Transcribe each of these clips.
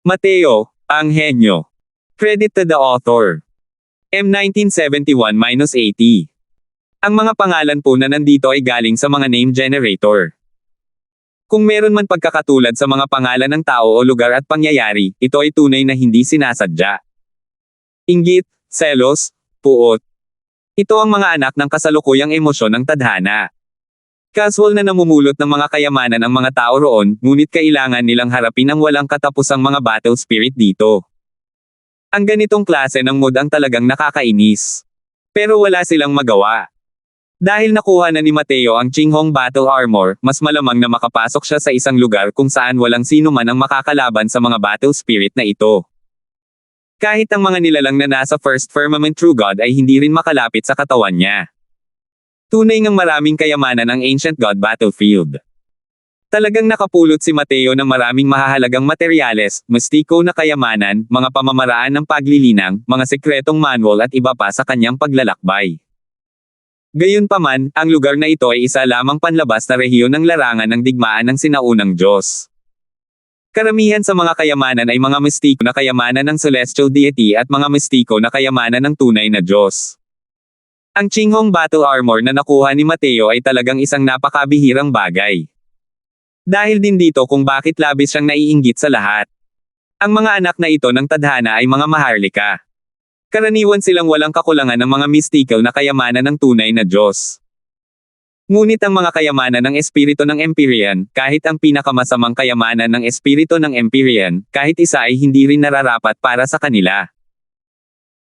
Mateo, ang henyo. Credit to the author. M 1971-80. Ang mga pangalan po na nandito ay galing sa mga name generator. Kung meron man pagkakatulad sa mga pangalan ng tao o lugar at pangyayari, ito ay tunay na hindi sinasadya. Inggit, selos, puot. Ito ang mga anak ng kasalukuyang emosyon ng tadhana. Casual na namumulot ng mga kayamanan ang mga tao roon, ngunit kailangan nilang harapin ang walang katapusang mga battle spirit dito. Ang ganitong klase ng mood ang talagang nakakainis. Pero wala silang magawa. Dahil nakuha na ni Mateo ang Qinghong Battle Armor, mas malamang na makapasok siya sa isang lugar kung saan walang sino man ang makakalaban sa mga battle spirit na ito. Kahit ang mga nilalang na nasa First Firmament True God ay hindi rin makalapit sa katawan niya. Tunay ngang maraming kayamanan ang Ancient God Battlefield. Talagang nakapulot si Mateo ng maraming mahahalagang materyales, mistiko na kayamanan, mga pamamaraan ng paglilinang, mga sekretong manual at iba pa sa kanyang paglalakbay. Gayunpaman, ang lugar na ito ay isa lamang panlabas na rehiyon ng larangan ng digmaan ng sinaunang Diyos. Karamihan sa mga kayamanan ay mga mistiko na kayamanan ng celestial deity at mga mistiko na kayamanan ng tunay na Diyos. Ang Qinghong Battle Armor na nakuha ni Mateo ay talagang isang napakabihirang bagay. Dahil din dito kung bakit labis siyang naiinggit sa lahat. Ang mga anak na ito ng tadhana ay mga maharlika. Karaniwan silang walang kakulangan ng mga mystical na kayamanan ng tunay na Diyos. Ngunit ang mga kayamanan ng espiritu ng Empyrean, kahit ang pinakamasamang kayamanan ng espiritu ng Empyrean, kahit isa ay hindi rin nararapat para sa kanila.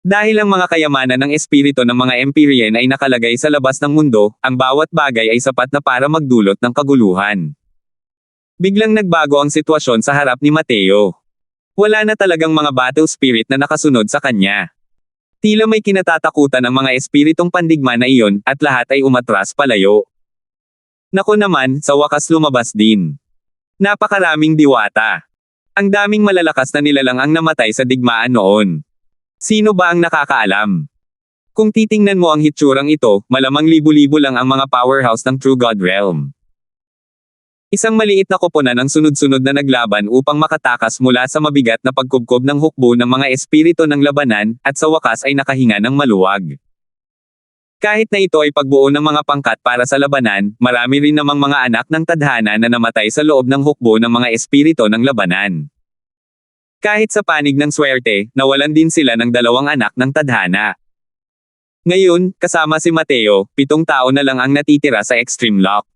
Dahil ang mga kayamanan ng espiritu ng mga Empyrean ay nakalagay sa labas ng mundo, ang bawat bagay ay sapat na para magdulot ng kaguluhan. Biglang nagbago ang sitwasyon sa harap ni Mateo. Wala na talagang mga battle spirit na nakasunod sa kanya. Tila may kinatatakutan ang mga espiritong pandigma na iyon, at lahat ay umatras palayo. Naku naman, sa wakas lumabas din. Napakaraming diwata. Ang daming malalakas na nilalang ang namatay sa digmaan noon. Sino ba ang nakakaalam? Kung titingnan mo ang hitsurang ito, malamang libu-libo lang ang mga powerhouse ng True God Realm. Isang maliit na koponan ang sunod-sunod na naglaban upang makatakas mula sa mabigat na pagkubkob ng hukbo ng mga espiritu ng labanan, at sa wakas ay nakahinga ng maluwag. Kahit na ito ay pagbuo ng mga pangkat para sa labanan, marami rin namang mga anak ng tadhana na namatay sa loob ng hukbo ng mga espiritu ng labanan. Kahit sa panig ng swerte, nawalan din sila ng 2 anak ng tadhana. Ngayon, kasama si Mateo, 7 tao na lang ang natitira sa Extreme Lock.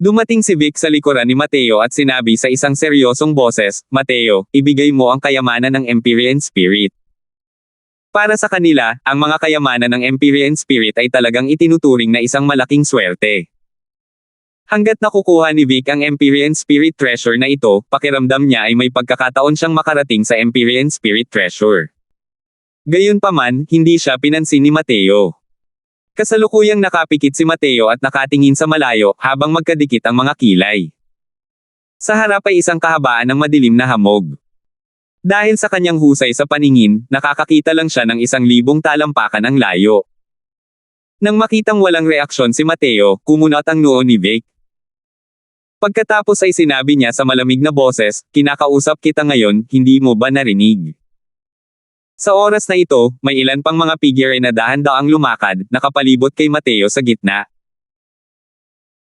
Dumating si Vic sa likuran ni Mateo at sinabi sa isang seryosong boses, "Mateo, ibigay mo ang kayamanan ng Empyrean Spirit." Para sa kanila, ang mga kayamanan ng Empyrean Spirit ay talagang itinuturing na isang malaking swerte. Hanggat nakukuha ni Vic ang Empyrean Spirit Treasure na ito, pakiramdam niya ay may pagkakataon siyang makarating sa Empyrean Spirit Treasure. Gayunpaman, hindi siya pinansin ni Mateo. Kasalukuyang nakapikit si Mateo at nakatingin sa malayo habang magkadikit ang mga kilay. Sa harap ay isang kahabaan ng madilim na hamog. Dahil sa kanyang husay sa paningin, nakakakita lang siya ng 1,000 talampakan ang layo. Nang makitang walang reaksyon si Mateo, kumunat ang noo ni Vic. Pagkatapos ay sinabi niya sa malamig na boses, "Kinakausap kita ngayon, hindi mo ba narinig?" Sa oras na ito, may ilan pang mga figure na dahan-daang lumakad, nakapalibot kay Mateo sa gitna.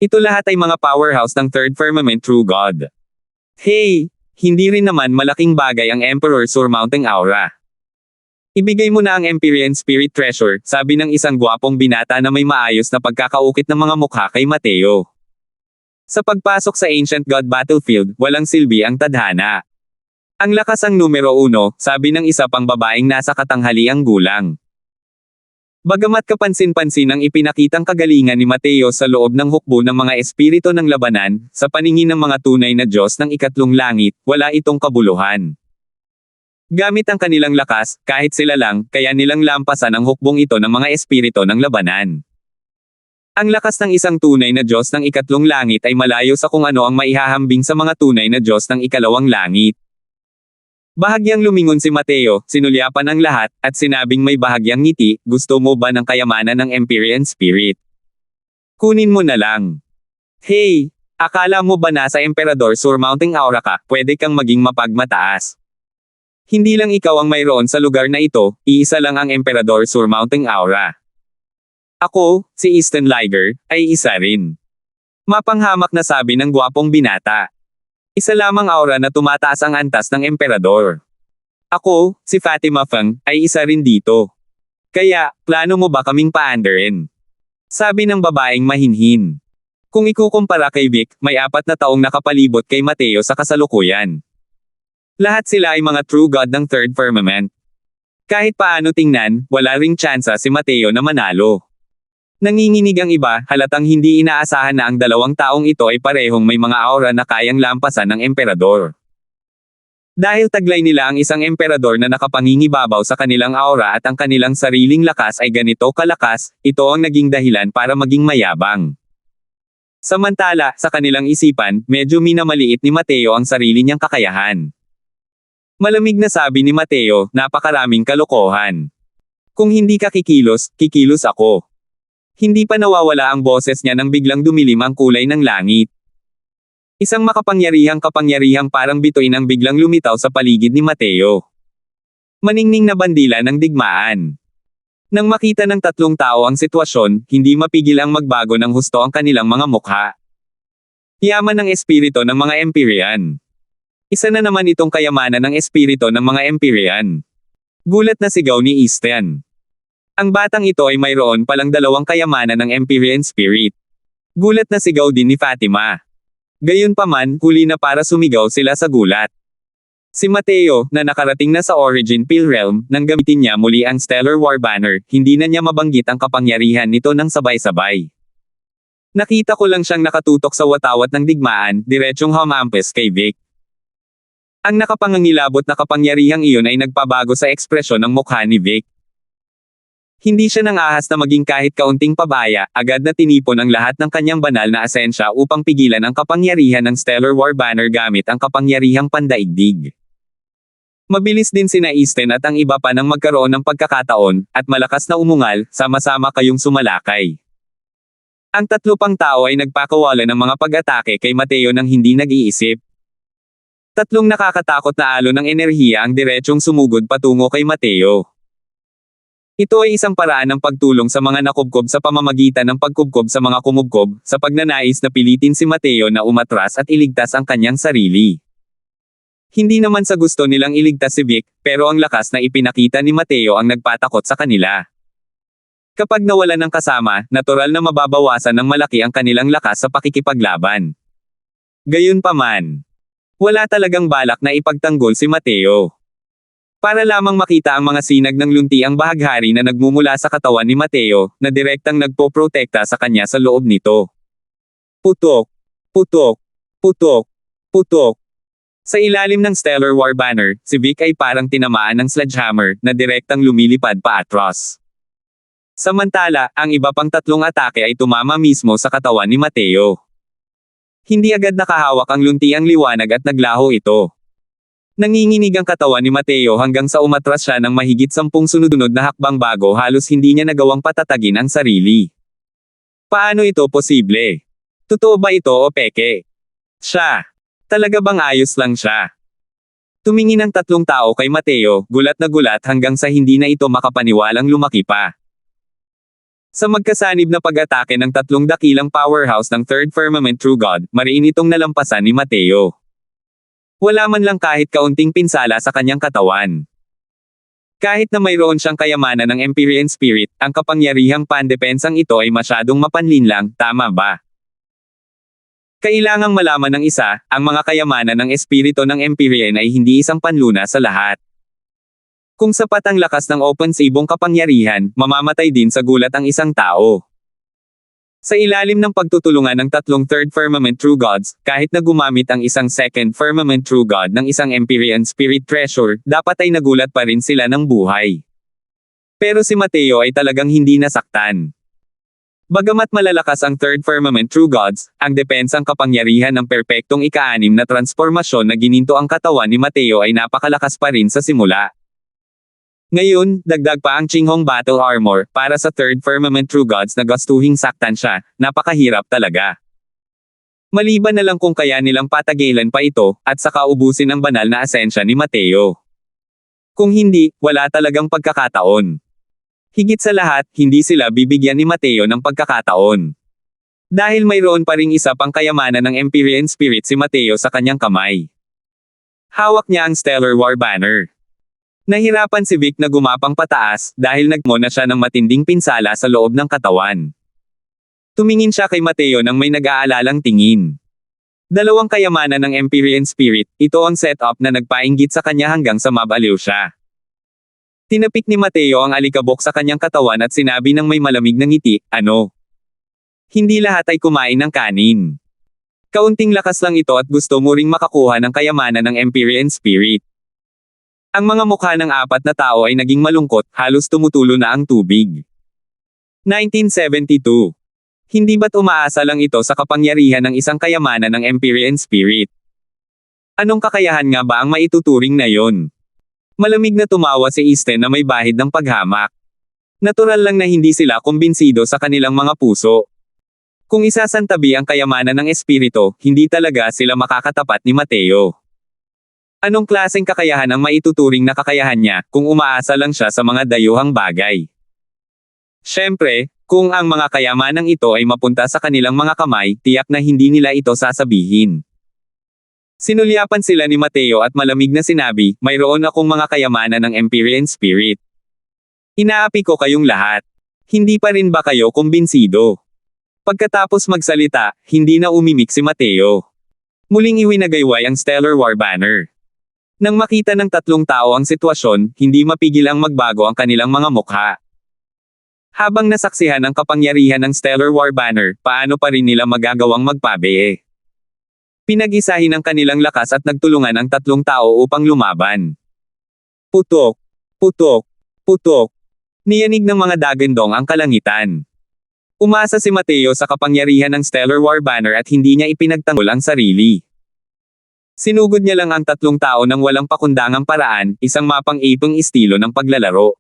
Ito lahat ay mga powerhouse ng Third Firmament True God. Hey! Hindi rin naman malaking bagay ang Emperor surmounting aura. "Ibigay mo na ang Empyrean Spirit Treasure," sabi ng isang gwapong binata na may maayos na pagkakaukit ng mga mukha kay Mateo. Sa pagpasok sa Ancient God Battlefield, walang silbi ang tadhana. "Ang lakas ang numero 1, sabi ng isa pang babaeng nasa katanghaliang gulang. Bagamat kapansin-pansin ang ipinakitang kagalingan ni Mateo sa loob ng hukbo ng mga espiritu ng labanan, sa paningin ng mga tunay na Diyos ng ikatlong langit, wala itong kabuluhan. Gamit ang kanilang lakas, kahit sila lang, kaya nilang lampasan ang hukbong ito ng mga espiritu ng labanan. Ang lakas ng isang tunay na Diyos ng ikatlong langit ay malayo sa kung ano ang maihahambing sa mga tunay na Diyos ng ikalawang langit." Bahagyang lumingon si Mateo, sinulyapan ang lahat, at sinabing may bahagyang ngiti, "Gusto mo ba ng kayamanan ng Empyrean Spirit? Kunin mo na lang." "Hey! Akala mo ba nasa Emperador surmounting aura ka, pwede kang maging mapagmataas? Hindi lang ikaw ang mayroon sa lugar na ito, iisa lang ang Emperador surmounting aura. Ako, si Easton Liger, ay isa rin. Mapanghamak na sabi ng gwapong binata. Isa lamang aura na tumataas ang antas ng Emperador. Ako, si Fatima Fang, ay isa rin dito. Kaya, plano mo ba kaming paandarin? Sabi ng babaeng mahinhin. Kung ikukumpara kay Vic, may 4 na taong nakapalibot kay Mateo sa kasalukuyan. Lahat sila ay mga true god ng third firmament. Kahit paano tingnan, wala ring tsansa si Mateo na manalo. Nanginginig ang iba, halatang hindi inaasahan na ang 2 taong ito ay parehong may mga aura na kayang lampasan ng Emperador. Dahil taglay nila ang isang Emperador na nakapangingibabaw sa kanilang aura at ang kanilang sariling lakas ay ganito kalakas, ito ang naging dahilan para maging mayabang. Samantala, sa kanilang isipan, medyo minamaliit ni Mateo ang sarili niyang kakayahan. Malamig na sabi ni Mateo, napakaraming kalokohan. Kung hindi ka kikilos, kikilos ako. Hindi pa nawawala ang boses niya nang biglang dumilim ang kulay ng langit. Isang makapangyarihang kapangyarihang parang bituin ang biglang lumitaw sa paligid ni Mateo. Maningning na bandila ng digmaan. Nang makita ng 3 tao ang sitwasyon, hindi mapigil ang magbago ng husto ang kanilang mga mukha. Yaman ng espiritu ng mga Empyrean. Isa na naman itong kayamanan ng espiritu ng mga Empyrean. Gulat na sigaw ni Easton. Ang batang ito ay mayroon palang 2 kayamanan ng Empyrean spirit. Gulat na sigaw din ni Fatima. Gayunpaman, huli na para sumigaw sila sa gulat. Si Mateo, na nakarating na sa Origin Pill Realm, nang gamitin niya muli ang Stellar War Banner, hindi na niya mabanggit ang kapangyarihan nito ng sabay-sabay. Nakita ko lang siyang nakatutok sa watawat ng digmaan, diretsyong humampes kay Vic. Ang nakapangangilabot na kapangyarihang iyon ay nagpabago sa ekspresyon ng mukha ni Vic. Hindi siya nang ahas na maging kahit kaunting pabaya, agad na tinipon ang lahat ng kanyang banal na asensya upang pigilan ang kapangyarihan ng Stellar War Banner gamit ang kapangyarihang pandaigdig. Mabilis din sina Easton at ang iba pa nang magkaroon ng pagkakataon, at malakas na umungal, sama-sama kayong sumalakay. Ang 3 pang tao ay nagpakawala ng mga pag-atake kay Mateo nang hindi nag-iisip. 3 nakakatakot na alon ng enerhiya ang diretsyong sumugod patungo kay Mateo. Ito ay isang paraan ng pagtulong sa mga nakubkob sa pamamagitan ng pagkubkob sa mga kumubkob, sa pagnanais na pilitin si Mateo na umatras at iligtas ang kanyang sarili. Hindi naman sa gusto nilang iligtas si Vic, pero ang lakas na ipinakita ni Mateo ang nagpatakot sa kanila. Kapag nawalan ng kasama, natural na mababawasan ng malaki ang kanilang lakas sa pakikipaglaban. Gayunpaman, wala talagang balak na ipagtanggol si Mateo. Para lamang makita ang mga sinag ng luntiang bahaghari na nagmumula sa katawan ni Mateo, na direktang nagpoprotekta sa kanya sa loob nito. Putok, putok, putok, putok. Sa ilalim ng Stellar War Banner, si Vic ay parang tinamaan ng sledgehammer, na direktang lumilipad pa atras. Samantala, ang iba pang 3 atake ay tumama mismo sa katawan ni Mateo. Hindi agad nakahawak ang luntiang liwanag at naglaho ito. Nanginginig ang katawan ni Mateo hanggang sa umatras siya ng mahigit 10 sunod-sunod na hakbang bago halos hindi niya nagawang patatagin ang sarili. Paano ito posible? Totoo ba ito o peke? Siya. Talaga bang ayos lang siya? Tumingin ang 3 tao kay Mateo, gulat na gulat hanggang sa hindi na ito makapaniwalang lumaki pa. Sa magkasanib na pag-atake ng 3 dakilang powerhouse ng Third Firmament True God, mariin itong nalampasan ni Mateo. Wala man lang kahit kaunting pinsala sa kanyang katawan. Kahit na mayroon siyang kayamanan ng Empyrean Spirit, ang kapangyarihang pandepensang ito ay masyadong mapanlinlang, tama ba? Kailangang malaman ng isa, ang mga kayamanan ng espiritu ng Empyrean ay hindi isang panluna sa lahat. Kung sapat ang lakas ng opensibong kapangyarihan, mamamatay din sa gulat ang isang tao. Sa ilalim ng pagtutulungan ng 3 Third Firmament True Gods, kahit na gumamit ang isang Second Firmament True God ng isang Empyrean Spirit Treasure, dapat ay nagulat pa rin sila ng buhay. Pero si Mateo ay talagang hindi nasaktan. Bagamat malalakas ang Third Firmament True Gods, ang depensang kapangyarihan ng perpektong ika-6 na transformasyon na gininto ang katawan ni Mateo ay napakalakas pa rin sa simula. Ngayon, dagdag pa ang Qinghong Battle Armor, para sa Third Firmament True Gods na gustuhing saktan siya, napakahirap talaga. Maliban na lang kung kaya nilang patagilan pa ito, at saka ubusin ang banal na asensya ni Mateo. Kung hindi, wala talagang pagkakataon. Higit sa lahat, hindi sila bibigyan ni Mateo ng pagkakataon. Dahil mayroon pa ring isa pang kayamanan ng Empyrean Spirit si Mateo sa kanyang kamay. Hawak niya ang Stellar War Banner. Nahirapan si Vic na gumapang pataas dahil nagmo na siya ng matinding pinsala sa loob ng katawan. Tumingin siya kay Mateo nang may nag-aalalang tingin. Dalawang kayamanan ng Empyrean Spirit, ito ang setup na nagpainggit sa kanya hanggang sa mabaliw siya. Tinapik ni Mateo ang alikabok sa kanyang katawan at sinabi ng may malamig na ngiti, "Ano? Hindi lahat ay kumain ng kanin. Kaunting lakas lang ito at gusto mo ring makakuha ng kayamanan ng Empyrean Spirit." Ang mga mukha ng apat na tao ay naging malungkot, halos tumutulo na ang tubig. 1972. Hindi ba't umaasa lang ito sa kapangyarihan ng isang kayamanan ng Empyrean Spirit? Anong kakayahan nga ba ang maituturing na yon? Malamig na tumawa si Easton na may bahid ng paghamak. Natural lang na hindi sila kumbinsido sa kanilang mga puso. Kung isasantabi ang kayamanan ng espiritu, hindi talaga sila makakatapat ni Mateo. Anong klaseng kakayahan ang maituturing na kakayahan niya kung umaasa lang siya sa mga dayuhang bagay? Siyempre, kung ang mga kayamanang ito ay mapunta sa kanilang mga kamay, tiyak na hindi nila ito sasabihin. Sinulyapan sila ni Mateo at malamig na sinabi, "Mayroon akong mga kayamanan ng Empyrean Spirit. Inaapi ko kayong lahat. Hindi pa rin ba kayo kumbinsido?" Pagkatapos magsalita, hindi na umimik si Mateo. Muling iwinagayway ang Stellar War Banner. Nang makita ng tatlong tao ang sitwasyon, hindi mapigil ang magbago ang kanilang mga mukha. Habang nasaksihan ang kapangyarihan ng Stellar War Banner, paano pa rin nila magagawang magpabeye? Pinag-isahin ang kanilang lakas at nagtulungan ang tatlong tao upang lumaban. Putok! Putok! Putok! Niyanig ng mga dagandong ang kalangitan. Umasa si Mateo sa kapangyarihan ng Stellar War Banner at hindi niya ipinagtanggol ang sarili. Sinugod niya lang ang tatlong tao ng walang pakundangang paraan, isang mapang-ipong estilo ng paglalaro.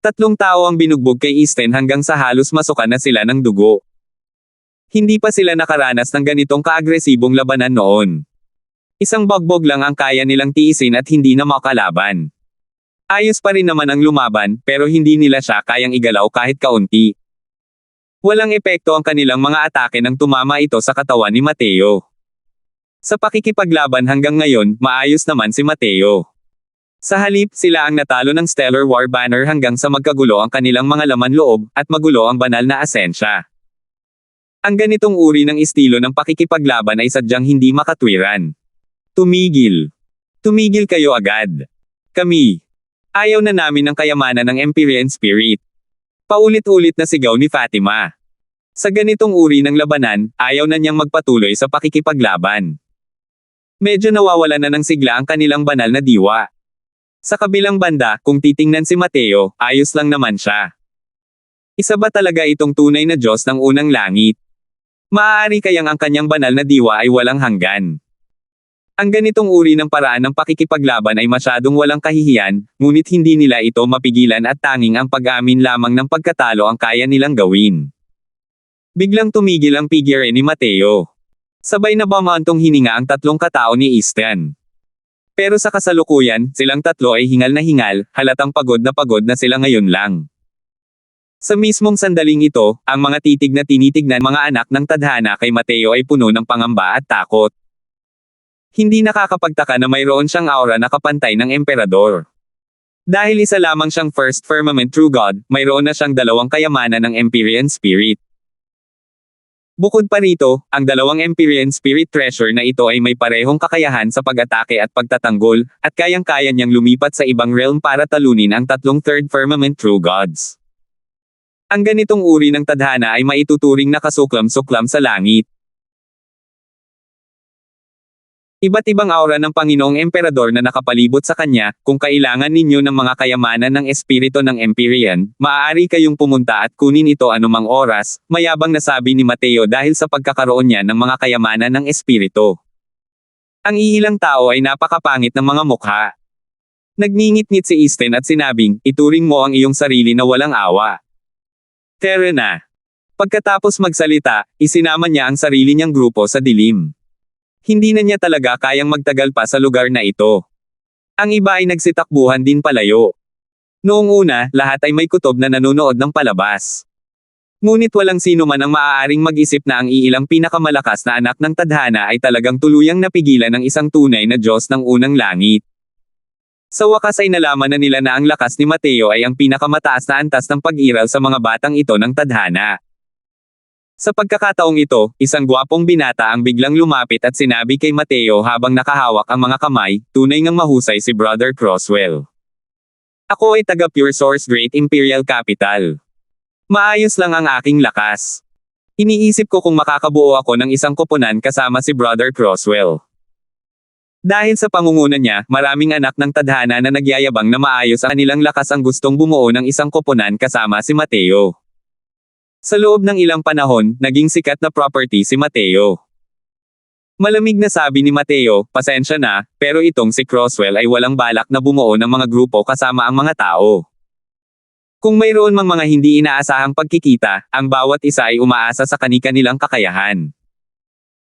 Tatlong tao ang binugbog kay Easton hanggang sa halos masukan na sila ng dugo. Hindi pa sila nakaranas ng ganitong kaagresibong labanan noon. Isang bagbog lang ang kaya nilang tiisin at hindi na makalaban. Ayos pa rin naman ang lumaban, pero hindi nila siya kayang igalaw kahit kaunti. Walang epekto ang kanilang mga atake nang tumama ito sa katawan ni Mateo. Sa pakikipaglaban hanggang ngayon, maayos naman si Mateo. Sa halip, sila ang natalo ng Stellar War Banner hanggang sa magkagulo ang kanilang mga laman loob, at magulo ang banal na asensya. Ang ganitong uri ng estilo ng pakikipaglaban ay sadyang hindi makatwiran. Tumigil. Tumigil kayo agad. Kami. Ayaw na namin ng kayamanan ng Empyrean Spirit. Paulit-ulit na sigaw ni Fatima. Sa ganitong uri ng labanan, ayaw na niyang magpatuloy sa pakikipaglaban. Medyo nawawala na ng sigla ang kanilang banal na diwa. Sa kabilang banda, kung titingnan si Mateo, ayos lang naman siya. Isa ba talaga itong tunay na Diyos ng unang langit? Maaari kayang ang kanyang banal na diwa ay walang hanggan. Ang ganitong uri ng paraan ng pakikipaglaban ay masyadong walang kahihiyan, ngunit hindi nila ito mapigilan at tanging ang pag-amin lamang ng pagkatalo ang kaya nilang gawin. Biglang tumigil ang figure ni Mateo. Sabay na bumantong hininga ang tatlong katao ni Easton. Pero sa kasalukuyan, silang tatlo ay hingal na hingal, halatang pagod na sila ngayon lang. Sa mismong sandaling ito, ang mga titig na tinitignan mga anak ng tadhana kay Mateo ay puno ng pangamba at takot. Hindi nakakapagtaka na mayroon siyang aura na kapantay ng emperador. Dahil isa lamang siyang first firmament true God, mayroon na siyang dalawang kayamanan ng Empyrean Spirit. Bukod pa rito, ang dalawang Empyrean Spirit treasure na ito ay may parehong kakayahan sa pag-atake at pagtatanggol, at kayang-kaya niyang lumipat sa ibang realm para talunin ang tatlong third firmament true gods. Ang ganitong uri ng tadhana ay maituturing na kasuklam-suklam sa langit. Iba't ibang aura ng Panginoong Emperador na nakapalibot sa kanya, kung kailangan ninyo ng mga kayamanan ng espiritu ng Empyrean, maaari kayong pumunta at kunin ito anumang oras, mayabang nasabi ni Mateo dahil sa pagkakaroon niya ng mga kayamanan ng espiritu. Ang iilang tao ay napakapangit ng mga mukha. Nagngingit-ngit si Easton at sinabing, ituring mo ang iyong sarili na walang awa. Tara na. Pagkatapos magsalita, isinama niya ang sarili niyang grupo sa dilim. Hindi na niya talaga kayang magtagal pa sa lugar na ito. Ang iba ay nagsitakbuhan din palayo. Noong una, lahat ay may kutob na nanonood ng palabas. Ngunit walang sino man ang maaaring mag-isip na ang iilang pinakamalakas na anak ng tadhana ay talagang tuluyang napigilan ng isang tunay na Diyos ng unang langit. Sa wakas ay nalaman na nila na ang lakas ni Mateo ay ang pinakamataas na antas ng pag-iral sa mga batang ito ng tadhana. Sa pagkakataong ito, isang gwapong binata ang biglang lumapit at sinabi kay Mateo habang nakahawak ang mga kamay, tunay ngang mahusay si Brother Croswell. Ako ay taga Pure Source Great Imperial Capital. Maayos lang ang aking lakas. Iniisip ko kung makakabuo ako ng isang koponan kasama si Brother Croswell. Dahil sa pangunguna niya, maraming anak ng tadhana na nagyayabang na maayos ang kanilang lakas ang gustong bumuo ng isang koponan kasama si Mateo. Sa loob ng ilang panahon, naging sikat na property si Mateo. Malamig na sabi ni Mateo, pasensya na, pero itong si Croswell ay walang balak na bumuo ng mga grupo kasama ang mga tao. Kung mayroon mang mga hindi inaasahang pagkikita, ang bawat isa ay umaasa sa kani-kanilang kakayahan.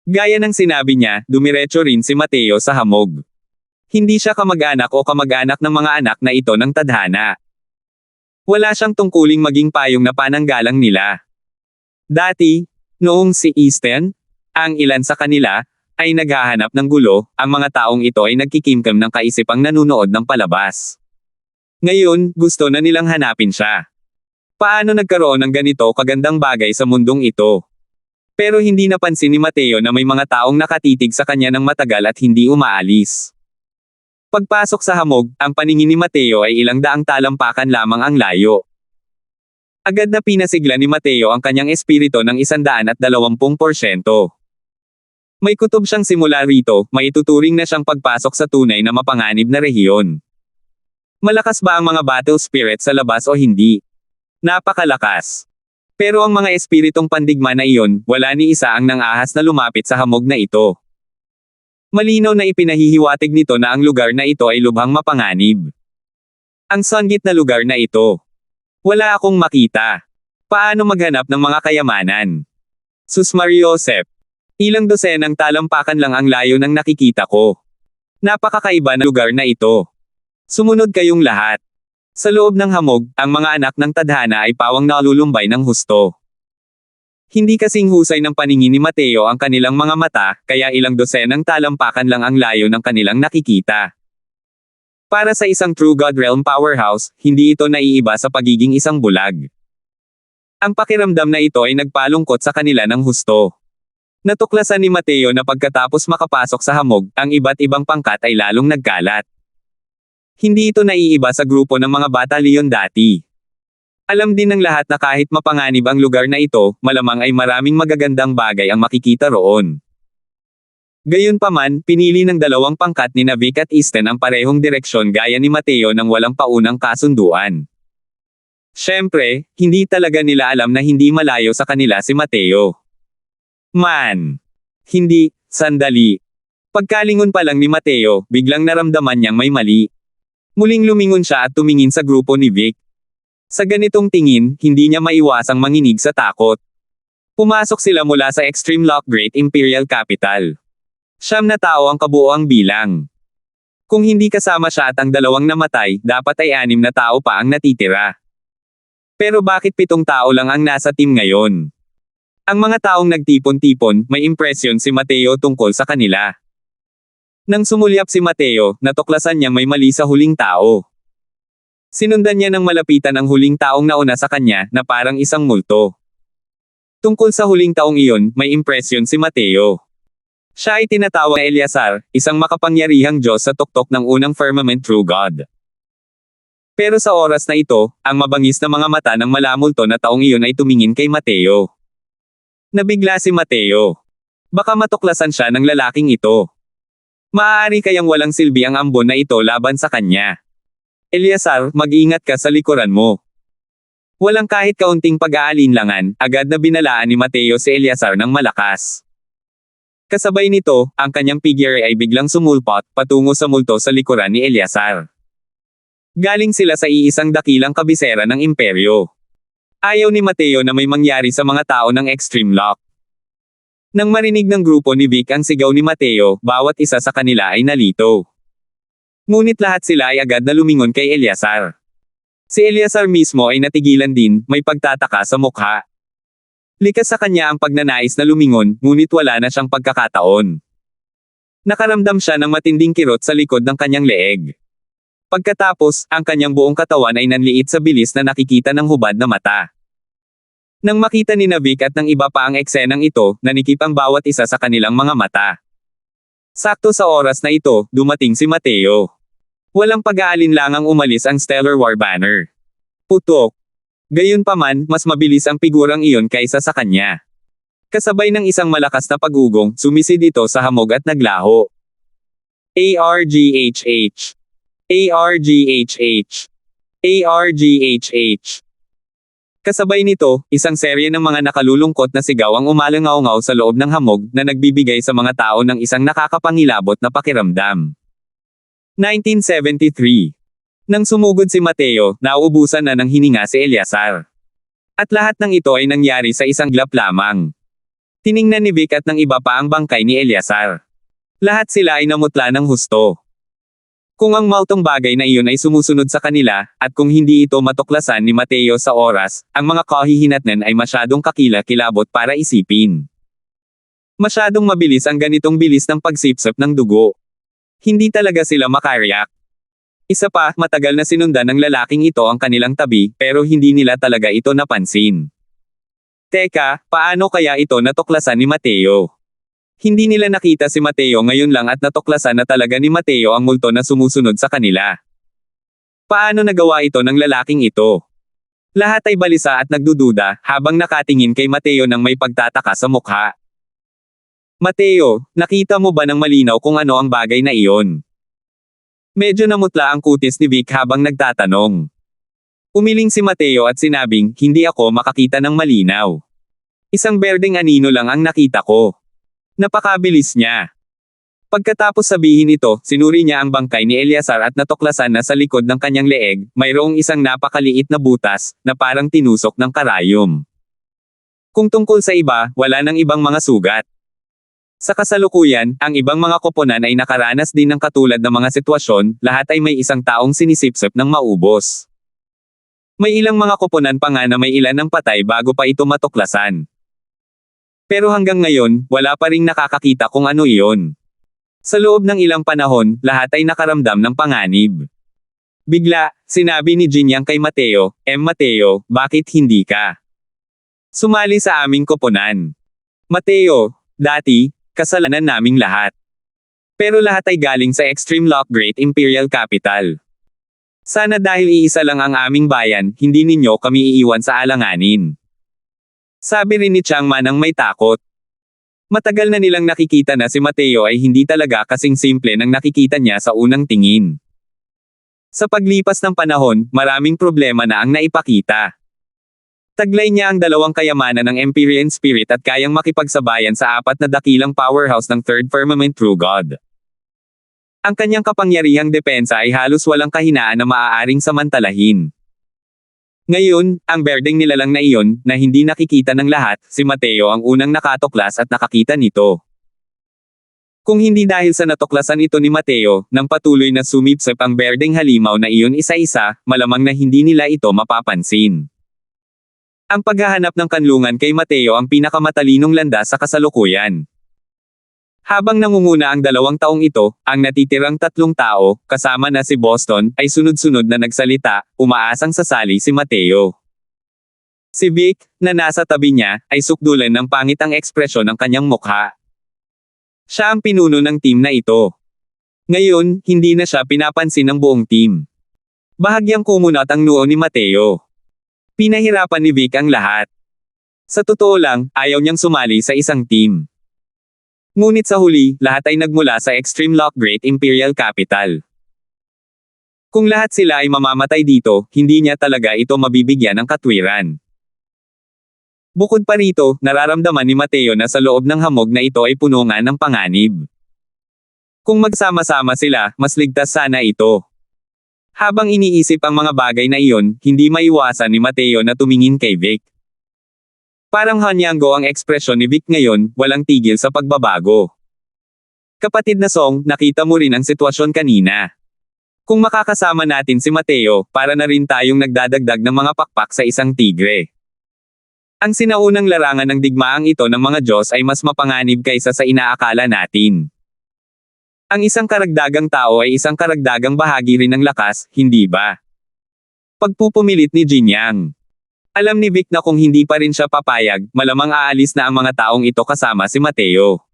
Gaya ng sinabi niya, dumiretso rin si Mateo sa hamog. Hindi siya kamag-anak o kamag-anak ng mga anak na ito ng tadhana. Wala siyang tungkuling maging payong na pananggalang nila. Dati, noong si Easton, ang ilan sa kanila, ay naghahanap ng gulo, ang mga taong ito ay nagkikimkim ng kaisipang nanunood ng palabas. Ngayon, gusto na nilang hanapin siya. Paano nagkaroon ng ganito kagandang bagay sa mundong ito? Pero hindi napansin ni Mateo na may mga taong nakatitig sa kanya ng matagal at hindi umaalis. Pagpasok sa hamog, ang paningin ni Mateo ay ilang daang talampakan lamang ang layo. Agad na pinasigla ni Mateo ang kanyang espiritu ng 120%. May kutob siyang simula rito, maituturing na siyang pagpasok sa tunay na mapanganib na rehiyon. Malakas ba ang mga battle spirit sa labas o hindi? Napakalakas. Pero ang mga espiritong pandigma na iyon, wala ni isa ang nangahas na lumapit sa hamog na ito. Malinaw na ipinahihiwatig nito na ang lugar na ito ay lubhang mapanganib. Ang sunggit na lugar na ito. Wala akong makita. Paano maghanap ng mga kayamanan? Sus Mariosep. Ilang dosenang talampakan lang ang layo ng nakikita ko. Napakakaiba na lugar na ito. Sumunod kayong lahat. Sa loob ng hamog, ang mga anak ng tadhana ay pawang nalulumbay ng husto. Hindi kasing husay ng paningin ni Mateo ang kanilang mga mata, kaya ilang dosenang talampakan lang ang layo ng kanilang nakikita. Para sa isang True God Realm Powerhouse, hindi ito naiiba sa pagiging isang bulag. Ang pakiramdam na ito ay nagpalungkot sa kanila ng husto. Natuklasan ni Mateo na pagkatapos makapasok sa hamog, ang iba't ibang pangkat ay lalong nagkalat. Hindi ito naiiba sa grupo ng mga batalyon dati. Alam din ng lahat na kahit mapanganib ang lugar na ito, malamang ay maraming magagandang bagay ang makikita roon. Gayunpaman, pinili ng dalawang pangkat ni Vic at Easton ang parehong direksyon gaya ni Mateo nang walang paunang kasunduan. Siyempre, hindi talaga nila alam na hindi malayo sa kanila si Mateo. Hindi, sandali. Pagkalingon pa lang ni Mateo, biglang naramdaman niyang may mali. Muling lumingon siya at tumingin sa grupo ni Vic. Sa ganitong tingin, hindi niya maiwasang manginig sa takot. Pumasok sila mula sa Extreme Lock Great Imperial Capital. 9 na tao ang kabuoang bilang. Kung hindi kasama siya at ang dalawang namatay, dapat ay 6 na tao pa ang natitira. Pero bakit 7 tao lang ang nasa team ngayon? Ang mga taong nagtipon-tipon, may impresyon si Mateo tungkol sa kanila. Nang sumulyap si Mateo, natuklasan niyang may mali sa huling tao. Sinundan niya ng malapitan ang huling taong nauna sa kanya, na parang isang multo. Tungkol sa huling taong iyon, may impresyon si Mateo. Siya ay tinatawag na Eleazar, isang makapangyarihang Diyos sa tuktok ng unang firmament True God. Pero sa oras na ito, ang mabangis na mga mata ng malamulto na taong iyon ay tumingin kay Mateo. Nabigla si Mateo. Baka matuklasan siya ng lalaking ito. Maaari kayang walang silbi ang ambon na ito laban sa kanya. Eleazar, mag-ingat ka sa likuran mo. Walang kahit kaunting pag-aalinlangan, agad na binalaan ni Mateo si Eleazar ng malakas. Kasabay nito, ang kanyang figure ay biglang sumulpot, patungo sa multo sa likuran ni Eleazar. Galing sila sa iisang dakilang kabisera ng imperyo. Ayaw ni Mateo na may mangyari sa mga tao ng Extreme Lock. Nang marinig ng grupo ni Vic ang sigaw ni Mateo, bawat isa sa kanila ay nalito. Ngunit lahat sila ay agad na lumingon kay Eleazar. Si Eleazar mismo ay natigilan din, may pagtataka sa mukha. Likas sa kanya ang pagnanais na lumingon, ngunit wala na siyang pagkakataon. Nakaramdam siya ng matinding kirot sa likod ng kanyang leeg. Pagkatapos, ang kanyang buong katawan ay nanliit sa bilis na nakikita ng hubad na mata. Nang makita ni Vic at ng iba pa ang eksenang ito, nanikip ang bawat isa sa kanilang mga mata. Sakto sa oras na ito, dumating si Mateo. Walang pag-aalinlangang umalis ang Stellar War Banner. Putok. Gayunpaman, mas mabilis ang figurang iyon kaysa sa kanya. Kasabay ng isang malakas na pagugong, sumisid ito sa hamog at naglaho. ARGHH. ARGHH. ARGHH. Kasabay nito, isang serye ng mga nakalulungkot na sigaw ang umalangaw-ngaw sa loob ng hamog na nagbibigay sa mga tao ng isang nakakapangilabot na pakiramdam. 1973. Nang sumugod si Mateo, nauubusan na ng hininga si Eleazar. At lahat ng ito ay nangyari sa isang glap lamang. Tiningnan ni Vic at ng iba pa ang bangkay ni Eleazar. Lahat sila ay namutla ng husto. Kung ang maltong bagay na iyon ay sumusunod sa kanila, at kung hindi ito matuklasan ni Mateo sa oras, ang mga kahihinatnan ay masyadong kakila-kilabot para isipin. Masyadong mabilis ang ganitong bilis ng pagsipsip ng dugo. Hindi talaga sila makariyak. Isa pa, matagal na sinundan ng lalaking ito ang kanilang tabi, pero hindi nila talaga ito napansin. Teka, paano kaya ito natuklasan ni Mateo? Hindi nila nakita si Mateo ngayon lang at natuklasan na talaga ni Mateo ang multo na sumusunod sa kanila. Paano nagawa ito ng lalaking ito? Lahat ay balisa at nagdududa, habang nakatingin kay Mateo nang may pagtataka sa mukha. Mateo, nakita mo ba ng malinaw kung ano ang bagay na iyon? Medyo namutla ang kutis ni Vic habang nagtatanong. Umiling si Mateo at sinabing, hindi ako makakita ng malinaw. Isang berdeng anino lang ang nakita ko. Napakabilis niya. Pagkatapos sabihin ito, sinuri niya ang bangkay ni Eleazar at natuklasan na sa likod ng kanyang leeg, mayroong isang napakaliit na butas, na parang tinusok ng karayom. Kung tungkol sa iba, wala nang ibang mga sugat. Sa kasalukuyan, ang ibang mga koponan ay nakaranas din ng katulad na mga sitwasyon, lahat ay may isang taong sinisipsip ng maubos. May ilang mga koponan pa nga na may ilan ng patay bago pa ito matuklasan. Pero hanggang ngayon, wala pa ring nakakakita kung ano iyon. Sa loob ng ilang panahon, lahat ay nakaramdam ng panganib. Bigla, sinabi ni Jinyang kay Mateo, Mateo, bakit hindi ka sumali sa aming koponan? Mateo, dati, kasalanan naming lahat. Pero lahat ay galing sa Extreme Lock Great Imperial Capital. Sana dahil iisa lang ang aming bayan, hindi ninyo kami iiwan sa alanganin. Sabi rin ni Changma nang may takot. Matagal na nilang nakikita na si Mateo ay hindi talaga kasing simple ng nakikita niya sa unang tingin. Sa paglipas ng panahon, maraming problema na ang naipakita. Taglay niya ang dalawang kayamanan ng Empyrean Spirit at kayang makipagsabayan sa apat na dakilang powerhouse ng Third Firmament True God. Ang kanyang kapangyarihang depensa ay halos walang kahinaan na maaaring samantalahin. Ngayon, ang berdeng nilalang na iyon, na hindi nakikita ng lahat, si Mateo ang unang nakatuklas at nakakita nito. Kung hindi dahil sa natuklasan ito ni Mateo, nang patuloy na sumipsip ang berdeng halimaw na iyon isa-isa, malamang na hindi nila ito mapapansin. Ang paghahanap ng kanlungan kay Mateo ang pinakamatalinong landas sa kasalukuyan. Habang nangunguna ang 2 taong ito, ang natitirang 3 tao, kasama na si Boston, ay sunod-sunod na nagsalita, umaasang sasali si Mateo. Si Vic, na nasa tabi niya, ay sukdulan ng pangit ang ekspresyon ng kanyang mukha. Siya ang pinuno ng team na ito. Ngayon, hindi na siya pinapansin ng buong team. Bahagyang kumunat ang noo ni Mateo. Pinahirapan ni Vic ang lahat. Sa totoo lang, ayaw niyang sumali sa isang team. Ngunit sa huli, lahat ay nagmula sa Extreme Lock Great Imperial Capital. Kung lahat sila ay mamamatay dito, hindi niya talaga ito mabibigyan ng katwiran. Bukod pa rito, nararamdaman ni Mateo na sa loob ng hamog na ito ay puno nga ng panganib. Kung magsama-sama sila, mas ligtas sana ito. Habang iniisip ang mga bagay na iyon, hindi maiwasan ni Mateo na tumingin kay Vic. Parang hanyanggo ang ekspresyon ni Vic ngayon, walang tigil sa pagbabago. Kapatid na Song, nakita mo rin ang sitwasyon kanina. Kung makakasama natin si Mateo, para na rin tayong nagdadagdag ng mga pakpak sa isang tigre. Ang sinaunang larangan ng digmaang ito ng mga Diyos ay mas mapanganib kaysa sa inaakala natin. Ang isang karagdagang tao ay isang karagdagang bahagi rin ng lakas, hindi ba? Pagpupumilit ni Jin Yang. Alam ni Vic na kung hindi pa rin siya papayag, malamang aalis na ang mga taong ito kasama si Mateo.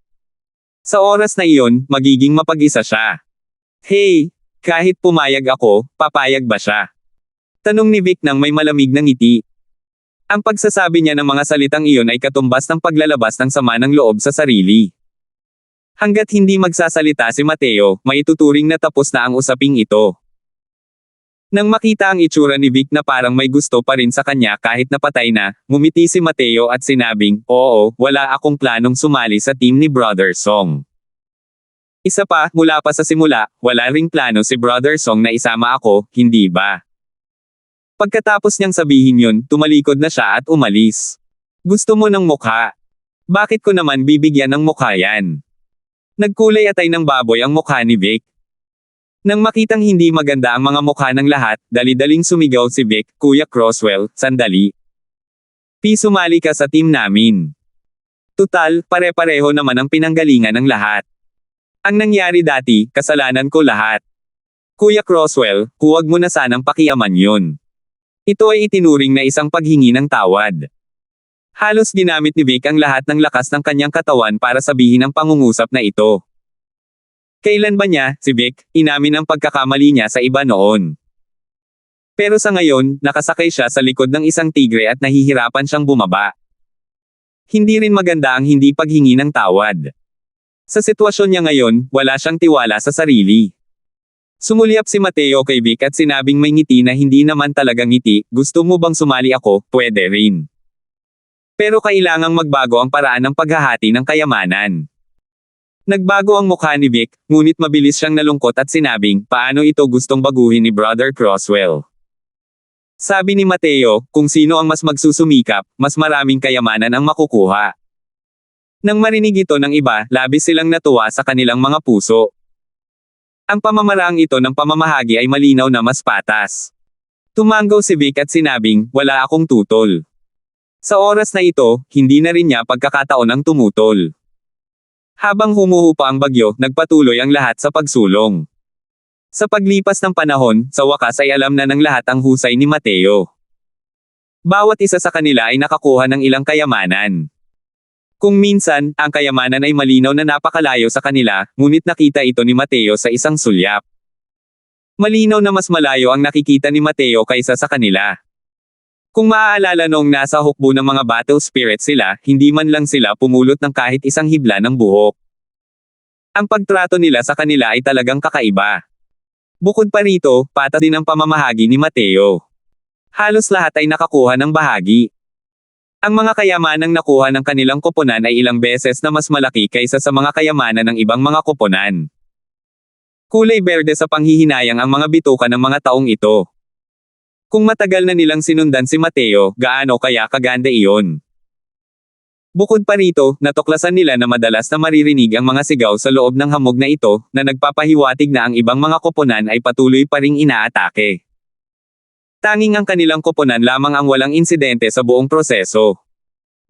Sa oras na iyon, magiging mapag-isa siya. Hey, kahit pumayag ako, papayag ba siya? Tanong ni Vic nang may malamig na ngiti. Ang pagsasabi niya ng mga salitang iyon ay katumbas ng paglalabas ng sama ng loob sa sarili. Hanggat hindi magsasalita si Mateo, maituturing na tapos na ang usaping ito. Nang makita ang itsura ni Vic na parang may gusto pa rin sa kanya kahit napatay na, ngumiti si Mateo at sinabing, "Oo, wala akong planong sumali sa team ni Brother Song." Isa pa, mula pa sa simula, wala ring plano si Brother Song na isama ako, hindi ba? Pagkatapos niyang sabihin yun, tumalikod na siya at umalis. Gusto mo ng mukha? Bakit ko naman bibigyan ng mukha yan? Nagkulay atay ng baboy ang mukha ni Vic. Nang makitang hindi maganda ang mga mukha ng lahat, dali-daling sumigaw si Vic, "Kuya Croswell, sandali. Sumali ka sa team namin. Tutal, pare-pareho naman ang pinanggalingan ng lahat. Ang nangyari dati, kasalanan ko lahat. Kuya Croswell, huwag mo na sanang pakiaman yun." Ito ay itinuring na isang paghingi ng tawad. Halos ginamit ni Vic ang lahat ng lakas ng kanyang katawan para sabihin ang pangungusap na ito. Kailan ba niya, si Vic, inamin ang pagkakamali niya sa iba noon? Pero sa ngayon, nakasakay siya sa likod ng isang tigre at nahihirapan siyang bumaba. Hindi rin maganda ang hindi paghingi ng tawad. Sa sitwasyon niya ngayon, wala siyang tiwala sa sarili. Sumulyap si Mateo kay Vic at sinabing may ngiti na hindi naman talagang ngiti, "Gusto mo bang sumali ako? Pwede rin. Pero kailangang magbago ang paraan ng paghahati ng kayamanan." Nagbago ang mukha ni Vic, ngunit mabilis siyang nalungkot at sinabing, "Paano ito gustong baguhin ni Brother Croswell?" Sabi ni Mateo, kung sino ang mas magsusumikap, mas maraming kayamanan ang makukuha. Nang marinig ito ng iba, labis silang natuwa sa kanilang mga puso. Ang pamamaraang ito ng pamamahagi ay malinaw na mas patas. Tumanggaw si Vic at sinabing, "Wala akong tutol." Sa oras na ito, hindi na rin niya pagkakataon ang tumutol. Habang humuhupa ang bagyo, nagpatuloy ang lahat sa pagsulong. Sa paglipas ng panahon, sa wakas ay alam na ng lahat ang husay ni Mateo. Bawat isa sa kanila ay nakakuha ng ilang kayamanan. Kung minsan, ang kayamanan ay malinaw na napakalayo sa kanila, ngunit nakita ito ni Mateo sa isang sulyap. Malinaw na mas malayo ang nakikita ni Mateo kaysa sa kanila. Kung maaalala noong nasa hukbo ng mga battle spirits sila, hindi man lang sila pumulot ng kahit isang hibla ng buhok. Ang pagtrato nila sa kanila ay talagang kakaiba. Bukod pa rito, patas din ang pamamahagi ni Mateo. Halos lahat ay nakakuha ng bahagi. Ang mga kayamanang nakuha ng kanilang koponan ay ilang beses na mas malaki kaysa sa mga kayamanan ng ibang mga koponan. Kulay berde sa panghihinayang ang mga bituka ng mga taong ito. Kung matagal na nilang sinundan si Mateo, gaano kaya kaganda iyon? Bukod pa rito, natuklasan nila na madalas na maririnig ang mga sigaw sa loob ng hamog na ito, na nagpapahiwatig na ang ibang mga koponan ay patuloy pa ring inaatake. Tanging ang kanilang koponan lamang ang walang insidente sa buong proseso.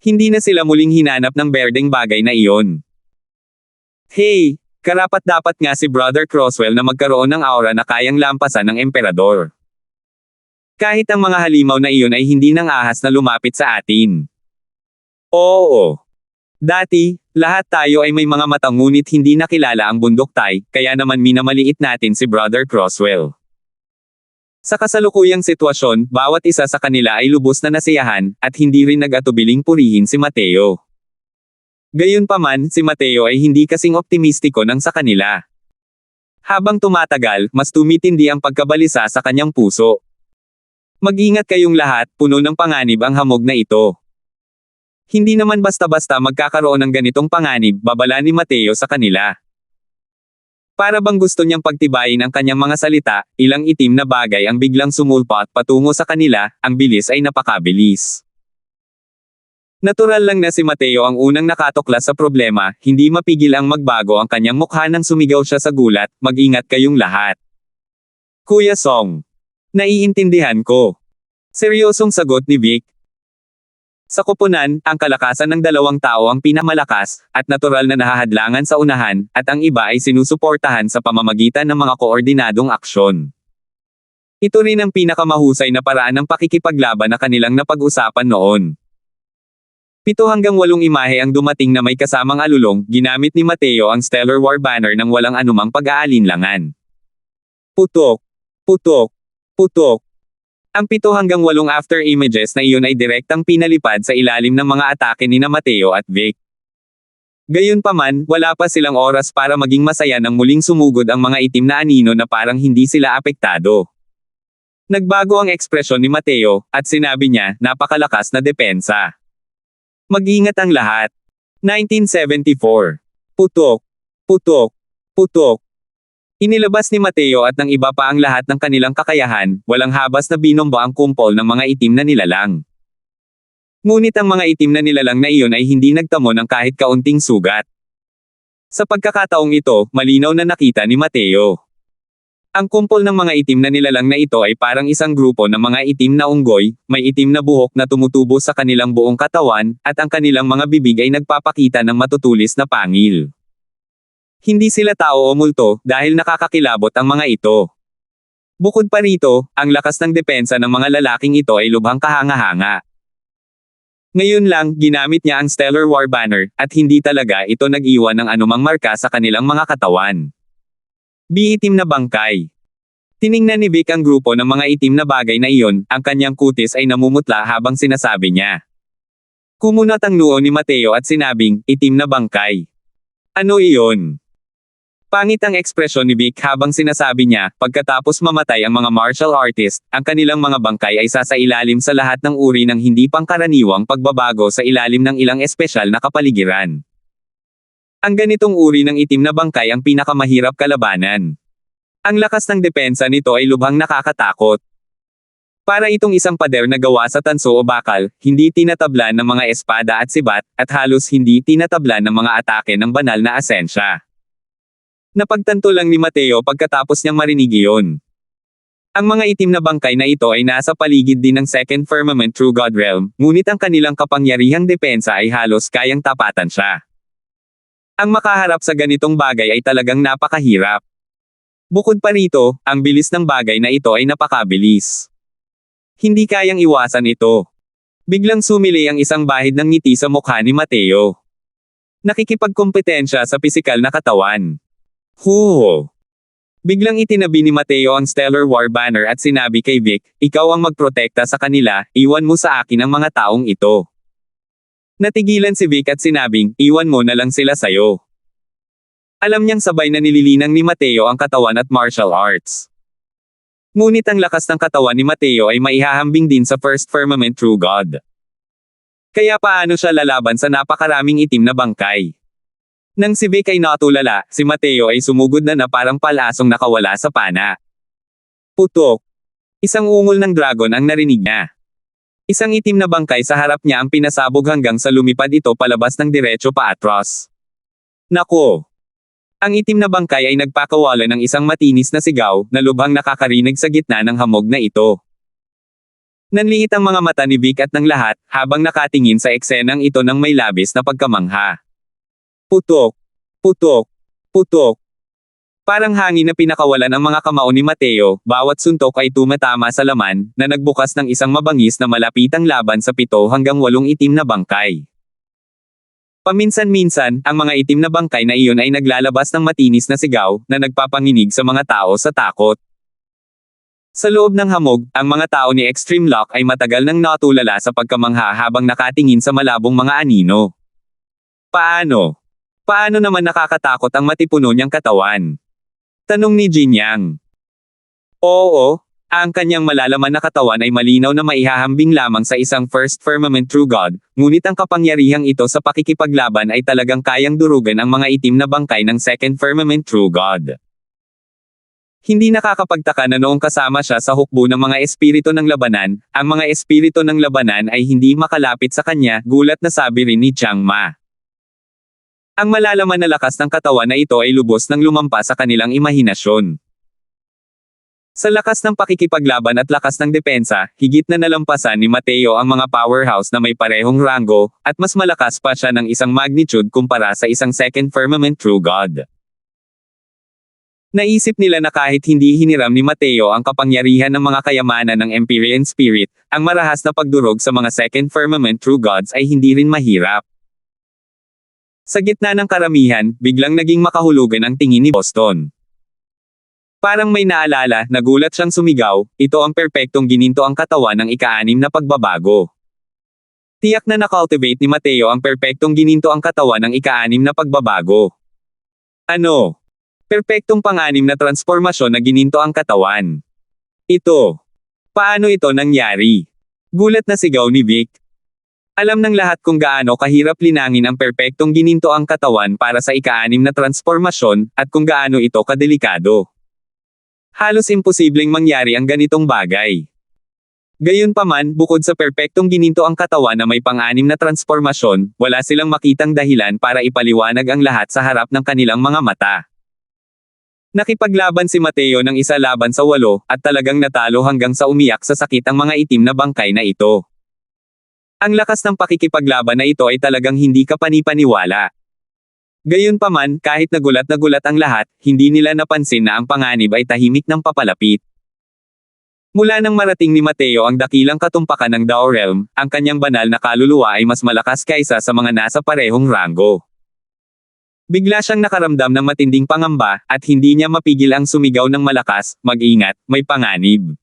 Hindi na sila muling hinanap ng berdeng bagay na iyon. Hey, karapat-dapat nga si Brother Croswell na magkaroon ng aura na kayang lampasan ng emperador. Kahit ang mga halimaw na iyon ay hindi nang ahas na lumapit sa atin. Oo. Dati, lahat tayo ay may mga mata ngunit hindi nakilala ang bundok tay, kaya naman minamaliit natin si Brother Croswell. Sa kasalukuyang sitwasyon, bawat isa sa kanila ay lubos na nasiyahan, at hindi rin nag-atubiling purihin si Mateo. Gayunpaman, si Mateo ay hindi kasing optimistiko ng sa kanila. Habang tumatagal, mas tumitindi ang pagkabalisa sa kanyang puso. Mag-ingat kayong lahat, puno ng panganib ang hamog na ito. Hindi naman basta-basta magkakaroon ng ganitong panganib, babala ni Mateo sa kanila. Para bang gusto niyang pagtibayin ang kanyang mga salita, ilang itim na bagay ang biglang sumulpa at patungo sa kanila, ang bilis ay napakabilis. Natural lang na si Mateo ang unang nakatuklas sa problema, hindi mapigil ang magbago ang kanyang mukha nang sumigaw siya sa gulat, mag-ingat kayong lahat. Kuya Song. Naiintindihan ko. Seryosong sagot ni Vic. Sa koponan, ang kalakasan ng dalawang tao ang pinamalakas, at natural na nahahadlangan sa unahan, at ang iba ay sinusuportahan sa pamamagitan ng mga koordinadong aksyon. Ito rin ang pinakamahusay na paraan ng pakikipaglaban na kanilang napag-usapan noon. 7 hanggang 8 imahe ang dumating na may kasamang alulong, ginamit ni Mateo ang Stellar War Banner nang walang anumang pag-aalinlangan. Putok. Putok. Putok. Ang 7 hanggang 8 after images na iyon ay direktang pinalipad sa ilalim ng mga atake ni na Mateo at Vic. Gayunpaman, wala pa silang oras para maging masaya nang muling sumugod ang mga itim na anino na parang hindi sila apektado. Nagbago ang ekspresyon ni Mateo, at sinabi niya, napakalakas na depensa. Mag-ingat ang lahat. 1974. Putok. Putok. Putok. Inilabas ni Mateo at ng iba pa ang lahat ng kanilang kakayahan, walang habas na binomba ang kumpol ng mga itim na nilalang. Ngunit ang mga itim na nilalang na iyon ay hindi nagtamo ng kahit kaunting sugat. Sa pagkakataong ito, malinaw na nakita ni Mateo. Ang kumpol ng mga itim na nilalang na ito ay parang isang grupo ng mga itim na unggoy, may itim na buhok na tumutubo sa kanilang buong katawan, at ang kanilang mga bibig ay nagpapakita ng matutulis na pangil. Hindi sila tao o multo, dahil nakakakilabot ang mga ito. Bukod pa rito, ang lakas ng depensa ng mga lalaking ito ay lubhang kahanga-hanga. Ngayon lang, ginamit niya ang Stellar War Banner, at hindi talaga ito nag-iwan ng anumang marka sa kanilang mga katawan. Biitim na bangkay. Tiningnan ni Vic ang grupo ng mga itim na bagay na iyon, ang kanyang kutis ay namumutla habang sinasabi niya. Kumunat ang noo ni Mateo at sinabing, itim na bangkay. Ano iyon? Pangit ang ekspresyon ni Vic habang sinasabi niya, pagkatapos mamatay ang mga martial artist, ang kanilang mga bangkay ay sasailalim sa lahat ng uri ng hindi pangkaraniwang pagbabago sa ilalim ng ilang espesyal na kapaligiran. Ang ganitong uri ng itim na bangkay ang pinakamahirap kalabanan. Ang lakas ng depensa nito ay lubhang nakakatakot. Para itong isang pader na gawa sa tanso o bakal, hindi tinatablan ng mga espada at sibat, at halos hindi tinatablan ng mga atake ng banal na asensya. Napagtanto lang ni Mateo pagkatapos niyang marinig iyon. Ang mga itim na bangkay na ito ay nasa paligid din ng Second Firmament True God Realm, ngunit ang kanilang kapangyarihang depensa ay halos kayang tapatan siya. Ang makaharap sa ganitong bagay ay talagang napakahirap. Bukod pa rito, ang bilis ng bagay na ito ay napakabilis. Hindi kayang iwasan ito. Biglang sumili ang isang bahid ng ngiti sa mukha ni Mateo. Nakikipagkompetensya sa pisikal na katawan. Huho! Biglang itinabi ni Mateo ang Stellar War Banner at sinabi kay Vic, ikaw ang magprotekta sa kanila, iwan mo sa akin ang mga taong ito. Natigilan si Vic at sinabing, iwan mo na lang sila sayo. Alam niyang sabay na nililinang ni Mateo ang katawan at martial arts. Ngunit ang lakas ng katawan ni Mateo ay maihahambing din sa First Firmament True God. Kaya paano siya lalaban sa napakaraming itim na bangkay? Nang si Vic ay natulala, si Mateo ay sumugod na parang palasong nakawala sa pana. Putok! Isang ungol ng dragon ang narinig niya. Isang itim na bangkay sa harap niya ang pinasabog hanggang sa lumipad ito palabas ng diretso paatros. Nako! Ang itim na bangkay ay nagpakawala ng isang matinis na sigaw, na lubhang nakakarinig sa gitna ng hamog na ito. Nanliit ang mga mata ni Vic at ng lahat, habang nakatingin sa eksenang ito ng may labis na pagkamangha. Putok! Putok! Putok! Parang hangin na pinakawalan ang mga kamao ni Mateo, bawat suntok ay tumatama sa laman, na nagbukas ng isang mabangis na malapitang laban sa 7 hanggang 8 itim na bangkay. Paminsan-minsan, ang mga itim na bangkay na iyon ay naglalabas ng matinis na sigaw, na nagpapanginig sa mga tao sa takot. Sa loob ng hamog, ang mga tao ni Extreme Lock ay matagal nang natulala sa pagkamangha habang nakatingin sa malabong mga anino. Paano? Paano naman nakakatakot ang matipuno niyang katawan? Tanong ni Jin Yang. Oo, ang kanyang malalaman na katawan ay malinaw na maihahambing lamang sa isang First Firmament True God, ngunit ang kapangyarihang ito sa pakikipaglaban ay talagang kayang durugan ang mga itim na bangkay ng Second Firmament True God. Hindi nakakapagtaka na noong kasama siya sa hukbo ng mga espiritu ng labanan, ang mga espiritu ng labanan ay hindi makalapit sa kanya, gulat na sabi rin ni Chiang Ma. Ang malalaman na lakas ng katawan na ito ay lubos nang lumampas sa kanilang imahinasyon. Sa lakas ng pakikipaglaban at lakas ng depensa, higit na nalampasan ni Mateo ang mga powerhouse na may parehong rango, at mas malakas pa siya ng isang magnitude kumpara sa isang second firmament true God. Naisip nila na kahit hindi hiniram ni Mateo ang kapangyarihan ng mga kayamanan ng Empyrean Spirit, ang marahas na pagdurog sa mga second firmament true gods ay hindi rin mahirap. Sa gitna ng karamihan, biglang naging makahulugan ang tingin ni Boston. Parang may naalala, nagulat siyang sumigaw, ito ang perpektong gininto ang katawan ng ika-6 na pagbabago. Tiyak na nakultivate ni Mateo ang perpektong gininto ang katawan ng ika-6 na pagbabago. Ano? Perpektong pang-6 na transformasyon na gininto ang katawan. Ito. Paano ito nangyari? Gulat na sigaw ni Vic. Alam ng lahat kung gaano kahirap linangin ang perpektong gininto ang katawan para sa ika-6 na transformasyon, at kung gaano ito kadelikado. Halos imposibleng mangyari ang ganitong bagay. Gayunpaman, bukod sa perpektong gininto ang katawan na may pang-6 na transformasyon, wala silang makitang dahilan para ipaliwanag ang lahat sa harap ng kanilang mga mata. Nakipaglaban si Mateo ng isa laban sa 8, at talagang natalo hanggang sa umiyak sa sakit ang mga itim na bangkay na ito. Ang lakas ng pakikipaglaban na ito ay talagang hindi kapanipaniwala. Gayunpaman, kahit nagulat ang lahat, hindi nila napansin na ang panganib ay tahimik ng papalapit. Mula nang marating ni Mateo ang dakilang katumpakan ng Dao Realm, ang kanyang banal na kaluluwa ay mas malakas kaysa sa mga nasa parehong rango. Bigla siyang nakaramdam ng matinding pangamba, at hindi niya mapigil ang sumigaw ng malakas, mag-ingat, may panganib.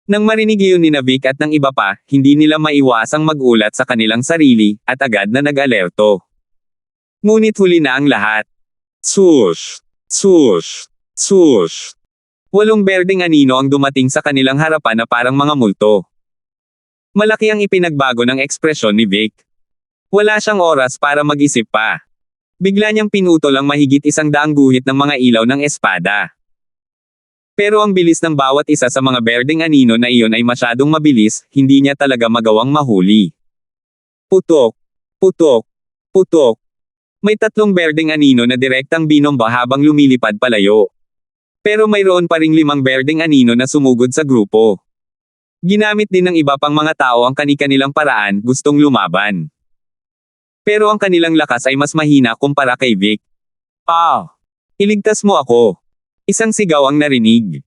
Nang marinig iyon ni Vic at ng iba pa, hindi nila maiwasang magulat sa kanilang sarili, at agad na nag-alerto. Ngunit huli na ang lahat. Swoosh! Swoosh! Swoosh! 8 berdeng anino ang dumating sa kanilang harapan na parang mga multo. Malaki ang ipinagbago ng ekspresyon ni Vic. Wala siyang oras para mag-isip pa. Bigla niyang pinutol ang mahigit 100 guhit ng mga ilaw ng espada. Pero ang bilis ng bawat isa sa mga berdeng anino na iyon ay masyadong mabilis, hindi niya talaga magawang mahuli. Putok! Putok! Putok! May 3 berdeng anino na direktang binomba habang lumilipad palayo. Pero mayroon pa ring 5 berdeng anino na sumugod sa grupo. Ginamit din ng iba pang mga tao ang kani-kanilang paraan, gustong lumaban. Pero ang kanilang lakas ay mas mahina kumpara kay Vic. Iligtas mo ako! Isang sigaw ang narinig.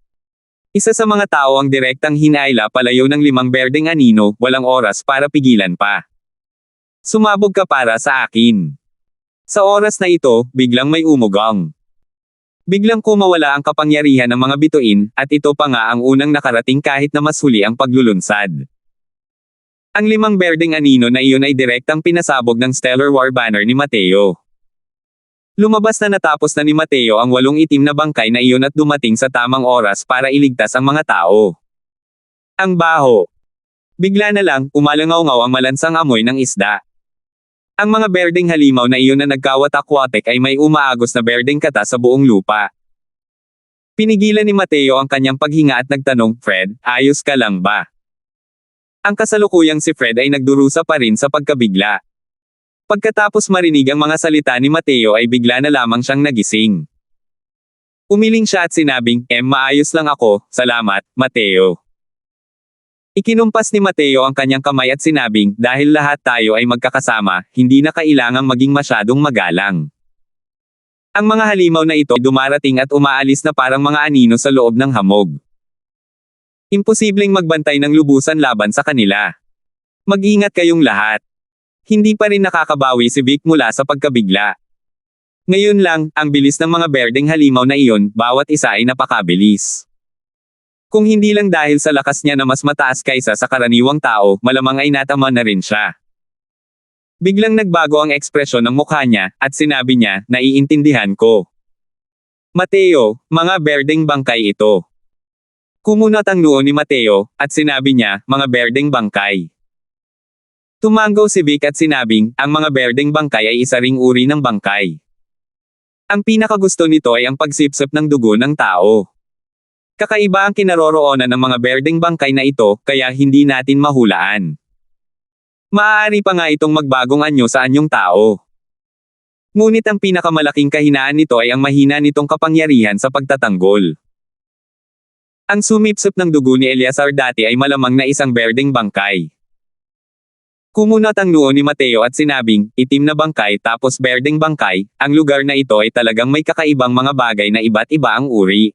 Isa sa mga tao ang direktang hinaila palayo ng 5 berdeng anino, walang oras para pigilan pa. Sumabog ka para sa akin. Sa oras na ito, biglang may umugang. Biglang kumawala ang kapangyarihan ng mga bituin, at ito pa nga ang unang nakarating kahit na mas huli ang paglulunsad. Ang 5 berdeng anino na iyon ay direktang pinasabog ng Stellar War Banner ni Mateo. Lumabas na natapos na ni Mateo ang 8 itim na bangkay na iyon at dumating sa tamang oras para iligtas ang mga tao. Ang baho. Bigla na lang, umalangaw-ngaw ang malansang amoy ng isda. Ang mga berdeng halimaw na iyon na nagkawatak-watek ay may umaagos na berdeng kata sa buong lupa. Pinigilan ni Mateo ang kanyang paghinga at nagtanong, Fred, ayos ka lang ba? Ang kasalukuyang si Fred ay nagdurusa pa rin sa pagkabigla. Pagkatapos marinig ang mga salita ni Mateo ay bigla na lamang siyang nagising. Umiling siya at sinabing, maayos lang ako, salamat, Mateo. Ikinumpas ni Mateo ang kanyang kamay at sinabing, dahil lahat tayo ay magkakasama, hindi na kailangang maging masyadong magalang. Ang mga halimaw na ito ay dumarating at umaalis na parang mga anino sa loob ng hamog. Imposibleng magbantay ng lubusan laban sa kanila. Mag-ingat kayong lahat. Hindi pa rin nakakabawi si Vic mula sa pagkabigla. Ngayon lang, ang bilis ng mga berdeng halimaw na iyon, bawat isa ay napakabilis. Kung hindi lang dahil sa lakas niya na mas mataas kaysa sa karaniwang tao, malamang ay natama na rin siya. Biglang nagbago ang ekspresyon ng mukha niya, at sinabi niya, naiintindihan ko. Mateo, mga berdeng bangkay ito. Kumunat ang noo ni Mateo, at sinabi niya, mga berdeng bangkay. Tumanggaw si Vic at sinabing, ang mga berdeng bangkay ay isa ring uri ng bangkay. Ang pinakagusto nito ay ang pagsipsip ng dugo ng tao. Kakaiba ang kinaroroonan ng mga berdeng bangkay na ito, kaya hindi natin mahulaan. Maaari pa nga itong magbagong anyo sa anyong tao. Ngunit ang pinakamalaking kahinaan nito ay ang mahina nitong kapangyarihan sa pagtatanggol. Ang sumipsip ng dugo ni Eleazar dati ay malamang na isang berdeng bangkay. Kumunat ang noo ni Mateo at sinabing, itim na bangkay tapos berdeng bangkay, ang lugar na ito ay talagang may kakaibang mga bagay na iba't iba ang uri.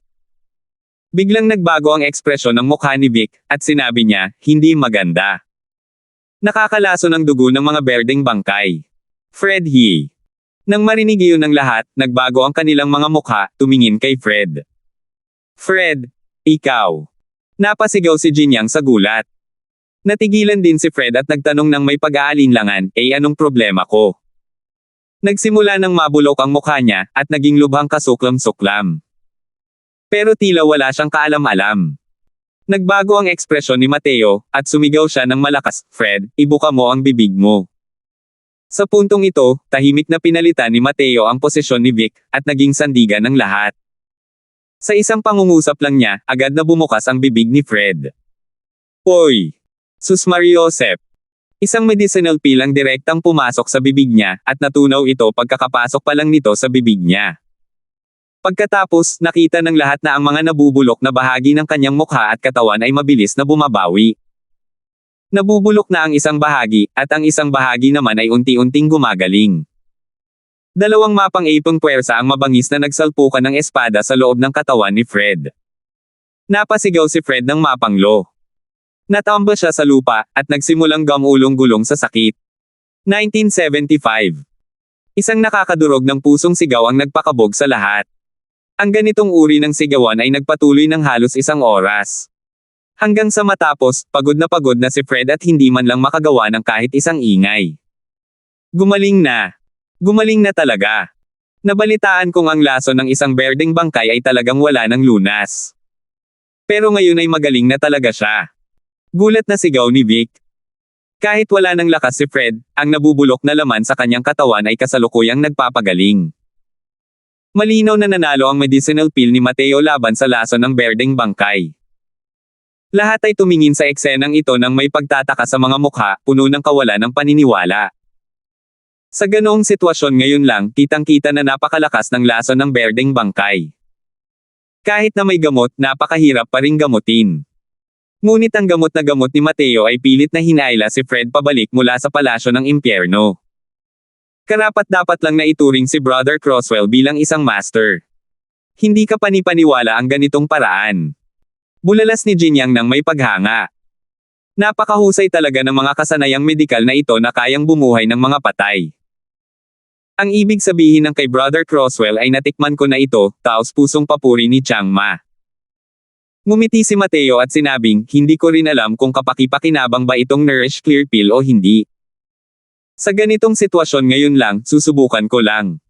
Biglang nagbago ang ekspresyon ng mukha ni Vic, at sinabi niya, hindi maganda. Nakakalaso ng dugo ng mga berdeng bangkay. Fred He. Nang marinig iyon ng lahat, nagbago ang kanilang mga mukha, tumingin kay Fred. Fred, ikaw. Napasigaw si Jinyang sa gulat. Natigilan din si Fred at nagtanong ng may pag-aalinlangan, anong problema ko? Nagsimula ng mabulok ang mukha niya, at naging lubhang kasuklam-suklam. Pero tila wala siyang kaalam-alam. Nagbago ang ekspresyon ni Mateo, at sumigaw siya ng malakas, Fred, ibuka mo ang bibig mo. Sa puntong ito, tahimik na pinalitan ni Mateo ang posisyon ni Vic, at naging sandigan ng lahat. Sa isang pangungusap lang niya, agad na bumukas ang bibig ni Fred. Oy! Sus Mariosep! Isang medicinal pill ang direktang pumasok sa bibig niya, at natunaw ito pagkakapasok pa lang nito sa bibig niya. Pagkatapos, nakita ng lahat na ang mga nabubulok na bahagi ng kanyang mukha at katawan ay mabilis na bumabawi. Nabubulok na ang isang bahagi, at ang isang bahagi naman ay unti-unting gumagaling. Dalawang mapang-ipong puwersa ang mabangis na nagsalpukan ng espada sa loob ng katawan ni Fred. Napasigaw si Fred ng mapanglo. Natamba siya sa lupa, at nagsimulang gamulong-gulong sa sakit. 1975. Isang nakakadurog ng pusong sigaw ang nagpakabog sa lahat. Ang ganitong uri ng sigawan ay nagpatuloy ng halos isang oras. Hanggang sa matapos, pagod na si Fred at hindi man lang makagawa ng kahit isang ingay. Gumaling na. Gumaling na talaga. Nabalitaan kong ang laso ng isang berdeng bangkay ay talagang wala ng lunas. Pero ngayon ay magaling na talaga siya. Gulat na sigaw ni Vic. Kahit wala ng lakas si Fred, ang nabubulok na laman sa kanyang katawan ay kasalukuyang nagpapagaling. Malinaw na nanalo ang medicinal pill ni Mateo laban sa laso ng berdeng bangkay. Lahat ay tumingin sa eksenang ito nang may pagtataka sa mga mukha, puno ng kawalan ng paniniwala. Sa ganoong sitwasyon ngayon lang, kitang-kita na napakalakas ng laso ng berdeng bangkay. Kahit na may gamot, napakahirap pa ring gamutin. Ngunit ang gamot na gamot ni Mateo ay pilit na hinaila si Fred pabalik mula sa palasyo ng impyerno. Karapat-dapat lang na ituring si Brother Croswell bilang isang master. Hindi ka panipaniwala ang ganitong paraan. Bulalas ni Jinyang nang may paghanga. Napakahusay talaga ng mga kasanayang medikal na ito na kayang bumuhay ng mga patay. Ang ibig sabihin ng kay Brother Croswell ay natikman ko na ito, taos pusong papuri ni Chiang Ma. Ngumiti si Mateo at sinabing, hindi ko rin alam kung kapaki-pakinabang ba itong Nourish Clear Pill o hindi. Sa ganitong sitwasyon ngayon lang, susubukan ko lang.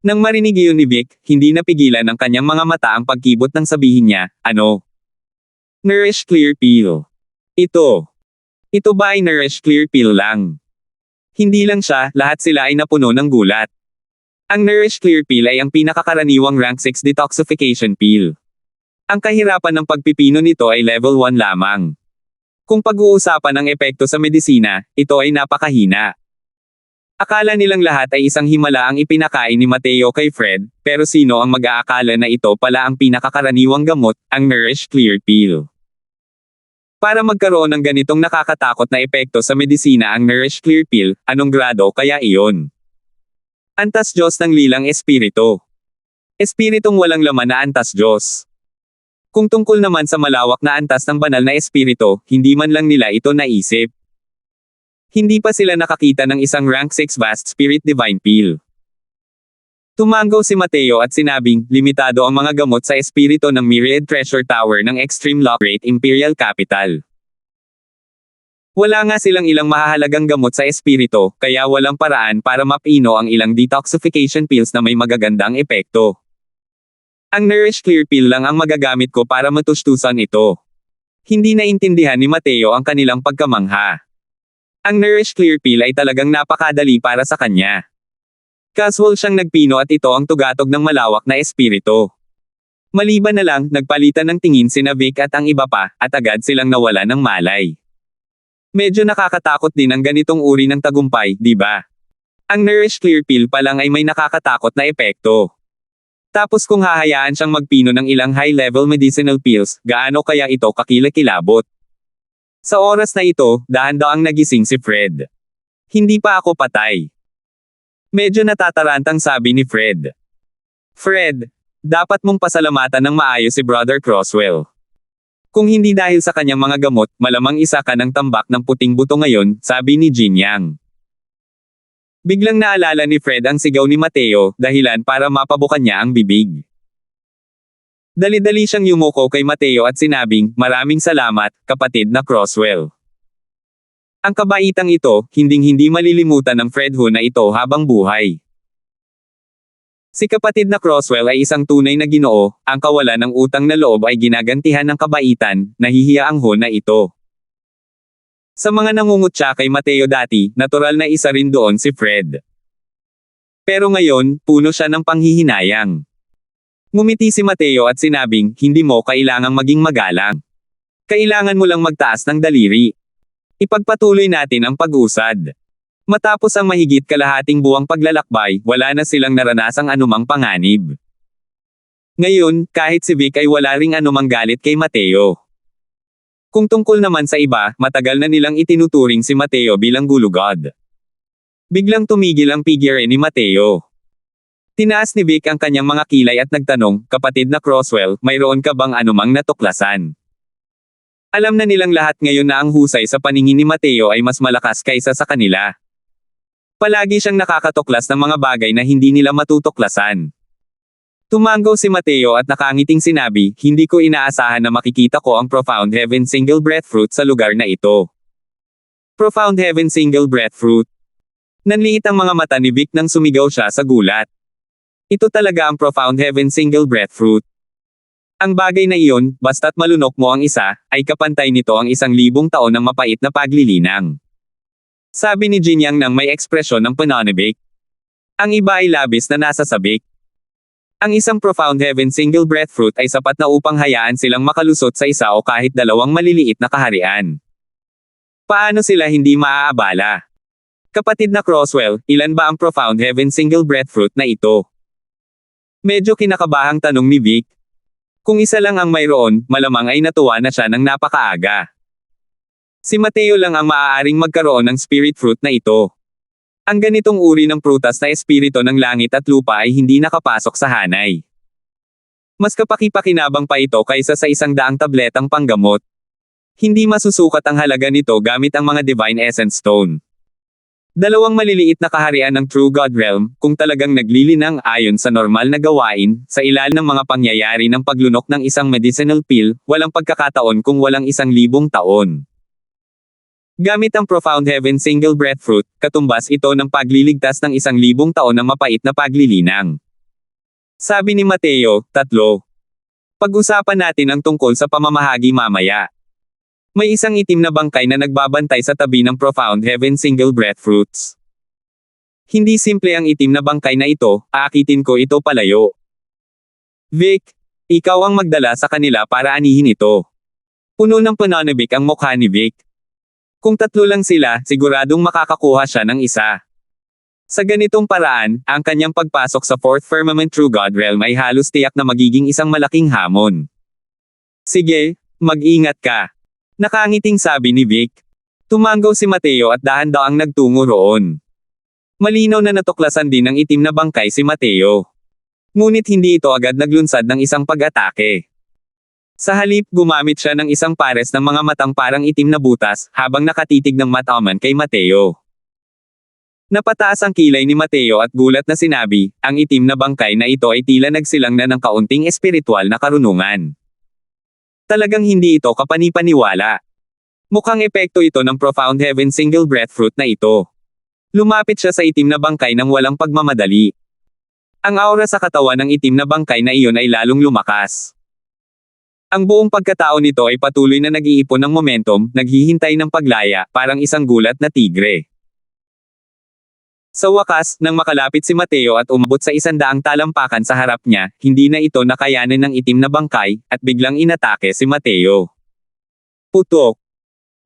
Nang marinig iyon ni Vic, hindi napigilan ng kanyang mga mata ang pagkibot nang sabihin niya, ano? Nourish Clear Pill. Ito ba ay Nourish Clear Pill lang? Hindi lang siya, lahat sila ay napuno ng gulat. Ang Nourish Clear Pill ay ang pinakakaraniwang rank 6 detoxification pill. Ang kahirapan ng pagpipino nito ay level 1 lamang. Kung pag-uusapan ang epekto sa medisina, ito ay napakahina. Akala nilang lahat ay isang himala ang ipinakain ni Mateo kay Fred, pero sino ang mag-aakala na ito pala ang pinakakaraniwang gamot, ang Nourish Clear Pill? Para magkaroon ng ganitong nakakatakot na epekto sa medisina ang Nourish Clear Pill, anong grado kaya iyon? Antas Diyos ng lilang espiritu. Espiritong walang laman na antas Diyos. Kung tungkol naman sa malawak na antas ng banal na espiritu, hindi man lang nila ito naisip. Hindi pa sila nakakita ng isang rank 6 vast spirit divine pill. Tumango si Mateo at sinabing, limitado ang mga gamot sa espiritu ng Myriad Treasure Tower ng Extreme Lock Rate Imperial Capital. Wala nga silang ilang mahahalagang gamot sa espiritu, kaya walang paraan para mapino ang ilang detoxification pills na may magagandang epekto. Ang Nourish Clear Pill lang ang magagamit ko para matustusan ito. Hindi naintindihan ni Mateo ang kanilang pagkamangha. Ang Nourish Clear Pill ay talagang napakadali para sa kanya. Casual siyang nagpino at ito ang tugatog ng malawak na espiritu. Maliban na lang, nagpalitan ng tingin sina Vic at ang iba pa, at agad silang nawala ng malay. Medyo nakakatakot din ang ganitong uri ng tagumpay, di ba? Ang Nourish Clear Pill pa lang ay may nakakatakot na epekto. Tapos kung hahayaan siyang magpino ng ilang high-level medicinal pills, gaano kaya ito kakilakilabot? Sa oras na ito, dahan-daang nagising si Fred. Hindi pa ako patay. Medyo natatarantang sabi ni Fred. Fred, dapat mong pasalamatan ng maayos si Brother Croswell. Kung hindi dahil sa kanyang mga gamot, malamang isa ka ng tambak ng puting buto ngayon, sabi ni Jin Yang. Biglang naalala ni Fred ang sigaw ni Mateo, dahilan para mapabukan niya ang bibig. Dali-dali siyang yumuko kay Mateo at sinabing, maraming salamat, kapatid na Croswell. Ang kabaitang ito, hinding-hindi malilimutan ng Fred Hu na ito habang buhay. Si kapatid na Croswell ay isang tunay na ginoo, ang kawalan ng utang na loob ay ginagantihan ng kabaitan, nahihiya ang Hu na ito. Sa mga nangungutya kay Mateo dati, natural na isa rin doon si Fred. Pero ngayon, puno siya ng panghihinayang. Ngumiti si Mateo at sinabing, hindi mo kailangang maging magalang. Kailangan mo lang magtaas ng daliri. Ipagpatuloy natin ang pag-usad. Matapos ang mahigit kalahating buwang paglalakbay, wala na silang naranasang anumang panganib. Ngayon, kahit si Vic ay wala ring anumang galit kay Mateo. Kung tungkol naman sa iba, matagal na nilang itinuturing si Mateo bilang gulugod. Biglang tumigil ang pigire ni Mateo. Tinaas ni Vic ang kanyang mga kilay at nagtanong, kapatid na Croswell, mayroon ka bang anumang natuklasan? Alam na nilang lahat ngayon na ang husay sa paningin ni Mateo ay mas malakas kaysa sa kanila. Palagi siyang nakakatuklas ng mga bagay na hindi nila matutuklasan. Tumanggaw si Mateo at nakangiting sinabi, hindi ko inaasahan na makikita ko ang Profound Heaven Single Breadfruit sa lugar na ito. Profound Heaven Single Breadfruit. Nanliit ang mga mata ni Vic nang sumigaw siya sa gulat. Ito talaga ang Profound Heaven Single Breadfruit. Ang bagay na iyon, basta't malunok mo ang isa, ay kapantay nito ang 1,000 taon ng mapait na paglilinang. Sabi ni Jin Yang nang may ekspresyon ng pananabik. Ang iba ay labis na nasasabik. Ang isang Profound Heaven Single Breadfruit ay sapat na upang hayaan silang makalusot sa isa o kahit dalawang maliliit na kaharian. Paano sila hindi maaabala? Kapatid na Croswell, ilan ba ang Profound Heaven Single Breadfruit na ito? Medyo kinakabahang tanong ni Vic. Kung isa lang ang mayroon, malamang ay natuwa na siya ng napakaaga. Si Mateo lang ang maaaring magkaroon ng spirit fruit na ito. Ang ganitong uri ng prutas na espiritu ng langit at lupa ay hindi nakapasok sa hanay. Mas kapaki-pakinabang pa ito kaysa sa 100 tabletang panggamot. Hindi masusukat ang halaga nito gamit ang mga Divine Essence Stone. 2 maliliit na kaharian ng True God Realm, kung talagang naglilinang ayon sa normal na gawain, sa ilalim ng mga pangyayari ng paglunok ng isang medicinal pill, walang pagkakataon kung walang 1,000 taon. Gamit ang Profound Heaven Single Breadfruit, katumbas ito ng pagliligtas ng 1,000 taon ng mapait na paglilinang. Sabi ni Mateo, 3. Pag-usapan natin ang tungkol sa pamamahagi mamaya. May isang itim na bangkay na nagbabantay sa tabi ng Profound Heaven Single Breadfruits. Hindi simple ang itim na bangkay na ito, aakitin ko ito palayo. Vic, ikaw ang magdala sa kanila para anihin ito. Puno ng pananabik ang mukha ni Vic. Kung 3 lang sila, siguradong makakakuha siya ng isa. Sa ganitong paraan, ang kanyang pagpasok sa 4th Firmament True God Realm ay halos tiyak na magiging isang malaking hamon. Sige, mag-ingat ka. Nakangiting sabi ni Vic. Tumanggaw si Mateo at dahan-daang nagtungo roon. Malinaw na natuklasan din ng itim na bangkay si Mateo. Ngunit hindi ito agad naglunsad ng isang pag-atake. Sa halip, gumamit siya ng isang pares ng mga matang parang itim na butas, habang nakatitig ng mataman kay Mateo. Napataas ang kilay ni Mateo at gulat na sinabi, ang itim na bangkay na ito ay tila nagsilang na ng kaunting espiritual na karunungan. Talagang hindi ito kapanipaniwala. Mukhang epekto ito ng Profound Heaven Single Breadfruit na ito. Lumapit siya sa itim na bangkay nang walang pagmamadali. Ang aura sa katawan ng itim na bangkay na iyon ay lalong lumakas. Ang buong pagkatao nito ay patuloy na nag-iipon ng momentum, naghihintay ng paglaya, parang isang gulat na tigre. Sa wakas, nang makalapit si Mateo at umabot sa 100 talampakan sa harap niya, hindi na ito nakayanin ng itim na bangkay, at biglang inatake si Mateo. Putok.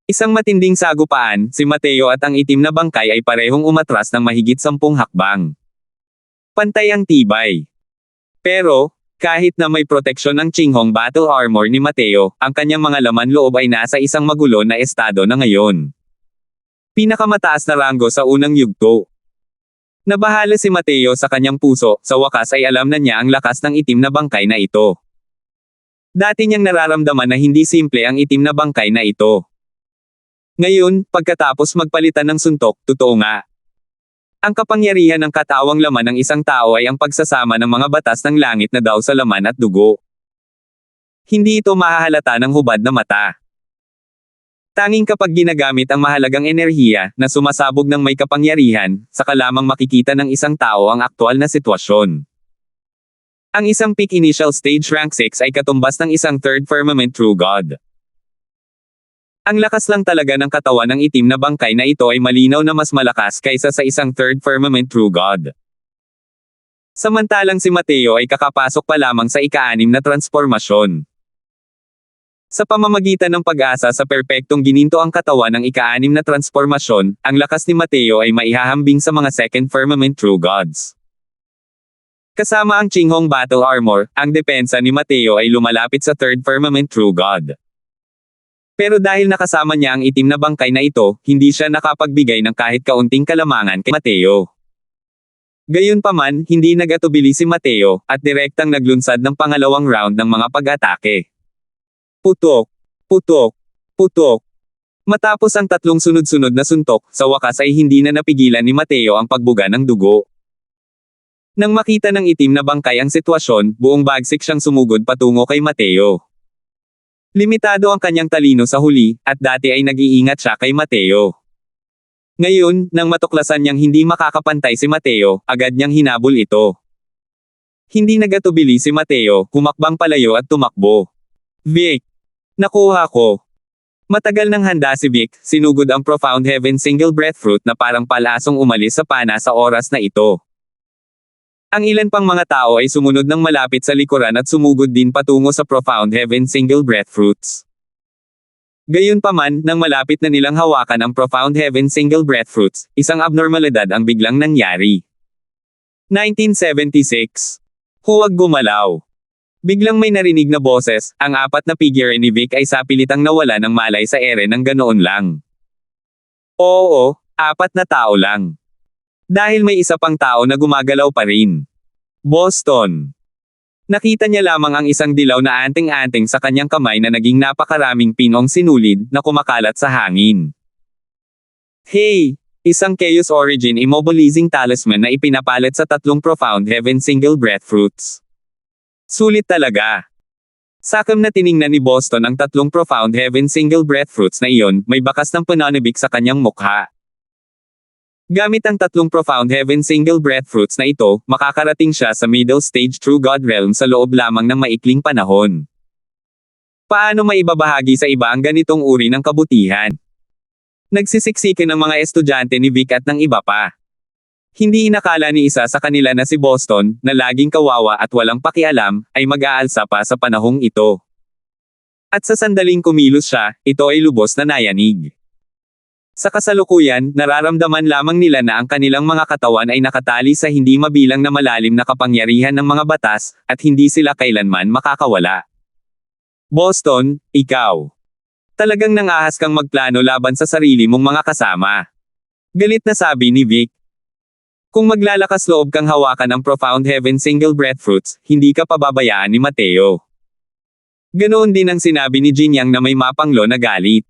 Isang matinding sagupaan, si Mateo at ang itim na bangkay ay parehong umatras ng mahigit 10 hakbang. Pantay ang tibay. Pero, kahit na may proteksyon ng Chinghong battle armor ni Mateo, ang kanyang mga laman loob ay nasa isang magulo na estado na ngayon. Pinakamataas na ranggo sa unang yugto. Nabahala si Mateo sa kanyang puso, sa wakas ay alam na niya ang lakas ng itim na bangkay na ito. Dati niyang nararamdaman na hindi simple ang itim na bangkay na ito. Ngayon, pagkatapos magpalitan ng suntok, totoo nga. Ang kapangyarihan ng katawang laman ng isang tao ay ang pagsasama ng mga batas ng langit na daw sa laman at dugo. Hindi ito mahahalata ng hubad na mata. Tanging kapag ginagamit ang mahalagang enerhiya, na sumasabog ng may kapangyarihan, saka lamang makikita ng isang tao ang aktwal na sitwasyon. Ang isang peak initial stage rank 6 ay katumbas ng isang third firmament true god. Ang lakas lang talaga ng katawan ng itim na bangkay na ito ay malinaw na mas malakas kaysa sa isang third firmament true god. Samantalang si Mateo ay kakapasok pa lamang sa ika-6 na transformasyon. Sa pamamagitan ng pag-asa sa perpektong gininto ang katawan ng ika-6 na transformasyon, ang lakas ni Mateo ay maihahambing sa mga second firmament true gods. Kasama ang Chinghong battle armor, ang depensa ni Mateo ay lumalapit sa third firmament true god. Pero dahil nakasama niya ang itim na bangkay na ito, hindi siya nakapagbigay ng kahit kaunting kalamangan kay Mateo. Gayunpaman, hindi nagatubili si Mateo, at direktang naglunsad ng pangalawang round ng mga pag-atake. Putok, putok, putok. Matapos ang tatlong sunod-sunod na suntok, sa wakas ay hindi na napigilan ni Mateo ang pagbuga ng dugo. Nang makita ng itim na bangkay ang sitwasyon, buong bagsik siyang sumugod patungo kay Mateo. Limitado ang kanyang talino sa huli, at dati ay nag-iingat siya kay Mateo. Ngayon, nang matuklasan niyang hindi makakapantay si Mateo, agad niyang hinabol ito. Hindi nagatubili si Mateo, humakbang palayo at tumakbo. Vic! Nakuha ko! Matagal nang handa si Vic, sinugod ang Profound Heaven Single Breath Fruit na parang palasong umalis sa pana sa oras na ito. Ang ilan pang mga tao ay sumunod ng malapit sa likuran at sumugod din patungo sa Profound Heaven Single Breath Fruits. Gayunpaman, nang malapit na nilang hawakan ang Profound Heaven Single Breath Fruits, isang abnormalidad ang biglang nangyari. 1976. Huwag gumalaw. Biglang may narinig na boses, ang apat na figure ni Vic ay sapilitang nawala ng malay sa ere ng ganoon lang. Oo, apat na tao lang. Dahil may isa pang tao na gumagalaw pa rin. Boston. Nakita niya lamang ang isang dilaw na anting-anting sa kanyang kamay na naging napakaraming pinong sinulid na kumakalat sa hangin. Hey! Isang Chaos Origin Immobilizing Talisman na ipinapalit sa tatlong Profound Heaven Single Breath Fruits. Sulit talaga. Sakam na tiningnan ni Boston ang tatlong Profound Heaven Single Breath Fruits na iyon, may bakas ng pananabik sa kanyang mukha. Gamit ang tatlong Profound Heaven Single Breath Fruits na ito, makakarating siya sa Middle Stage True God Realm sa loob lamang ng maikling panahon. Paano maibabahagi sa iba ang ganitong uri ng kabutihan? Nagsisiksikan ng mga estudyante ni Vic at ng iba pa. Hindi inakala ni isa sa kanila na si Boston, na laging kawawa at walang pakialam, ay mag-aalsa pa sa panahong ito. At sa sandaling kumilos siya, ito ay lubos na nayanig. Sa kasalukuyan, nararamdaman lamang nila na ang kanilang mga katawan ay nakatali sa hindi mabilang na malalim na kapangyarihan ng mga batas, at hindi sila kailanman makakawala. Boston, ikaw. Talagang nangahas kang magplano laban sa sarili mong mga kasama. Galit na sabi ni Vic. Kung maglalakas loob kang hawakan ang Profound Heaven Single Breath Fruits, hindi ka pababayaan ni Mateo. Ganoon din ang sinabi ni Jinyang na may mapanglo na galit.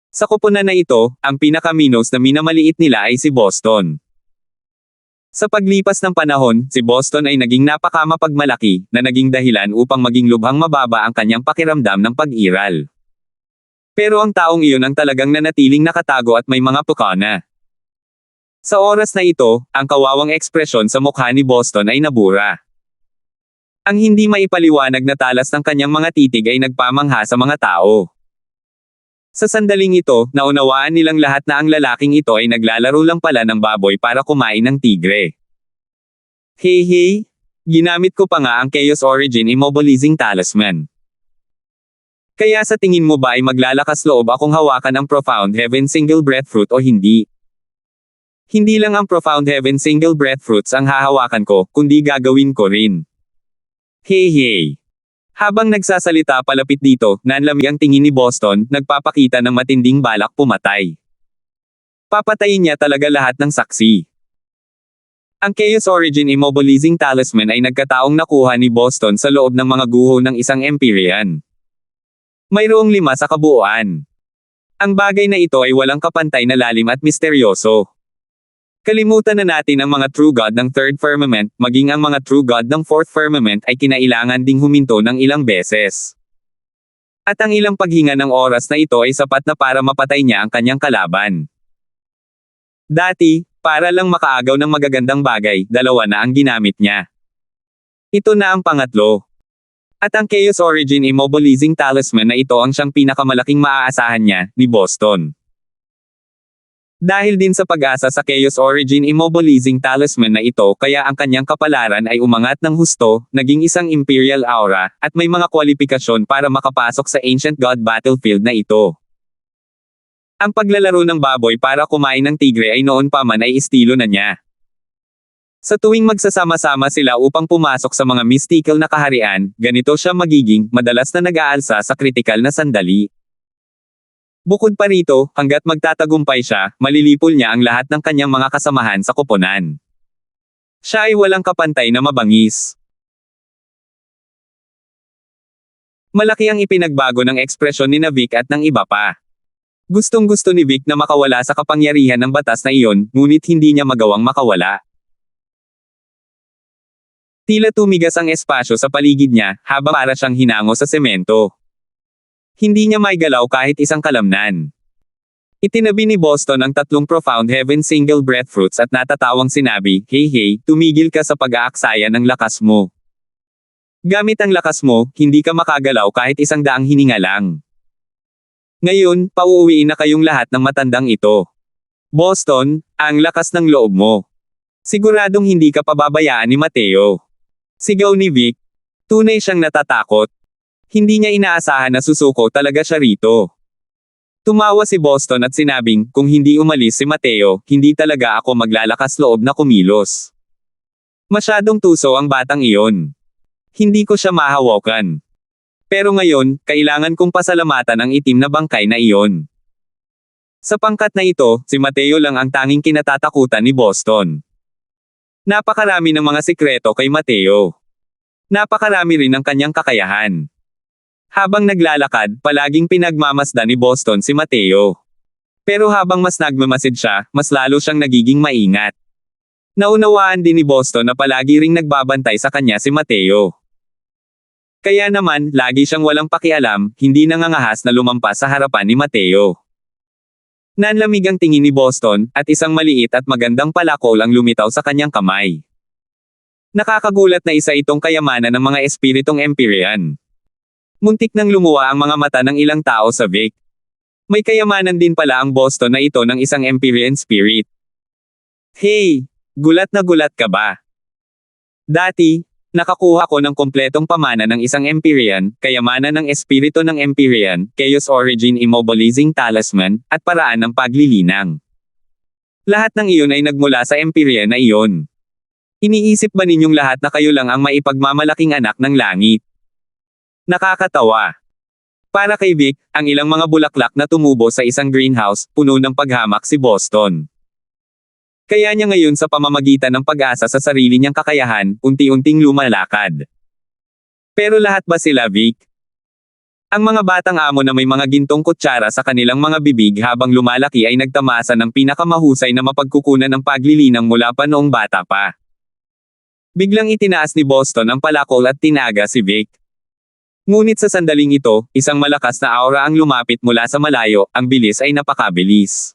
Sa koponan na ito, ang pinakaminos na minamaliit nila ay si Boston. Sa paglipas ng panahon, si Boston ay naging napakamapagmalaki, na naging dahilan upang maging lubhang mababa ang kanyang pakiramdam ng pag-iral. Pero ang taong iyon ang talagang nanatiling nakatago at may mga pukana. Sa oras na ito, ang kawawang ekspresyon sa mukha ni Boston ay nabura. Ang hindi maipaliwanag na talas ng kanyang mga titig ay nagpamangha sa mga tao. Sa sandaling ito, naunawaan nilang lahat na ang lalaking ito ay naglalaro lang pala ng baboy para kumain ng tigre. Hey, ginamit ko pa nga ang Chaos Origin Immobilizing Talisman. Kaya sa tingin mo ba ay maglalakas loob akong hawakan ang Profound Heaven Single Breath Fruit o hindi? Hindi lang ang Profound Heaven Single Breath Fruits ang hahawakan ko, kundi gagawin ko rin. Hey. Habang nagsasalita palapit dito, nanlamig ang tingin ni Boston, nagpapakita ng matinding balak pumatay. Papatayin niya talaga lahat ng saksi. Ang Chaos Origin Immobilizing Talisman ay nagkataong nakuha ni Boston sa loob ng mga guho ng isang Empyrean. Mayroong 5 sa kabuuan. Ang bagay na ito ay walang kapantay na lalim at misteryoso. Kalimutan na natin ang mga True God ng Third Firmament, maging ang mga True God ng Fourth Firmament ay kinailangan ding huminto ng ilang beses. At ang ilang paghinga ng oras na ito ay sapat na para mapatay niya ang kanyang kalaban. Dati, para lang makaagaw ng magagandang bagay, 2 na ang ginamit niya. Ito na ang pangatlo. At ang Chaos Origin Immobilizing Talisman na ito ang siyang pinakamalaking maaasahan niya, ni Boston. Dahil din sa pag-asa sa Chaos Origin Immobilizing Talisman na ito kaya ang kanyang kapalaran ay umangat ng husto, naging isang Imperial Aura, at may mga kwalifikasyon para makapasok sa Ancient God Battlefield na ito. Ang paglalaro ng baboy para kumain ng tigre ay noon pa man ay estilo na niya. Sa tuwing magsasama-sama sila upang pumasok sa mga mystical na kaharian, ganito siya magiging, madalas na nag-aalsa sa kritikal na sandali. Bukod pa rito, hanggat magtatagumpay siya, malilipol niya ang lahat ng kanyang mga kasamahan sa koponan. Siya ay walang kapantay na mabangis. Malaki ang ipinagbago ng ekspresyon ni Vic at ng iba pa. Gustong-gusto ni Vic na makawala sa kapangyarihan ng batas na iyon, ngunit hindi niya magawang makawala. Tila tumigas ang espasyo sa paligid niya, habang para siyang hinango sa semento. Hindi niya maigalaw kahit isang kalamnan. Itinabi ni Boston ang 3 Profound Heaven Single Breath Fruits at natatawang sinabi, Hey, tumigil ka sa pag-aaksaya ng lakas mo. Gamit ang lakas mo, hindi ka makagalaw kahit 100 hininga lang. Ngayon, pauuwiin na kayong lahat ng matandang ito. Boston, ang lakas ng loob mo. Siguradong hindi ka pababayaan ni Mateo. Sigaw ni Vic. Tunay siyang natatakot. Hindi niya inaasahan na susuko talaga siya rito. Tumawa si Boston at sinabing, kung hindi umalis si Mateo, hindi talaga ako maglalakas loob na kumilos. Masyadong tuso ang batang iyon. Hindi ko siya mahawakan. Pero ngayon, kailangan kong pasalamatan ang itim na bangkay na iyon. Sa pangkat na ito, si Mateo lang ang tanging kinatatakutan ni Boston. Napakarami ng mga sikreto kay Mateo. Napakarami rin ng kanyang kakayahan. Habang naglalakad, palaging pinagmamasdan ni Boston si Mateo. Pero habang mas nagmamasid siya, mas lalo siyang nagiging maingat. Naunawaan din ni Boston na palagi ring nagbabantay sa kanya si Mateo. Kaya naman, lagi siyang walang pakialam, hindi nangangahas na lumampas sa harapan ni Mateo. Nanlamig ang tingin ni Boston, at isang maliit at magandang palakol ang lumitaw sa kanyang kamay. Nakakagulat na isa itong kayamanan ng mga espiritong Empyrean. Muntik nang lumuwa ang mga mata ng ilang tao sa Vic. May kayamanan din pala ang Boston na ito ng isang Empyrean spirit. Hey! Gulat na gulat ka ba? Dati, nakakuha ko ng kompletong pamana ng isang Empyrean, kayamanan ng espiritu ng Empyrean, Chaos Origin Immobilizing Talisman, at paraan ng paglilinang. Lahat ng iyon ay nagmula sa Empyrean na iyon. Iniisip ba ninyong lahat na kayo lang ang maipagmamalaking anak ng langit? Nakakatawa. Para kay Vic, ang ilang mga bulaklak na tumubo sa isang greenhouse, puno ng paghamak si Boston. Kaya niya ngayon sa pamamagitan ng pag-asa sa sarili niyang kakayahan, unti-unting lumalakad. Pero lahat ba sila Vic? Ang mga batang amo na may mga gintong kutsara sa kanilang mga bibig habang lumalaki ay nagtamasa ng pinakamahusay na mapagkukunan ng paglilinang mula pa noong bata pa. Biglang itinaas ni Boston ang palakol at tinaga si Vic. Ngunit sa sandaling ito, isang malakas na aura ang lumapit mula sa malayo, ang bilis ay napakabilis.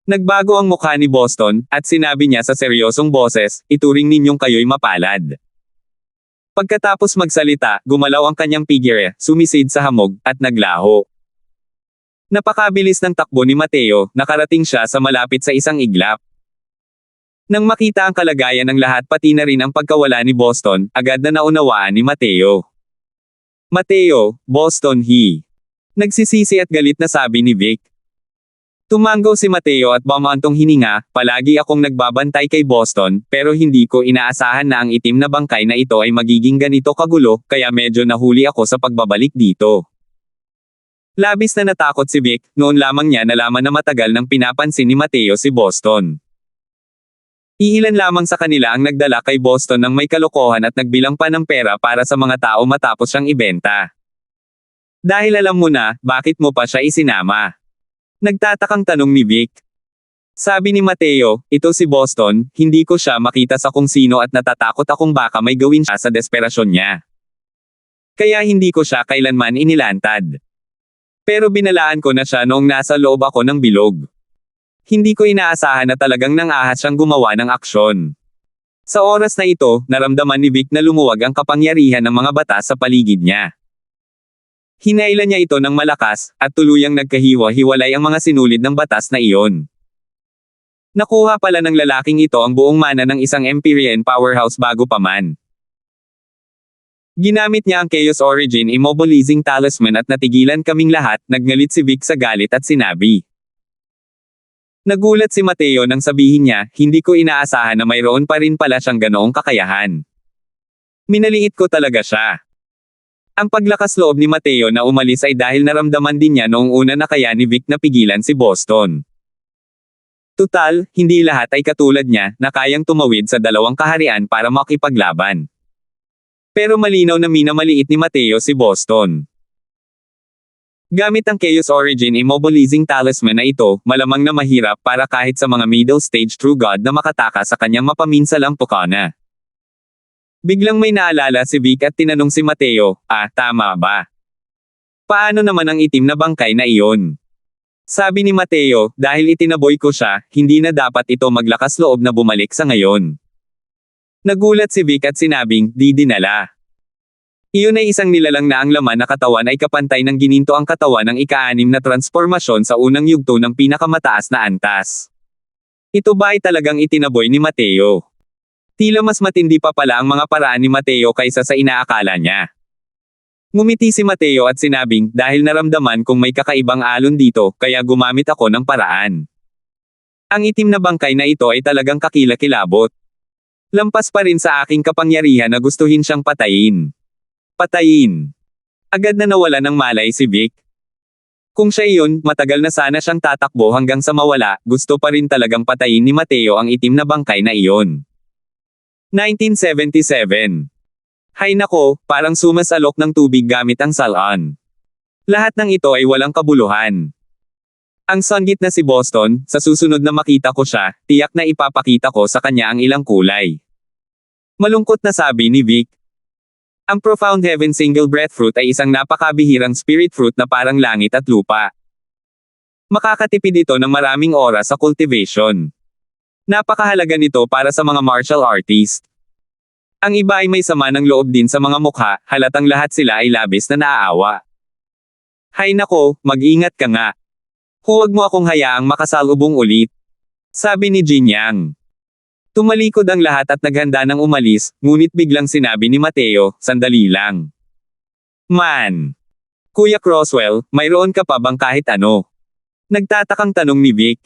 Nagbago ang mukha ni Boston, at sinabi niya sa seryosong boses, ituring ninyong kayo'y mapalad. Pagkatapos magsalita, gumalaw ang kanyang figure, sumisid sa hamog, at naglaho. Napakabilis ng takbo ni Mateo, nakarating siya sa malapit sa isang iglap. Nang makita ang kalagayan ng lahat pati na rin ang pagkawala ni Boston, agad na naunawaan ni Mateo. Mateo, Boston he. Nagsisisi at galit na sabi ni Vic. Tumango si Mateo at bumantong hininga, palagi akong nagbabantay kay Boston, pero hindi ko inaasahan na ang itim na bangkay na ito ay magiging ganito kagulo, kaya medyo nahuli ako sa pagbabalik dito. Labis na natakot si Vic, noon lamang niya nalaman na matagal nang pinapansin ni Mateo si Boston. Iilan lamang sa kanila ang nagdala kay Boston ng may kalokohan at nagbilang pa ng pera para sa mga tao matapos siyang ibenta. Dahil alam mo na, bakit mo pa siya isinama? Nagtatakang tanong ni Vic. Sabi ni Mateo, ito si Boston, hindi ko siya makita sa kung sino at natatakot akong baka may gawin siya sa desperasyon niya. Kaya hindi ko siya kailanman inilantad. Pero binalaan ko na siya noong nasa loob ako ng bilog. Hindi ko inaasahan na talagang nang-ahas siyang gumawa ng aksyon. Sa oras na ito, naramdaman ni Vic na lumuwag ang kapangyarihan ng mga batas sa paligid niya. Hinailan niya ito ng malakas, at tuluyang nagkahiwa-hiwalay ang mga sinulid ng batas na iyon. Nakuha pala ng lalaking ito ang buong mana ng isang Empyrean powerhouse bago pa man. Ginamit niya ang Chaos Origin Immobilizing Talisman at natigilan kaming lahat, nagngalit si Vic sa galit at sinabi. Nagulat si Mateo nang sabihin niya, hindi ko inaasahan na mayroon pa rin pala siyang ganoong kakayahan. Minaliit ko talaga siya. Ang paglakas loob ni Mateo na umalis ay dahil naramdaman din niya noong una na kaya ni Vic na pigilan si Boston. Tutal, hindi lahat ay katulad niya, na kayang tumawid sa dalawang kaharian para makipaglaban. Pero malinaw na minamaliit ni Mateo si Boston. Gamit ang Chaos Origin Immobilizing Talisman na ito, malamang na mahirap para kahit sa mga middle stage true god na makataka sa kanyang mapaminsalang pukana. Biglang may naalala si Vic at tinanong si Mateo, tama ba? Paano naman ang itim na bangkay na iyon? Sabi ni Mateo, dahil itinaboy ko siya, hindi na dapat ito maglakas loob na bumalik sa ngayon. Nagulat si Vic at sinabing, di dinala. Iyon ay isang nilalang na ang laman na katawan ay kapantay ng gininto ang katawan ng ika-6 na transformasyon sa unang yugto ng pinakamataas na antas. Ito ba ay talagang itinaboy ni Mateo? Tila mas matindi pa pala ang mga paraan ni Mateo kaysa sa inaakala niya. Ngumiti si Mateo at sinabing, dahil naramdaman kong may kakaibang alon dito, kaya gumamit ako ng paraan. Ang itim na bangkay na ito ay talagang kakilakilabot. Lampas pa rin sa aking kapangyarihan na gustuhin siyang patayin. Patayin. Agad na nawala ng malay si Vic. Kung siya iyon, matagal na sana siyang tatakbo hanggang sa mawala, gusto pa rin talagang patayin ni Mateo ang itim na bangkay na iyon. 1977. Hay nako, parang sumasalok ng tubig gamit ang salon. Lahat ng ito ay walang kabuluhan. Ang sunggit na si Boston, sa susunod na makita ko siya, tiyak na ipapakita ko sa kanya ang ilang kulay. Malungkot na sabi ni Vic. Ang Profound Heaven Single Breath Fruit ay isang napakabihirang spirit fruit na parang langit at lupa. Makakatipid ito ng maraming oras sa cultivation. Napakahalaga nito para sa mga martial artist. Ang iba ay may sama ng loob din sa mga mukha, halatang lahat sila ay labis na naaawa. Hay nako, mag-ingat ka nga. Huwag mo akong hayaang makasalubong ulit. Sabi ni Jin Yang. Tumalikod ang lahat at naghanda ng umalis, ngunit biglang sinabi ni Mateo, sandali lang. Man! Kuya Croswell, mayroon ka pa bang kahit ano? Nagtatakang tanong ni Vic.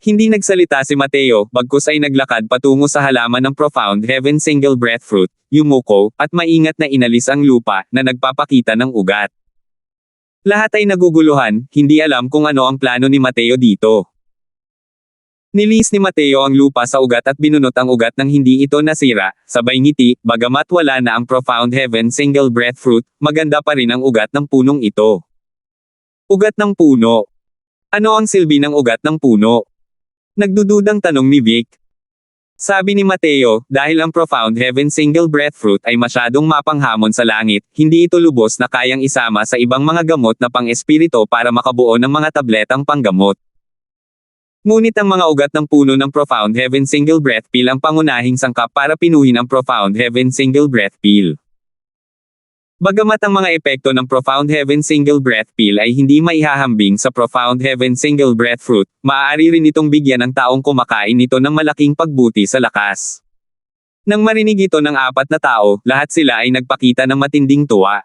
Hindi nagsalita si Mateo, bagkus ay naglakad patungo sa halaman ng Profound Heaven Single Breath Fruit, yumuko, at maingat na inalis ang lupa, na nagpapakita ng ugat. Lahat ay naguguluhan, hindi alam kung ano ang plano ni Mateo dito. Nilis ni Mateo ang lupa sa ugat at binunot ang ugat nang hindi ito nasira, sabay ngiti, bagamat wala na ang Profound Heaven Single Breath Fruit, maganda pa rin ang ugat ng punong ito. Ugat ng puno. Ano ang silbi ng ugat ng puno? Nagdududang tanong ni Vic. Sabi ni Mateo, dahil ang Profound Heaven Single Breath Fruit ay masyadong mapanghamon sa langit, hindi ito lubos na kayang isama sa ibang mga gamot na pang-espirito para makabuo ng mga tabletang panggamot. Ngunit ang mga ugat ng puno ng Profound Heaven Single Breath Pill ang pangunahing sangkap para pinuhin ang Profound Heaven Single Breath Pill. Bagamat ang mga epekto ng Profound Heaven Single Breath Pill ay hindi maihahambing sa Profound Heaven Single Breath Fruit, maaari rin itong bigyan ng taong kumakain nito ng malaking pagbuti sa lakas. Nang marinig ito ng 4 na tao, lahat sila ay nagpakita ng matinding tuwa.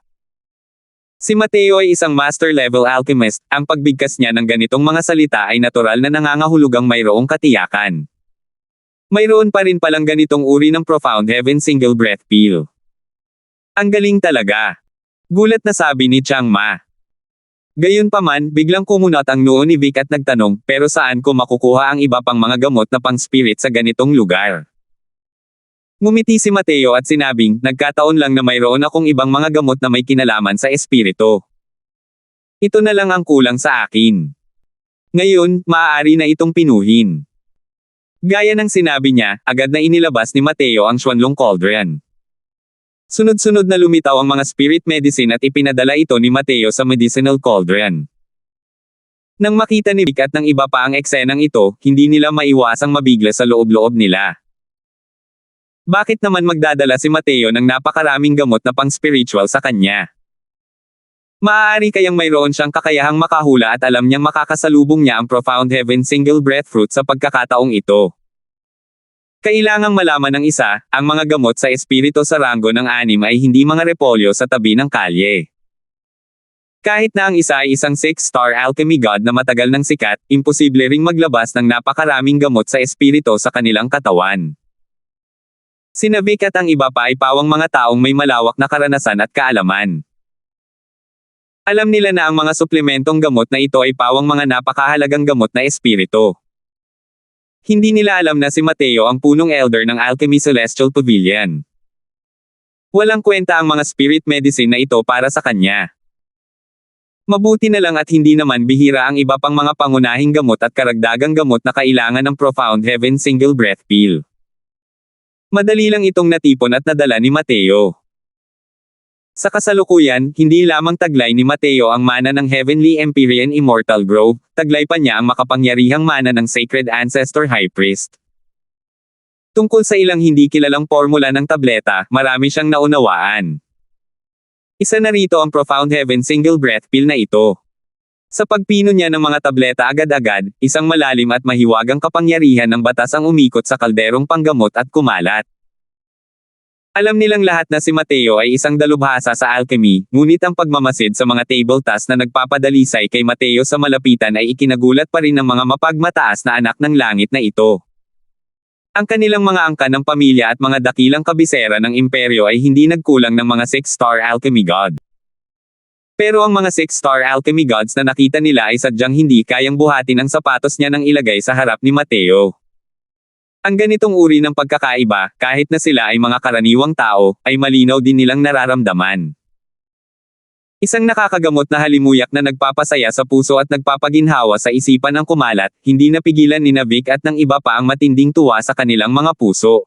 Si Mateo ay isang master-level alchemist, ang pagbigkas niya ng ganitong mga salita ay natural na nangangahulugang mayroong katiyakan. Mayroon pa rin palang ganitong uri ng Profound Heaven Single Breath Pill. Ang galing talaga. Gulat na sabi ni Chiang Ma. Gayunpaman, biglang kumunat ang noo ni Vic at nagtanong, pero saan ko makukuha ang iba pang mga gamot na pang-spirit sa ganitong lugar? Ngumiti si Mateo at sinabing, nagkataon lang na mayroon akong ibang mga gamot na may kinalaman sa espiritu. Ito na lang ang kulang sa akin. Ngayon, maaari na itong pinuhin. Gaya ng sinabi niya, agad na inilabas ni Mateo ang Xuanlong Cauldron. Sunod-sunod na lumitaw ang mga spirit medicine at ipinadala ito ni Mateo sa medicinal cauldron. Nang makita ni Vic at ng iba pa ang eksenang ito, hindi nila maiwasang mabigla sa loob-loob nila. Bakit naman magdadala si Mateo ng napakaraming gamot na pang-spiritual sa kanya? Maaari kayang mayroon siyang kakayahang makahula at alam niyang makakasalubong niya ang Profound Heaven Single Breath Fruit sa pagkakataong ito. Kailangang malaman ng isa, ang mga gamot sa espiritu sa ranggo ng 6 ay hindi mga repolyo sa tabi ng kalye. Kahit na ang isa ay isang 6-star alchemy god na matagal nang sikat, imposible ring maglabas ng napakaraming gamot sa espiritu sa kanilang katawan. Sina Vic at ang iba pa ay pawang mga taong may malawak na karanasan at kaalaman. Alam nila na ang mga suplementong gamot na ito ay pawang mga napakahalagang gamot na espiritu. Hindi nila alam na si Mateo ang punong elder ng Alchemy Celestial Pavilion. Walang kwenta ang mga spirit medicine na ito para sa kanya. Mabuti na lang at hindi naman bihira ang iba pang mga pangunahing gamot at karagdagang gamot na kailangan ng Profound Heaven Single Breath Pill. Madali lang itong natipon at nadala ni Mateo. Sa kasalukuyan, hindi lamang taglay ni Mateo ang mana ng Heavenly Empyrean Immortal Grove, taglay pa niya ang makapangyarihang mana ng Sacred Ancestor High Priest. Tungkol sa ilang hindi kilalang formula ng tableta, marami siyang naunawaan. Isa na rito ang Profound Heaven Single Breath Pill na ito. Sa pagpino niya ng mga tableta agad-agad, isang malalim at mahiwagang kapangyarihan ng batas ang umikot sa kalderong panggamot at kumalat. Alam nilang lahat na si Mateo ay isang dalubhasa sa alchemy, ngunit ang pagmamasid sa mga table tasks na nagpapadalisay kay Mateo sa malapitan ay ikinagulat pa rin ng mga mapagmataas na anak ng langit na ito. Ang kanilang mga angka ng pamilya at mga dakilang kabisera ng imperyo ay hindi nagkulang ng mga 6-star alchemy god. Pero ang mga 6-star alchemy gods na nakita nila ay sadyang hindi kayang buhatin ang sapatos niya nang ilagay sa harap ni Mateo. Ang ganitong uri ng pagkakaiba, kahit na sila ay mga karaniwang tao, ay malinaw din nilang nararamdaman. Isang nakakagamot na halimuyak na nagpapasaya sa puso at nagpapaginhawa sa isipan ang kumalat, hindi napigilan ni Vic at ng iba pa ang matinding tuwa sa kanilang mga puso.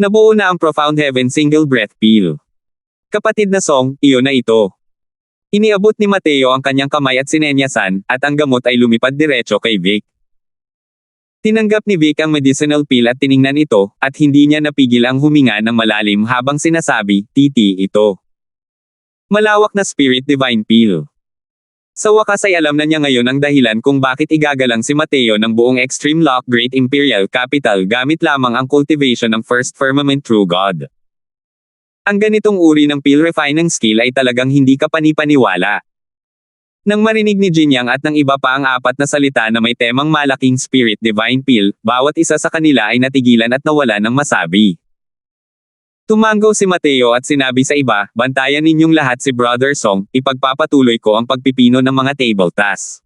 Nabuo na ang Profound Heaven Single Breath Pill. Kapatid na Song, iyon na ito. Iniabot ni Mateo ang kanyang kamay at sinenyasan, at ang gamot ay lumipad diretso kay Vic. Tinanggap ni Vic ang medicinal pill at tiningnan ito, at hindi niya napigil ang huminga ng malalim habang sinasabi, Titi, ito. Malawak na Spirit Divine Pill. Sa wakas ay alam na niya ngayon ang dahilan kung bakit igagalang si Mateo ng buong Extreme Lock Great Imperial Capital gamit lamang ang cultivation ng First Firmament True God. Ang ganitong uri ng pill refining skill ay talagang hindi kapanipaniwala. Nang marinig ni Jinyang at ng iba pa ang 4 na salita na may temang malaking Spirit Divine Pill, bawat isa sa kanila ay natigilan at nawala ng masabi. Tumango si Mateo at sinabi sa iba, bantayan ninyong lahat si Brother Song, ipagpapatuloy ko ang pagpipino ng mga table tasks.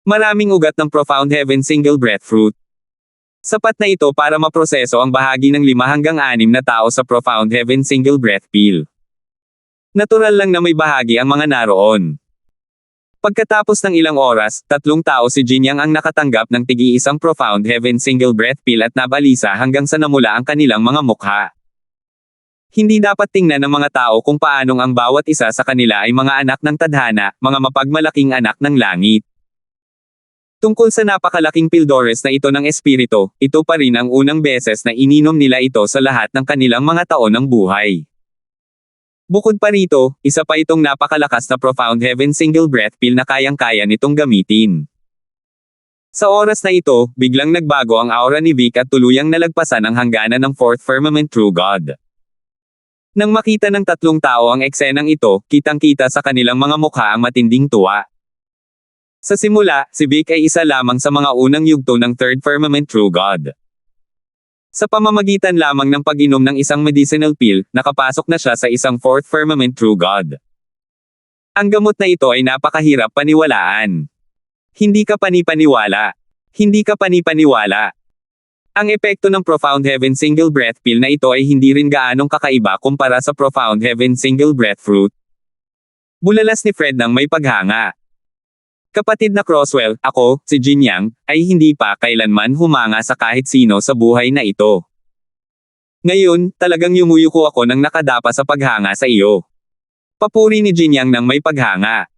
Maraming ugat ng Profound Heaven Single Breath Fruit. Sapat na ito para maproseso ang bahagi ng 5 hanggang 6 na tao sa Profound Heaven Single Breath Pill. Natural lang na may bahagi ang mga naroon. Pagkatapos ng ilang oras, 3 tao si Jinyang ang nakatanggap ng tigi-isang Profound Heaven Single Breath Pill at nabalisa hanggang sa namula ang kanilang mga mukha. Hindi dapat tingnan ng mga tao kung paanong ang bawat isa sa kanila ay mga anak ng tadhana, mga mapagmalaking anak ng langit. Tungkol sa napakalaking pildores na ito ng espiritu, ito pa rin ang unang beses na ininom nila ito sa lahat ng kanilang mga taon ng buhay. Bukod pa rito, isa pa itong napakalakas na Profound Heaven Single Breath Pill na kayang-kaya nitong gamitin. Sa oras na ito, biglang nagbago ang aura ni Vic at tuluyang nalagpasan ang hangganan ng Fourth Firmament True God. Nang makita ng tatlong tao ang eksenang ito, kitang-kita sa kanilang mga mukha ang matinding tuwa. Sa simula, si Vic ay isa lamang sa mga unang yugto ng Third Firmament True God. Sa pamamagitan lamang ng pag-inom ng isang medicinal pill, nakapasok na siya sa isang Fourth Firmament True God. Ang gamot na ito ay napakahirap paniwalaan. Hindi ka panipaniwala. Hindi ka panipaniwala. Ang epekto ng Profound Heaven Single Breath Pill na ito ay hindi rin gaanong kakaiba kumpara sa Profound Heaven Single Breath Fruit. Bulalas ni Fred nang may paghanga. Kapatid na Crosswell, ako, si Jin Yang, ay hindi pa kailanman humanga sa kahit sino sa buhay na ito. Ngayon, talagang yumuyuko ako nang nakadapa sa paghanga sa iyo. Papuri ni Jin Yang nang may paghanga.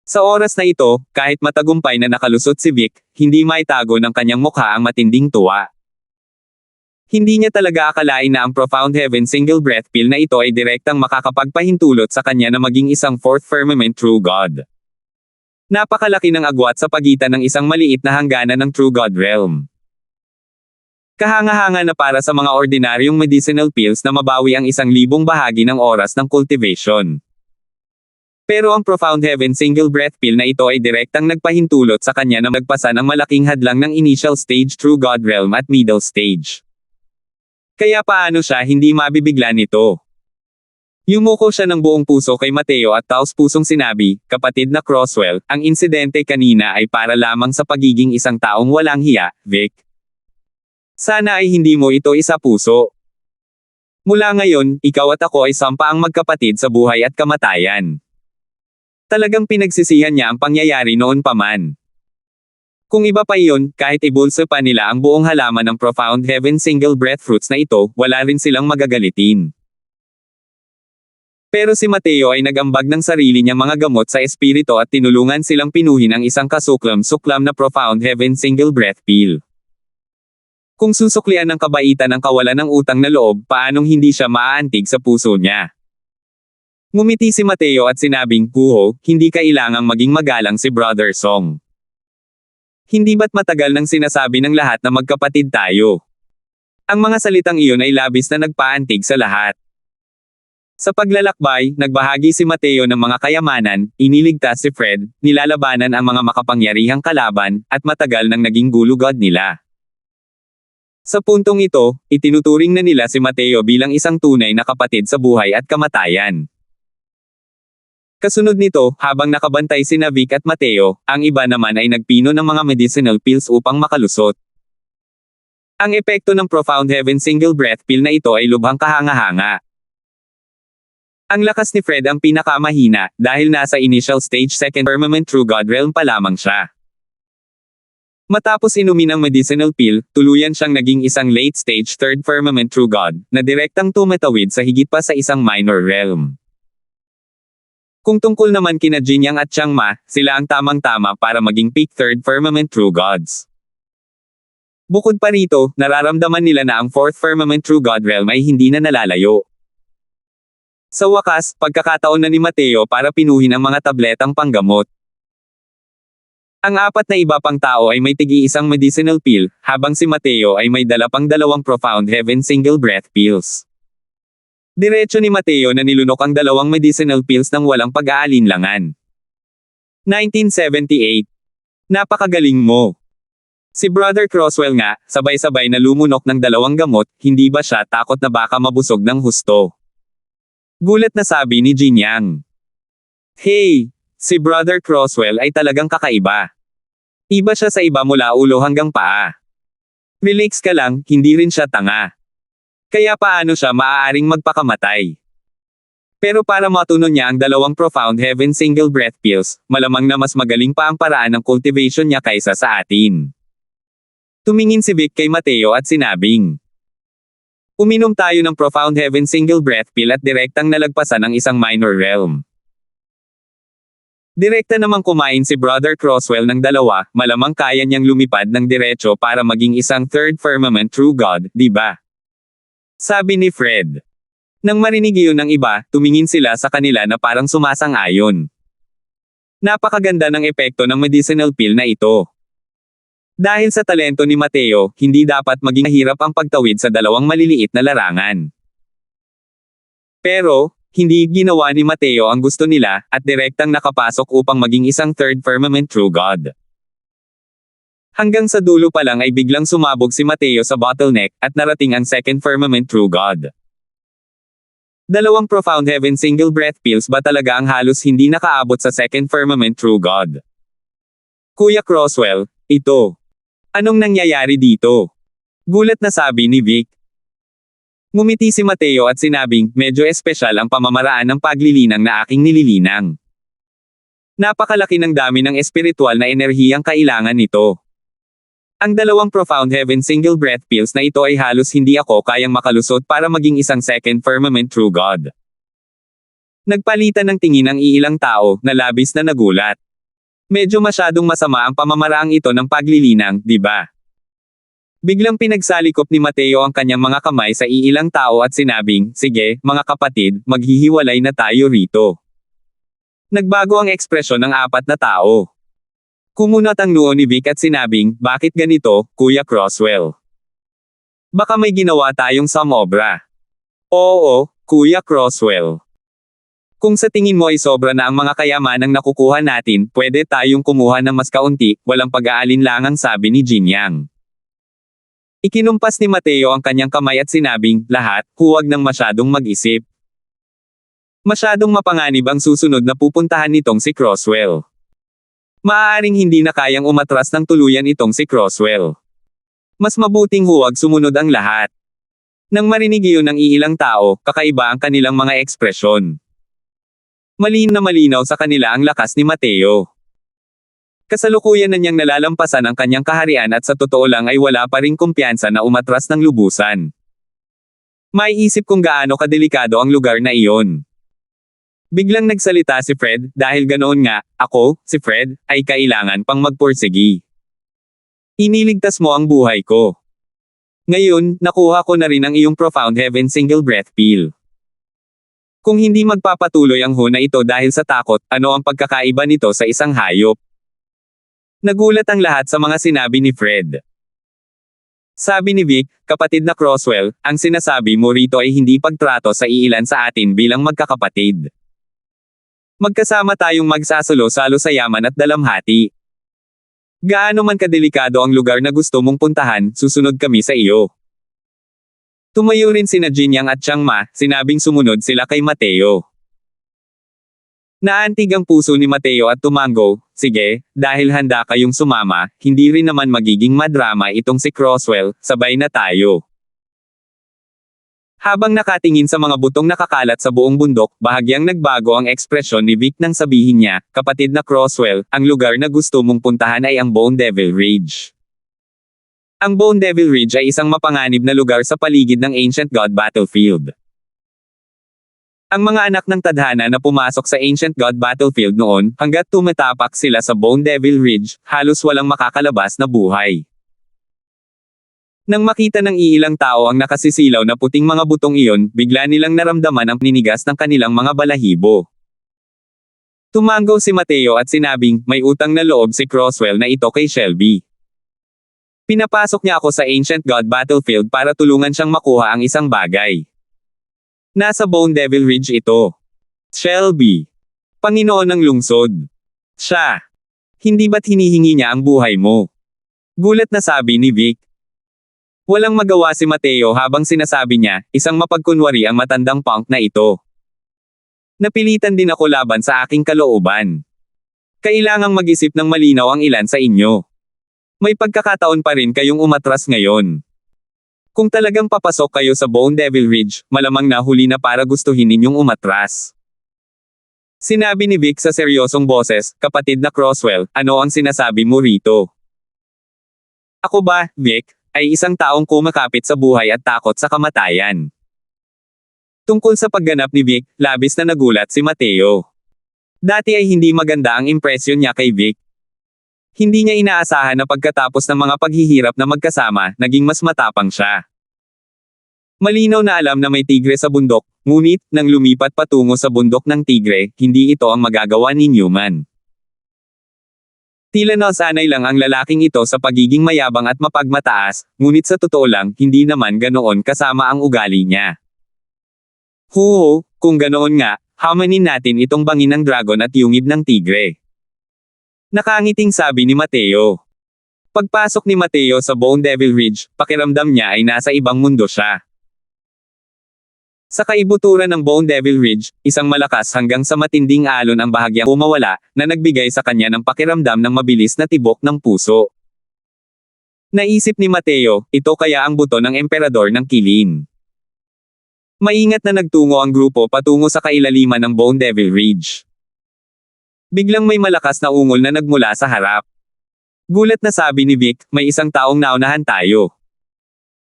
Sa oras na ito, kahit matagumpay na nakalusot si Vic, hindi maitago ng kanyang mukha ang matinding tuwa. Hindi niya talaga akalain na ang Profound Heaven Single Breath Pill na ito ay direktang makakapagpahintulot sa kanya na maging isang Fourth Firmament True God. Napakalaki ng agwat sa pagitan ng isang maliit na hangganan ng True God Realm. Kahanga-hanga na para sa mga ordinaryong medicinal pills na mabawi ang 1,000 bahagi ng oras ng cultivation. Pero ang Profound Heaven Single Breath Pill na ito ay direktang nagpahintulot sa kanya na magpasan ang malaking hadlang ng Initial Stage True God Realm at Middle Stage. Kaya paano siya hindi mabibigla nito? Yumuko siya ng buong puso kay Mateo at taos-pusong sinabi, "Kapatid na Crosswell, ang insidente kanina ay para lamang sa pagiging isang taong walang hiya, Vic. Sana ay hindi mo ito isa-puso. Mula ngayon, ikaw at ako ay sampa ang magkapatid sa buhay at kamatayan." Talagang pinagsisihan niya ang pangyayari noon pa man. Kung iba pa iyon, kahit ibulso pa nila ang buong halaman ng Profound Heaven Single Breath Fruits na ito, wala rin silang magagalitin. Pero si Mateo ay nagambag ng sarili niyang mga gamot sa espiritu at tinulungan silang pinuhin ang isang kasuklam-suklam na Profound Heaven Single Breath Pill. Kung susuklian ng kabaitan ang kawalan ng utang na loob, paanong hindi siya maaantig sa puso niya? Ngumiti si Mateo at sinabing, "Kuho, hindi kailangang maging magalang si Brother Song. Hindi ba't matagal nang sinasabi ng lahat na magkapatid tayo?" Ang mga salitang iyon ay labis na nagpaantig sa lahat. Sa paglalakbay, nagbahagi si Mateo ng mga kayamanan, iniligtas si Fred, nilalabanan ang mga makapangyarihang kalaban, at matagal nang naging gulugod nila. Sa puntong ito, itinuturing na nila si Mateo bilang isang tunay na kapatid sa buhay at kamatayan. Kasunod nito, habang nakabantay sina Vic at Mateo, ang iba naman ay nagpino ng mga medicinal pills upang makalusot. Ang epekto ng Profound Heaven Single Breath Pill na ito ay lubhang kahanga-hanga. Ang lakas ni Fred ang pinakamahina, dahil nasa Initial Stage Second Firmament True God Realm pa lamang siya. Matapos inumin ang medicinal pill, tuluyan siyang naging isang Late Stage Third Firmament True God, na direktang tumatawid sa higit pa sa isang Minor Realm. Kung tungkol naman kina Jin Yang at Chiang Ma, sila ang tamang-tama para maging Peak Third Firmament True Gods. Bukod pa rito, nararamdaman nila na ang Fourth Firmament True God Realm ay hindi na nalalayo. Sa wakas, pagkakataon na ni Mateo para pinuhin ang mga tabletang panggamot. Ang apat na iba pang tao ay may tigi-isang medicinal pill, habang si Mateo ay may dala pang 2 Profound Heaven Single Breath Pills. Diretso ni Mateo na nilunok ang 2 medicinal pills nang walang pag-aalinlangan. 1978. Napakagaling mo. Si Brother Crosswell nga, sabay-sabay na lumunok ng 2 gamot, hindi ba siya takot na baka mabusog ng husto? Gulat na sabi ni Jin Yang. Hey! Si Brother Crosswell ay talagang kakaiba. Iba siya sa iba mula ulo hanggang paa. Relax ka lang, hindi rin siya tanga. Kaya paano siya maaaring magpakamatay? Pero para matunon niya ang 2 Profound Heaven Single Breath Pills, malamang na mas magaling pa ang paraan ng cultivation niya kaysa sa atin. Tumingin si Vic kay Mateo at sinabing, "Uminom tayo ng Profound Heaven Single Breath Pill at direktang nalagpasan ang isang Minor Realm." Direkta namang kumain si Brother Crosswell ng 2, malamang kaya niyang lumipad ng diretso para maging isang Third Firmament True God, di ba? Sabi ni Fred. Nang marinig iyon ng iba, tumingin sila sa kanila na parang sumasang-ayon. Napakaganda ng epekto ng medicinal pill na ito. Dahil sa talento ni Mateo, hindi dapat maging mahirap ang pagtawid sa dalawang maliliit na larangan. Pero, hindi ginawa ni Mateo ang gusto nila, at direktang nakapasok upang maging isang third firmament true God. Hanggang sa dulo pa lang ay biglang sumabog si Mateo sa bottleneck, at narating ang second firmament true God. Dalawang profound heaven single breath pills ba talaga ang halos hindi nakaabot sa second firmament true God? Kuya Croswell, ito. Anong nangyayari dito? Gulat na sabi ni Vic. Ngumiti si Mateo at sinabing, medyo espesyal ang pamamaraan ng paglilinang na aking nililinang. Napakalaki ng dami ng espiritual na enerhiyang kailangan nito. Ang dalawang profound heaven single breath pills na ito ay halos hindi ako kayang makalusot para maging isang second firmament true God. Nagpalitan ng tingin ang iilang tao, na labis na nagulat. Medyo masyadong masama ang pamamaraang ito ng paglilinang, di ba? Biglang pinagsalikop ni Mateo ang kanyang mga kamay sa iilang tao at sinabing, sige, mga kapatid, maghihiwalay na tayo rito. Nagbago ang ekspresyon ng apat na tao. Kumunat ang noo ni Vic at sinabing, bakit ganito, Kuya Croswell? Baka may ginawa tayong samobra. Oo, Kuya Croswell. Kung sa tingin mo ay sobra na ang mga kayamanang nakukuha natin, pwede tayong kumuha ng mas kaunti, walang pag-aalinlangang sabi ni Jinyang. Ikinumpas ni Mateo ang kanyang kamay at sinabing, lahat, huwag nang masyadong mag-isip. Masyadong mapanganib ang susunod na pupuntahan nitong si Croswell. Maaaring hindi na kayang umatras ng tuluyan itong si Croswell. Mas mabuting huwag sumunod ang lahat. Nang marinig iyon ng iilang tao, kakaiba ang kanilang mga ekspresyon. Malinaw sa kanila ang lakas ni Mateo. Kasalukuyan na niyang nalalampasan ang kanyang kaharian at sa totoo lang ay wala pa ring kumpiyansa na umatras ng lubusan. Maiisip kung gaano kadelikado ang lugar na iyon. Biglang nagsalita si Fred, dahil ganoon nga, ako, si Fred, ay kailangan pang magpursigi. Iniligtas mo ang buhay ko. Ngayon, nakuha ko na rin ang iyong profound heaven single breath pill. Kung hindi magpapatuloy ang huna ito dahil sa takot, ano ang pagkakaiba nito sa isang hayop? Nagulat ang lahat sa mga sinabi ni Fred. Sabi ni Vic, kapatid na Croswell, ang sinasabi mo rito ay hindi pagtrato sa iilan sa atin bilang magkakapatid. Magkasama tayong magsasalo-salo sa yaman at dalamhati. Gaano man kadelikado ang lugar na gusto mong puntahan, susunod kami sa iyo. Tumayo rin sina Jinyang at Chiang Ma, sinabing sumunod sila kay Mateo. Naantig ang puso ni Mateo at tumango, sige, dahil handa kayong sumama, hindi rin naman magiging madrama itong si Croswell, sabay na tayo. Habang nakatingin sa mga butong nakakalat sa buong bundok, bahagyang nagbago ang ekspresyon ni Vic nang sabihin niya, kapatid na Croswell, ang lugar na gusto mong puntahan ay ang Bone Devil Ridge. Ang Bone Devil Ridge ay isang mapanganib na lugar sa paligid ng Ancient God Battlefield. Ang mga anak ng tadhana na pumasok sa Ancient God Battlefield noon, hanggat tumatapak sila sa Bone Devil Ridge, halos walang makakalabas na buhay. Nang makita ng iilang tao ang nakasisilaw na puting mga butong iyon, bigla nilang naramdaman ang ninigas ng kanilang mga balahibo. Tumango si Mateo at sinabing, may utang na loob si Croswell na ito kay Shelby. Pinapasok niya ako sa Ancient God Battlefield para tulungan siyang makuha ang isang bagay. Nasa Bone Devil Ridge ito. Shelby. Panginoon ng lungsod. Siya. Hindi ba't hinihingi niya ang buhay mo? Gulat na sabi ni Vic. Walang magawa si Mateo habang sinasabi niya, isang mapagkunwari ang matandang punk na ito. Napilitan din ako laban sa aking kalooban. Kailangang mag-isip ng malinaw ang ilan sa inyo. May pagkakataon pa rin kayong umatras ngayon. Kung talagang papasok kayo sa Bone Devil Ridge, malamang nahuli na para gustuhin ninyong umatras. Sinabi ni Vic sa seryosong boses, kapatid na Croswell, ano ang sinasabi mo rito? Ako ba, Vic, ay isang taong kumakapit sa buhay at takot sa kamatayan. Tungkol sa pagganap ni Vic, labis na nagulat si Mateo. Dati ay hindi maganda ang impresyon niya kay Vic. Hindi niya inaasahan na pagkatapos ng mga paghihirap na magkasama, naging mas matapang siya. Malinaw na alam na may tigre sa bundok, ngunit, nang lumipat patungo sa bundok ng tigre, hindi ito ang magagawa ni Newman. Tila nasanay lang ang lalaking ito sa pagiging mayabang at mapagmataas, ngunit sa totoo lang, hindi naman ganoon kasama ang ugali niya. Kung ganoon nga, hamanin natin itong bangin ng dragon at yungib ng tigre. Nakangiting sabi ni Mateo. Pagpasok ni Mateo sa Bone Devil Ridge, pakiramdam niya ay nasa ibang mundo siya. Sa kaibuturan ng Bone Devil Ridge, isang malakas hanggang sa matinding alon ang bahagyang pumawala, na nagbigay sa kanya ng pakiramdam ng mabilis na tibok ng puso. Naisip ni Mateo, ito kaya ang buto ng emperador ng Kilin. Maingat na nagtungo ang grupo patungo sa kailaliman ng Bone Devil Ridge. Biglang may malakas na ungol na nagmula sa harap. Gulat na sabi ni Vic, may isang taong naunahan tayo.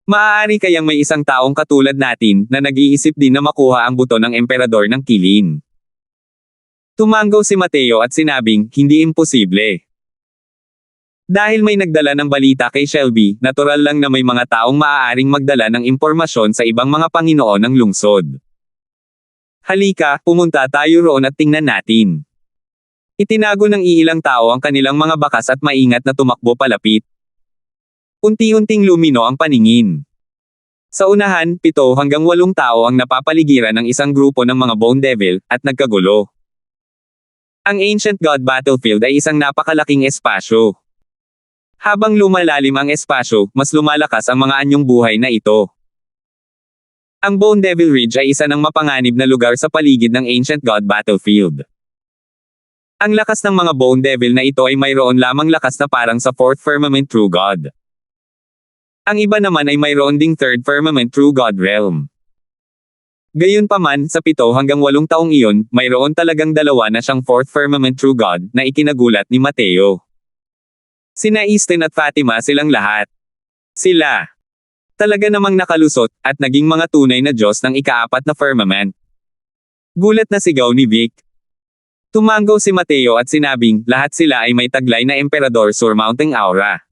Maaari kayang may isang taong katulad natin na nag-iisip din na makuha ang buto ng emperador ng Kilin. Tumanggaw si Mateo at sinabing, hindi imposible. Dahil may nagdala ng balita kay Shelby, natural lang na may mga taong maaaring magdala ng impormasyon sa ibang mga Panginoon ng lungsod. Halika, pumunta tayo roon at tingnan natin. Itinago ng iilang tao ang kanilang mga bakas at maingat na tumakbo palapit. Unti-unting lumino ang paningin. Sa unahan, 7 hanggang 8 tao ang napapaligiran ng isang grupo ng mga Bone Devil, at nagkagulo. Ang Ancient God Battlefield ay isang napakalaking espasyo. Habang lumalalim ang espasyo, mas lumalakas ang mga anyong buhay na ito. Ang Bone Devil Ridge ay isa ng mapanganib na lugar sa paligid ng Ancient God Battlefield. Ang lakas ng mga Bone Devil na ito ay mayroon lamang lakas na parang sa Fourth Firmament True God. Ang iba naman ay mayroon ding Third Firmament True God Realm. Gayunpaman, sa 7 hanggang 8 taong iyon, mayroon talagang dalawa na siyang Fourth Firmament True God, na ikinagulat ni Mateo. Sina Easton at Fatima silang lahat. Sila. Talaga namang nakalusot, at naging mga tunay na Diyos ng ika-4 na firmament. Gulat na sigaw ni Vic. Tumanggaw si Mateo at sinabing, lahat sila ay may taglay na emperador surmounting aura.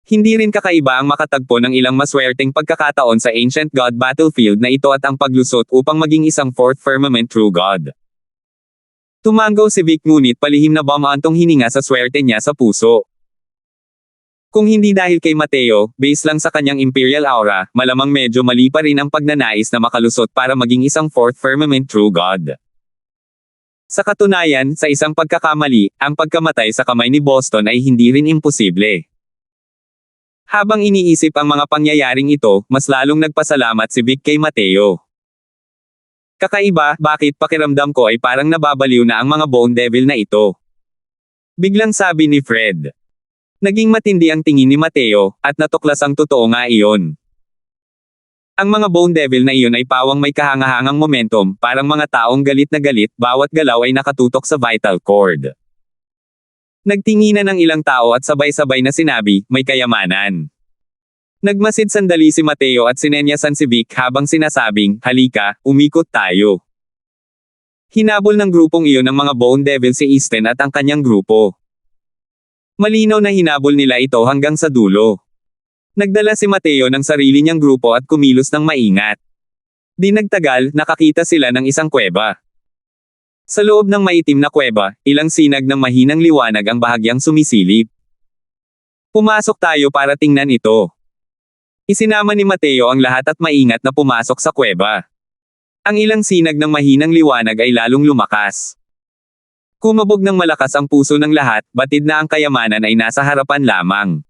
Hindi rin kakaiba ang makatagpo ng ilang maswerteng pagkakataon sa Ancient God Battlefield na ito at ang paglusot upang maging isang Fourth Firmament True God. Tumanggaw si Vic ngunit palihim na bumaantong hininga sa swerte niya sa puso. Kung hindi dahil kay Mateo, base lang sa kanyang Imperial Aura, malamang medyo mali pa rin ang pagnanais na makalusot para maging isang Fourth Firmament True God. Sa katunayan, sa isang pagkakamali, ang pagkamatay sa kamay ni Boston ay hindi rin imposible. Habang iniisip ang mga pangyayaring ito, mas lalong nagpasalamat si Vic kay Mateo. Kakaiba, bakit pakiramdam ko ay parang nababaliw na ang mga Bone Devil na ito? Biglang sabi ni Fred. Naging matindi ang tingin ni Mateo, at natuklas ang totoo nga iyon. Ang mga Bone Devil na iyon ay pawang may kahangahangang momentum, parang mga taong galit na galit, bawat galaw ay nakatutok sa vital cord. Nagtinginan ng ilang tao at sabay-sabay na sinabi, may kayamanan. Nagmasid sandali si Mateo at sinenyasan si Vic habang sinasabing, halika, umikot tayo. Hinabol ng grupong iyon ng mga Bone Devil si Easton at ang kanyang grupo. Malinaw na hinabol nila ito hanggang sa dulo. Nagdala si Mateo ng sarili niyang grupo at kumilos ng maingat. Di nagtagal, nakakita sila ng isang kuweba. Sa loob ng maitim na kuweba, ilang sinag ng mahinang liwanag ang bahagyang sumisilip. Pumasok tayo para tingnan ito. Isinama ni Mateo ang lahat at maingat na pumasok sa kuweba. Ang ilang sinag ng mahinang liwanag ay lalong lumakas. Kumabog ng malakas ang puso ng lahat, batid na ang kayamanan ay nasa harapan lamang.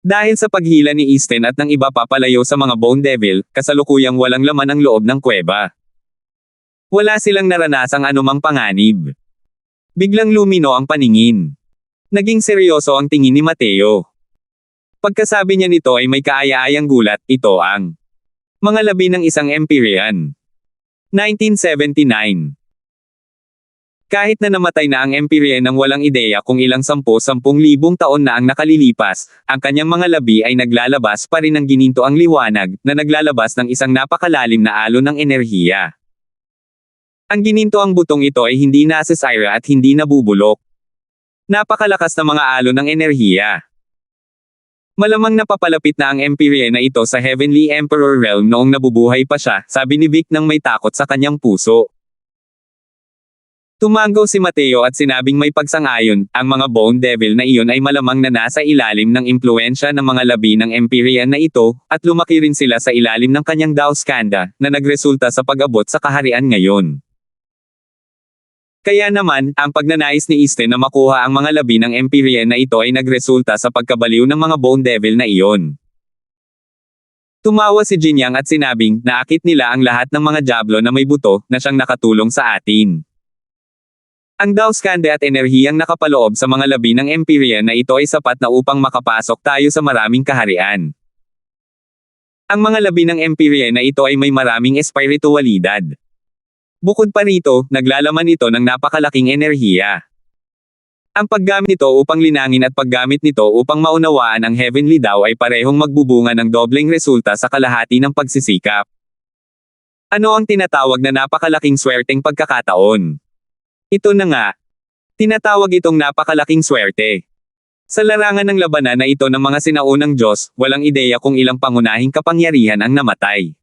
Dahil sa paghila ni Easton at ng iba papalayo sa mga Bone Devil, kasalukuyang walang laman ang loob ng kuweba. Wala silang naranasang anumang panganib. Biglang lumino ang paningin. Naging seryoso ang tingin ni Mateo. Pagkasabi niya nito ay may kaaya-ayang gulat, ito ang mga labi ng isang Empyrean. 1979. Kahit na namatay na ang Empyrean ng walang ideya kung ilang 10,000 taon na ang nakalilipas, ang kanyang mga labi ay naglalabas pa rin ng ginintoang liwanag, na naglalabas ng isang napakalalim na alon ng enerhiya. Ang ginintoang butong ito ay hindi nasisira at hindi nabubulok. Napakalakas na mga alon ng enerhiya. Malamang napapalapit na ang Empyrean na ito sa Heavenly Emperor Realm noong nabubuhay pa siya, sabi ni Vic nang may takot sa kanyang puso. Tumango si Mateo at sinabing may pagsang-ayon, ang mga Bone Devil na iyon ay malamang na nasa ilalim ng impluensya ng mga labi ng Empyrean na ito, at lumaki rin sila sa ilalim ng kanyang Dao Skanda, na nagresulta sa pag-abot sa kaharian ngayon. Kaya naman, ang pagnanais ni Iste na makuha ang mga labi ng Empyrean na ito ay nagresulta sa pagkabaliw ng mga Bone Devil na iyon. Tumawa si Jinyang at sinabing, naakit nila ang lahat ng mga Diablo na may buto, na siyang nakatulong sa atin. Ang Dao Skanda at enerhiyang nakapaloob sa mga labi ng Empyrean na ito ay sapat na upang makapasok tayo sa maraming kaharian. Ang mga labi ng Empyrean na ito ay may maraming espiritualidad. Bukod pa rito, naglalaman ito ng napakalaking enerhiya. Ang paggamit nito upang linangin at paggamit nito upang maunawaan ang Heavenly Dao ay parehong magbubunga ng dobleng resulta sa kalahati ng pagsisikap. Ano ang tinatawag na napakalaking swerteng pagkakataon? Ito na nga. Tinatawag itong napakalaking swerte. Sa larangan ng labanan na ito ng mga sinaunang Diyos, walang ideya kung ilang pangunahing kapangyarihan ang namatay.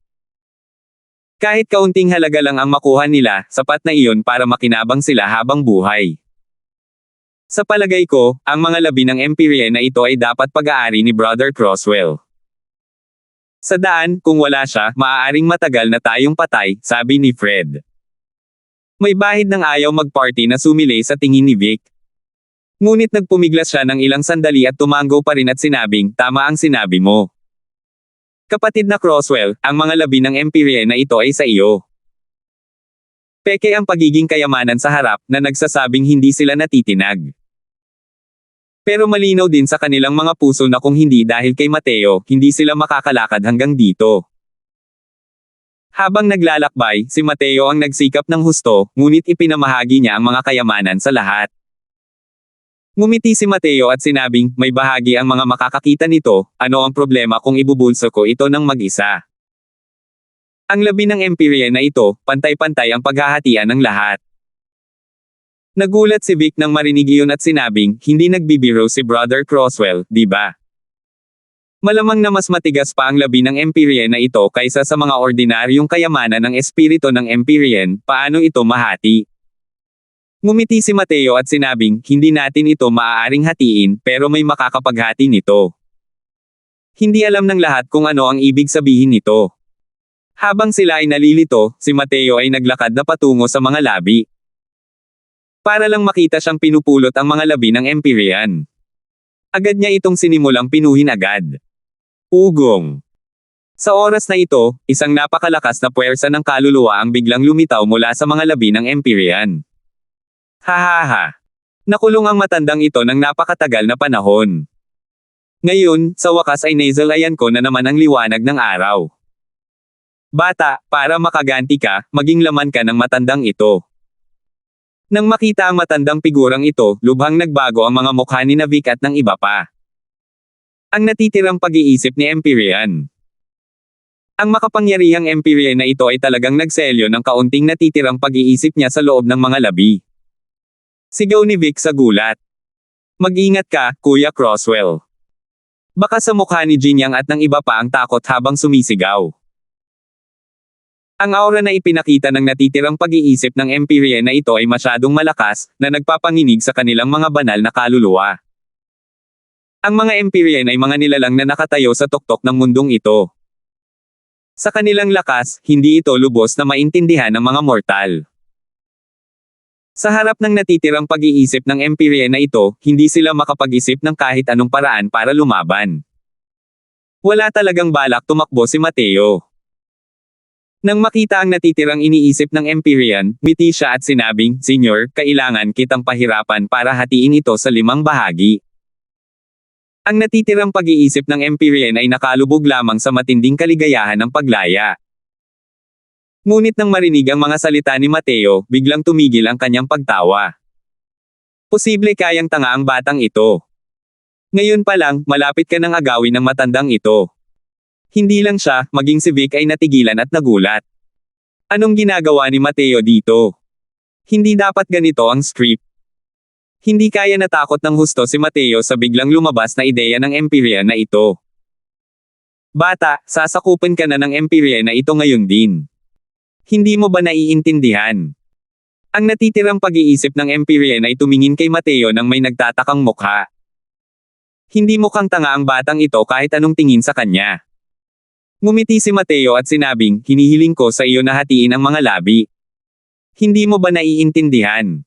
Kahit kaunting halaga lang ang makuha nila, sapat na iyon para makinabang sila habang buhay. Sa palagay ko, ang mga labi ng Empyrean na ito ay dapat pag-aari ni Brother Crosswell. Sa daan, kung wala siya, maaaring matagal na tayong patay, sabi ni Fred. May bahid ng ayaw mag-party na sumilay sa tingin ni Vic. Ngunit nagpumiglas siya ng ilang sandali at tumango pa rin at sinabing, tama ang sinabi mo. Kapatid na Crosswell, ang mga labi ng Empyrean na ito ay sa iyo. Peke ang pagiging kayamanan sa harap, na nagsasabing hindi sila natitinag. Pero malinaw din sa kanilang mga puso na kung hindi dahil kay Mateo, hindi sila makakalakad hanggang dito. Habang naglalakbay, si Mateo ang nagsikap ng husto, ngunit ipinamahagi niya ang mga kayamanan sa lahat. Ngumiti si Mateo at sinabing, may bahagi ang mga makakakita nito, ano ang problema kung ibubulso ko ito ng mag-isa? Ang labi ng Empyrean na ito, pantay-pantay ang paghahatian ng lahat. Nagulat si Vic nang marinig iyon at sinabing, hindi nagbibiro si Brother Crosswell, di ba? Malamang na mas matigas pa ang labi ng Empyrean na ito kaysa sa mga ordinaryong kayamanan ng espiritu ng Empyrean, paano ito mahati? Ngumiti si Mateo at sinabing, hindi natin ito maaaring hatiin, pero may makakapaghati nito. Hindi alam ng lahat kung ano ang ibig sabihin nito. Habang sila ay nalilito, si Mateo ay naglakad na patungo sa mga labi. Para lang makita siyang pinupulot ang mga labi ng Empyrean. Agad niya itong sinimulang pinuhin agad. Ugong. Sa oras na ito, isang napakalakas na puwersa ng kaluluwa ang biglang lumitaw mula sa mga labi ng Empyrean. Hahaha. Nakulong ang matandang ito ng napakatagal na panahon. Ngayon, sa wakas ay nasalayan ko na naman ang liwanag ng araw. Bata, para makaganti ka, maging laman ka ng matandang ito. Nang makita ang matandang figurang ito, lubhang nagbago ang mga mukha ni Vic at ng iba pa. Ang natitirang pag-iisip ni Empyrean. Ang makapangyarihang Empyrean na ito ay talagang nagselyo ng kaunting natitirang pag-iisip niya sa loob ng mga labi. Sigaw ni Vic sa gulat. Mag-ingat ka, Kuya Crosswell. Baka sa mukha ni Jinyang at ng iba pa ang takot habang sumisigaw. Ang aura na ipinakita ng natitirang pag-iisip ng Empyrean na ito ay masyadong malakas, na nagpapanginig sa kanilang mga banal na kaluluwa. Ang mga Empyrean ay mga nilalang na nakatayo sa tuktok ng mundong ito. Sa kanilang lakas, hindi ito lubos na maintindihan ng mga mortal. Sa harap ng natitirang pag-iisip ng Empyrean na ito, hindi sila makapag-isip ng kahit anong paraan para lumaban. Wala talagang balak tumakbo si Mateo. Nang makita ang natitirang iniisip ng Empyrean, ngumiti siya at sinabing, Senyor, kailangan kitang pahirapan para hatiin ito sa 5 bahagi. Ang natitirang pag-iisip ng Empyrean ay nakalubog lamang sa matinding kaligayahan ng paglaya. Ngunit nang marinig ang mga salita ni Mateo, biglang tumigil ang kanyang pagtawa. Posible kayang tanga ang batang ito. Ngayon pa lang, malapit ka nang agawin ng matandang ito. Hindi lang siya, maging si Vic ay natigilan at nagulat. Anong ginagawa ni Mateo dito? Hindi dapat ganito ang script. Hindi kaya natakot ng husto si Mateo sa biglang lumabas na ideya ng Empyrean na ito. Bata, sasakupan ka na ng Empyrean na ito ngayon din. Hindi mo ba naiintindihan? Ang natitirang pag-iisip ng Empyrean ay tumingin kay Mateo nang may nagtatakang mukha. Hindi mukhang tanga ang batang ito kahit anong tingin sa kanya. Ngumiti si Mateo at sinabing, hinihiling ko sa iyo na hatiin ang mga labi. Hindi mo ba naiintindihan?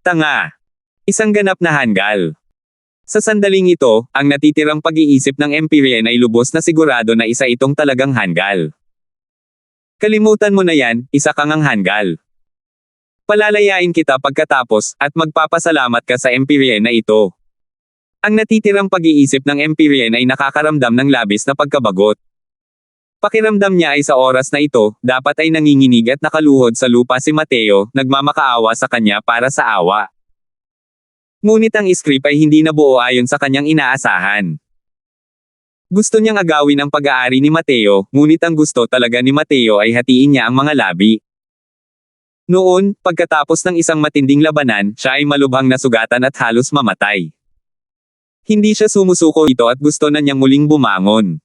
Tanga. Isang ganap na hanggal. Sa sandaling ito, ang natitirang pag-iisip ng Empyrean ay lubos na sigurado na isa itong talagang hanggal. Kalimutan mo na yan, isa kang ang hanggal. Palalayain kita pagkatapos, at magpapasalamat ka sa Empyrean na ito. Ang natitirang pag-iisip ng Empyrean ay nakakaramdam ng labis na pagkabagot. Pakiramdam niya ay sa oras na ito, dapat ay nanginginig at nakaluhod sa lupa si Mateo, nagmamakaawa sa kanya para sa awa. Ngunit ang script ay hindi nabuo ayon sa kanyang inaasahan. Gusto niyang agawin ang pag-aari ni Mateo, ngunit ang gusto talaga ni Mateo ay hatiin niya ang mga labi. Noon, pagkatapos ng isang matinding labanan, siya ay malubhang nasugatan at halos mamatay. Hindi siya sumusuko ito at gusto na niyang muling bumangon.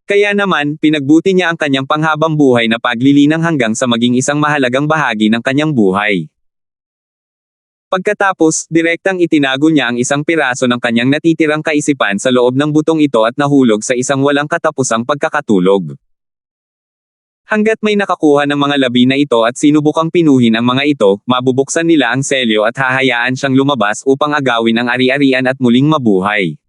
Kaya naman, pinagbuti niya ang kanyang panghabang buhay na paglilinang hanggang sa maging isang mahalagang bahagi ng kanyang buhay. Pagkatapos, direktang itinago niya ang isang piraso ng kanyang natitirang kaisipan sa loob ng butong ito at nahulog sa isang walang katapusang pagkakatulog. Hanggat may nakakuha ng mga labi na ito at sinubukang pinuhin ang mga ito, mabubuksan nila ang selyo at hahayaan siyang lumabas upang agawin ang ari-arian at muling mabuhay.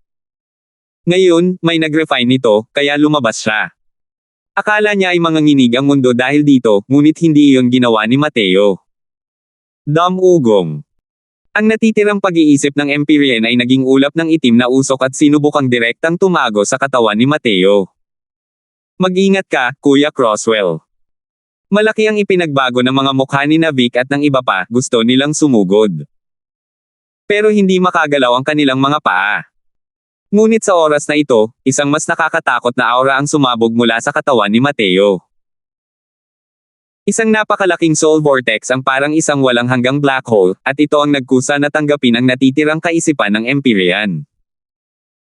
Ngayon, may nag-refine nito, kaya lumabas siya. Akala niya ay manganginig ang mundo dahil dito, ngunit hindi iyon ginawa ni Mateo. Ugong. Ang natitirang pag-iisip ng Empyrean ay naging ulap ng itim na usok at sinubukang direktang tumago sa katawan ni Mateo. Mag-ingat ka, Kuya Croswell. Malaki ang ipinagbago ng mga mukha ni Vic at ng iba pa, gusto nilang sumugod. Pero hindi makagalaw ang kanilang mga paa. Ngunit sa oras na ito, isang mas nakakatakot na aura ang sumabog mula sa katawan ni Mateo. Isang napakalaking soul vortex ang parang isang walang hanggang black hole, at ito ang nagkusa na tanggapin ang natitirang kaisipan ng Empyrean.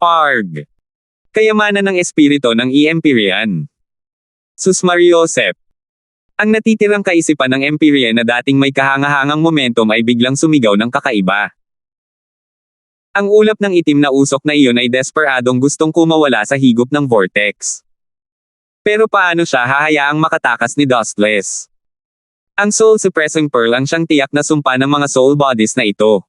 Arg! Kayamanan ng espiritu ng Empyrean. Susmariosep. Ang natitirang kaisipan ng Empyrean na dating may kahangahangang momentum ay biglang sumigaw ng kakaiba. Ang ulap ng itim na usok na iyon ay desperadong gustong kumawala sa higop ng vortex. Pero paano siya hahayaang makatakas ni Dustless? Ang Soul Suppressing Pearl ang siyang tiyak na sumpa ng mga soul bodies na ito.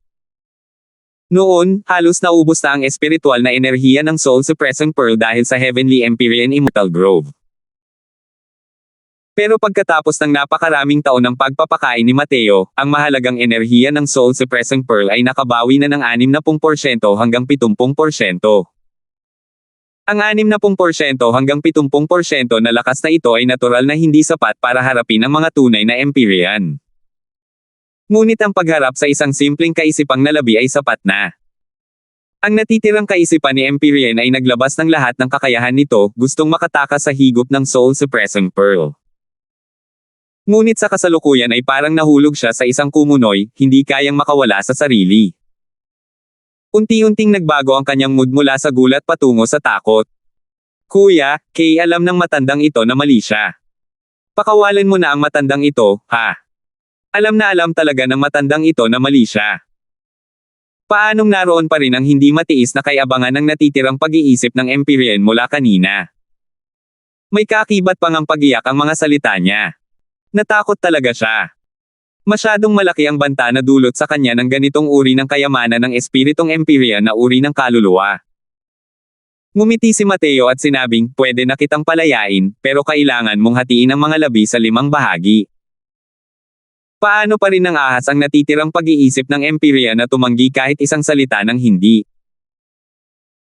Noon, halos naubos na ang espiritual na enerhiya ng Soul Suppressing Pearl dahil sa Heavenly Empyrean Immortal Grove. Pero pagkatapos ng napakaraming taon ng pagpapakain ni Mateo, ang mahalagang enerhiya ng Soul Suppressing Pearl ay nakabawi na ng 60% hanggang 70%. Ang 60% hanggang 70% na lakas na ito ay natural na hindi sapat para harapin ang mga tunay na Empyrean. Ngunit ang pagharap sa isang simpleng kaisipang nalabi ay sapat na. Ang natitirang kaisipan ni Empyrean ay naglabas ng lahat ng kakayahan nito, gustong makatakas sa higop ng Soul Suppressing Pearl. Ngunit sa kasalukuyan ay parang nahulog siya sa isang kumunoy, hindi kayang makawala sa sarili. Unti-unting nagbago ang kanyang mood mula sa gulat patungo sa takot. Kuya, Kay, alam ng matandang ito na mali siya. Pakawalan mo na ang matandang ito, ha? Alam na alam talaga ng matandang ito na mali siya. Paanong naroon pa rin ang hindi matiis na kay-abangan ng natitirang pag-iisip ng Empyrean mula kanina? May kakibat pang ang pag-iyak ang mga salita niya. Natakot talaga siya. Masyadong malaki ang banta na dulot sa kanya ng ganitong uri ng kayamanan ng espiritong Empyrean na uri ng kaluluwa. Ngumiti si Mateo at sinabing, pwede na kitang palayain, pero kailangan mong hatiin ang mga labi sa 5 bahagi. Paano pa rin ng ahas ang natitirang pag-iisip ng Empyrean na tumanggi kahit isang salita ng hindi?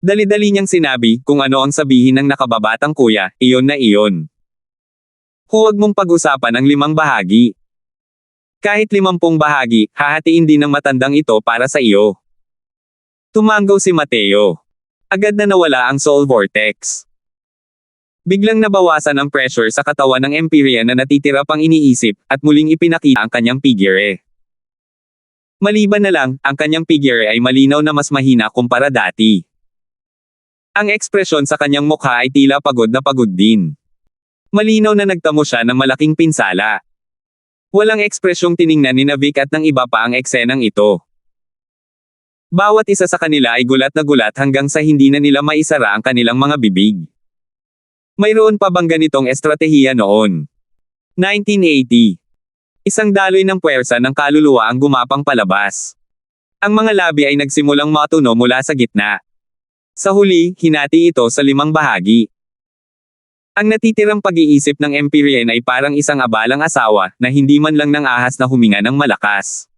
Dali-dali niyang sinabi, kung ano ang sabihin ng nakababatang kuya, iyon na iyon. Huwag mong pag-usapan ang 5 bahagi. Kahit 50 bahagi, hahatiin din ng matandang ito para sa iyo. Tumanggaw si Mateo. Agad na nawala ang soul vortex. Biglang nabawasan ang pressure sa katawan ng Empyrean na natitira pang iniisip, at muling ipinakita ang kanyang figure. Maliban na lang, ang kanyang figure ay malinaw na mas mahina kumpara dati. Ang ekspresyon sa kanyang mukha ay tila pagod na pagod din. Malinaw na nagtamo siya ng malaking pinsala. Walang ekspresyong tiningnan ni Vic at ng iba pa ang eksenang ito. Bawat isa sa kanila ay gulat na gulat hanggang sa hindi na nila maisara ang kanilang mga bibig. Mayroon pa bang ganitong estratehiya noon? 1980. Isang daloy ng puwersa ng kaluluwa ang gumapang palabas. Ang mga labi ay nagsimulang matuno mula sa gitna. Sa huli, hinati ito sa 5 bahagi. Ang natitirang pag-iisip ng Empyrean ay parang isang abalang asawa na hindi man lang ahas na huminga ng malakas.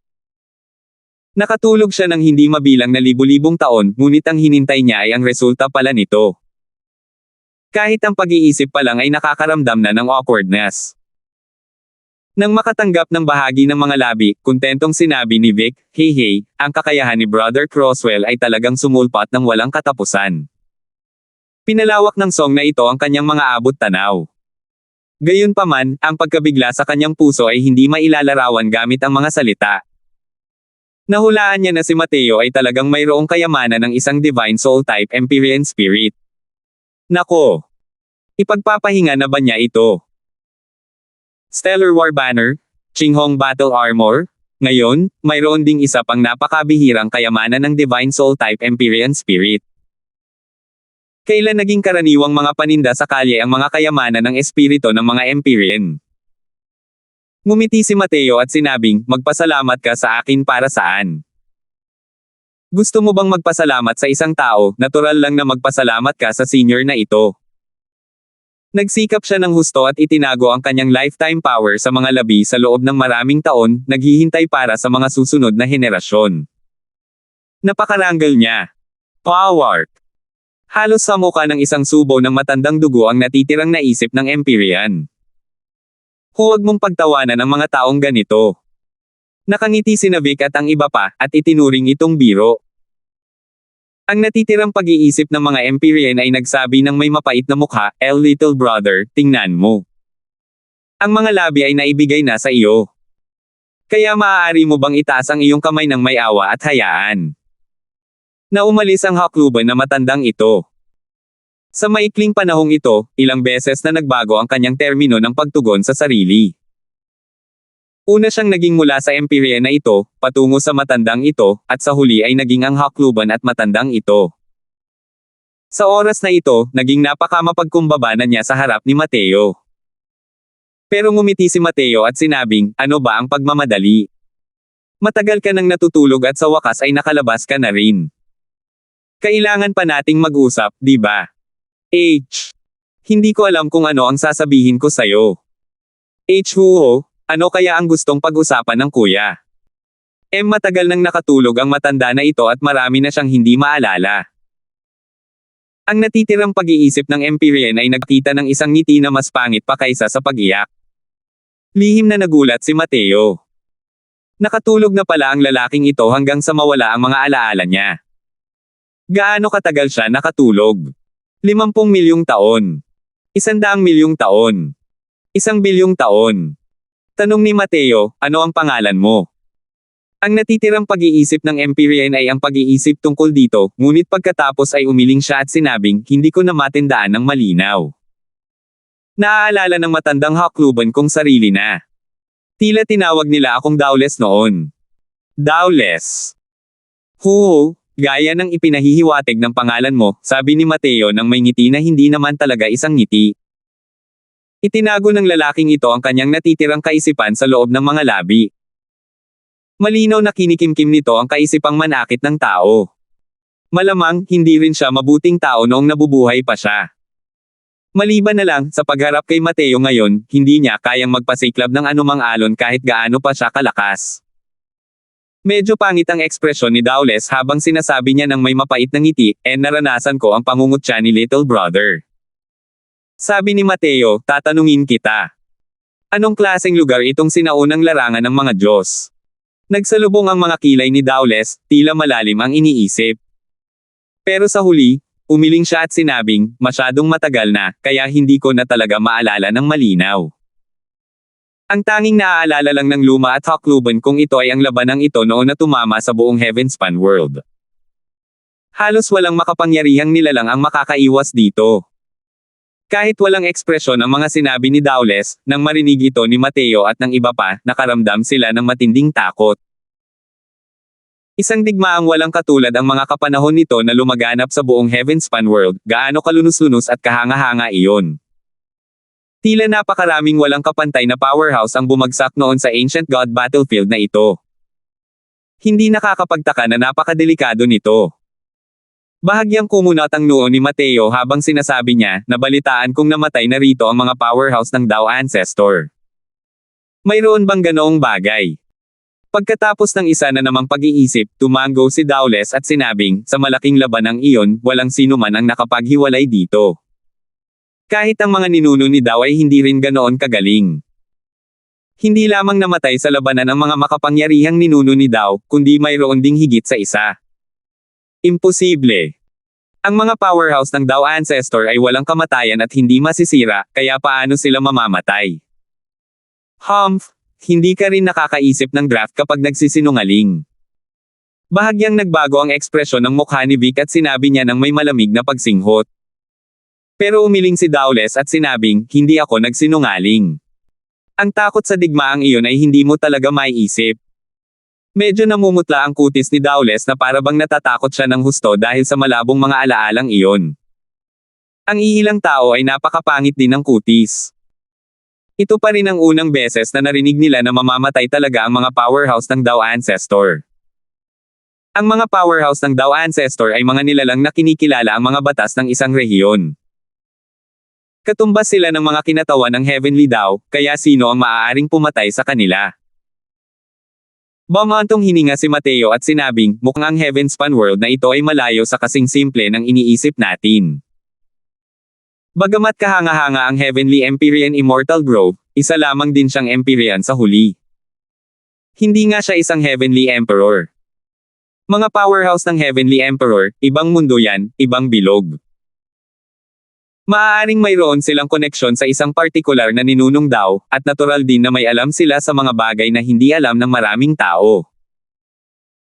Nakatulog siya ng hindi mabilang na libu-libong taon, ngunit ang hinintay niya ay ang resulta pala nito. Kahit ang pag-iisip pa lang ay nakakaramdam na ng awkwardness. Nang makatanggap ng bahagi ng mga labi, kontentong sinabi ni Vic, "Hey, ang kakayahan ni Brother Croswell ay talagang sumulpat ng walang katapusan." Pinalawak ng song na ito ang kanyang mga abot tanaw. Gayunpaman, ang pagkabigla sa kanyang puso ay hindi mailalarawan gamit ang mga salita. Nahulaan niya na si Mateo ay talagang mayroong kayamanan ng isang divine soul type Empyrean spirit. Nako! Ipagpapahinga na ba niya ito? Stellar War Banner, Qinghong Battle Armor. Ngayon, mayroon ding isa pang napakabihirang kayamanan ng Divine Soul Type Empyrean Spirit. Kailan naging karaniwang mga paninda sa kalye ang mga kayamanan ng espiritu ng mga Empyrean? Ngumiti si Mateo at sinabing, "Magpasalamat ka sa akin para saan? Gusto mo bang magpasalamat sa isang tao? Natural lang na magpasalamat ka sa senior na ito." Nagsikap siya ng husto at itinago ang kanyang lifetime power sa mga labi sa loob ng maraming taon, naghihintay para sa mga susunod na henerasyon. Napakaranggal niya. Power! Halos sa mukha ng isang subo ng matandang dugo ang natitirang naisip ng Empyrean. Huwag mong pagtawanan ang mga taong ganito. Nakangiti si Vic at ang iba pa, at itinuring itong biro. Ang natitirang pag-iisip ng mga Empyrean ay nagsabi ng may mapait na mukha, "Little brother, tingnan mo. Ang mga labi ay naibigay na sa iyo. Kaya maaari mo bang itaas ang iyong kamay ng may awa at hayaan na umalis ang hakluban na matandang ito." Sa maikling panahong ito, ilang beses na nagbago ang kanyang termino ng pagtugon sa sarili. Una siyang naging mula sa Empyrean na ito, patungo sa matandang ito, at sa huli ay naging ang hakluban at matandang ito. Sa oras na ito, naging napakamapagkumbaba na niya sa harap ni Mateo. Pero ngumiti si Mateo at sinabing, "Ano ba ang pagmamadali? Matagal ka nang natutulog at sa wakas ay nakalabas ka na rin. Kailangan pa nating mag-usap, di ba? Hindi ko alam kung ano ang sasabihin ko sa'yo. Huho. Ano kaya ang gustong pag-usapan ng kuya?" Matagal nang nakatulog ang matanda na ito at marami na siyang hindi maalala. Ang natitirang pag-iisip ng Empyrean ay nagkita ng isang ngiti na mas pangit pa kaysa sa pag-iyak. Lihim na nagulat si Mateo. Nakatulog na pala ang lalaking ito hanggang sa mawala ang mga alaala niya. Gaano katagal siya nakatulog? 50 milyong taon. 100 milyong taon. 1 bilyong taon. Tanong ni Mateo, "Ano ang pangalan mo?" Ang natitirang pag-iisip ng Empyrean ay ang pag-iisip tungkol dito, ngunit pagkatapos ay umiling siya at sinabing, "Hindi ko na matindaan ng malinaw." Naaalala ng matandang hakluban kong sarili na. Tila tinawag nila akong Dowles noon. Dowles. Huho, gaya ng ipinahihiwatig ng pangalan mo, sabi ni Mateo nang may ngiti na hindi naman talaga isang ngiti. Itinago ng lalaking ito ang kanyang natitirang kaisipan sa loob ng mga labi. Malinaw na kinikimkim nito ang kaisipang manakit ng tao. Malamang, hindi rin siya mabuting tao noong nabubuhay pa siya. Maliban na lang, sa pagharap kay Mateo ngayon, hindi niya kayang magpasiklab ng anumang alon kahit gaano pa siya kalakas. Medyo pangit ang ekspresyon ni Dowles habang sinasabi niya ng may mapait na ngiti, "Naranasan ko ang pangungutya ni Little Brother." Sabi ni Mateo, "Tatanungin kita. Anong klaseng lugar itong sinaunang larangan ng mga Diyos?" Nagsalubong ang mga kilay ni Dowles, tila malalim ang iniisip. Pero sa huli, umiling siya at sinabing, "Masyadong matagal na, kaya hindi ko na talaga maalala ng malinaw." Ang tanging naaalala lang ng Luma at Hakluban kung ito ay ang labanang ito noon na tumama sa buong Heavenspan world. Halos walang makapangyarihang nilalang ang makakaiwas dito. Kahit walang ekspresyon ang mga sinabi ni Dowles, nang marinig ito ni Mateo at ng iba pa, nakaramdam sila ng matinding takot. Isang digmaang walang katulad ang mga kapanahon nito na lumaganap sa buong Heavenspan world, gaano kalunos-lunos at kahanga-hanga iyon. Tila napakaraming walang kapantay na powerhouse ang bumagsak noon sa Ancient God battlefield na ito. Hindi nakakapagtaka na napakadelikado nito. Bahagyang kumunat ang noo ni Mateo habang sinasabi niya, nabalitaan kong namatay na rito ang mga powerhouse ng Dao Ancestor. Mayroon bang ganoong bagay? Pagkatapos ng isa na namang pag-iisip, tumango si Dowles at sinabing, sa malaking labanang iyon, walang sino man ang nakapaghiwalay dito. Kahit ang mga ninuno ni Dao ay hindi rin ganoon kagaling. Hindi lamang namatay sa labanan ang mga makapangyarihang ninuno ni Dao, kundi mayroon ding higit sa isa. Imposible. Ang mga powerhouse ng Dao Ancestor ay walang kamatayan at hindi masisira, kaya paano sila mamamatay? Humph, hindi ka rin nakakaisip ng draft kapag nagsisinungaling. Bahagyang nagbago ang ekspresyon ng mukha ni Vic at sinabi niya ng may malamig na pagsinghot. Pero umiling si Dowles at sinabing, hindi ako nagsinungaling. Ang takot sa digmaang iyon ay hindi mo talaga maiisip. Medyo namumutla ang kutis ni Dowles na parabang natatakot siya ng husto dahil sa malabong mga alaalang iyon. Ang iilang tao ay napakapangit din ng kutis. Ito pa rin ang unang beses na narinig nila na mamamatay talaga ang mga powerhouse ng Dao Ancestor. Ang mga powerhouse ng Dao Ancestor ay mga nilalang na kinikilala ang mga batas ng isang rehiyon. Katumbas sila ng mga kinatawan ng Heavenly Dao, kaya sino ang maaaring pumatay sa kanila? Bumantong hininga si Mateo at sinabing, mukhang ang Heavenspan world na ito ay malayo sa kasing simple ng iniisip natin. Bagamat kahanga-hanga ang Heavenly Empyrean Immortal Grove, isa lamang din siyang Empyrean sa huli. Hindi nga siya isang Heavenly Emperor. Mga powerhouse ng Heavenly Emperor, ibang mundo yan, ibang bilog. Maaaring mayroon silang koneksyon sa isang partikular na ninunong Dao, at natural din na may alam sila sa mga bagay na hindi alam ng maraming tao.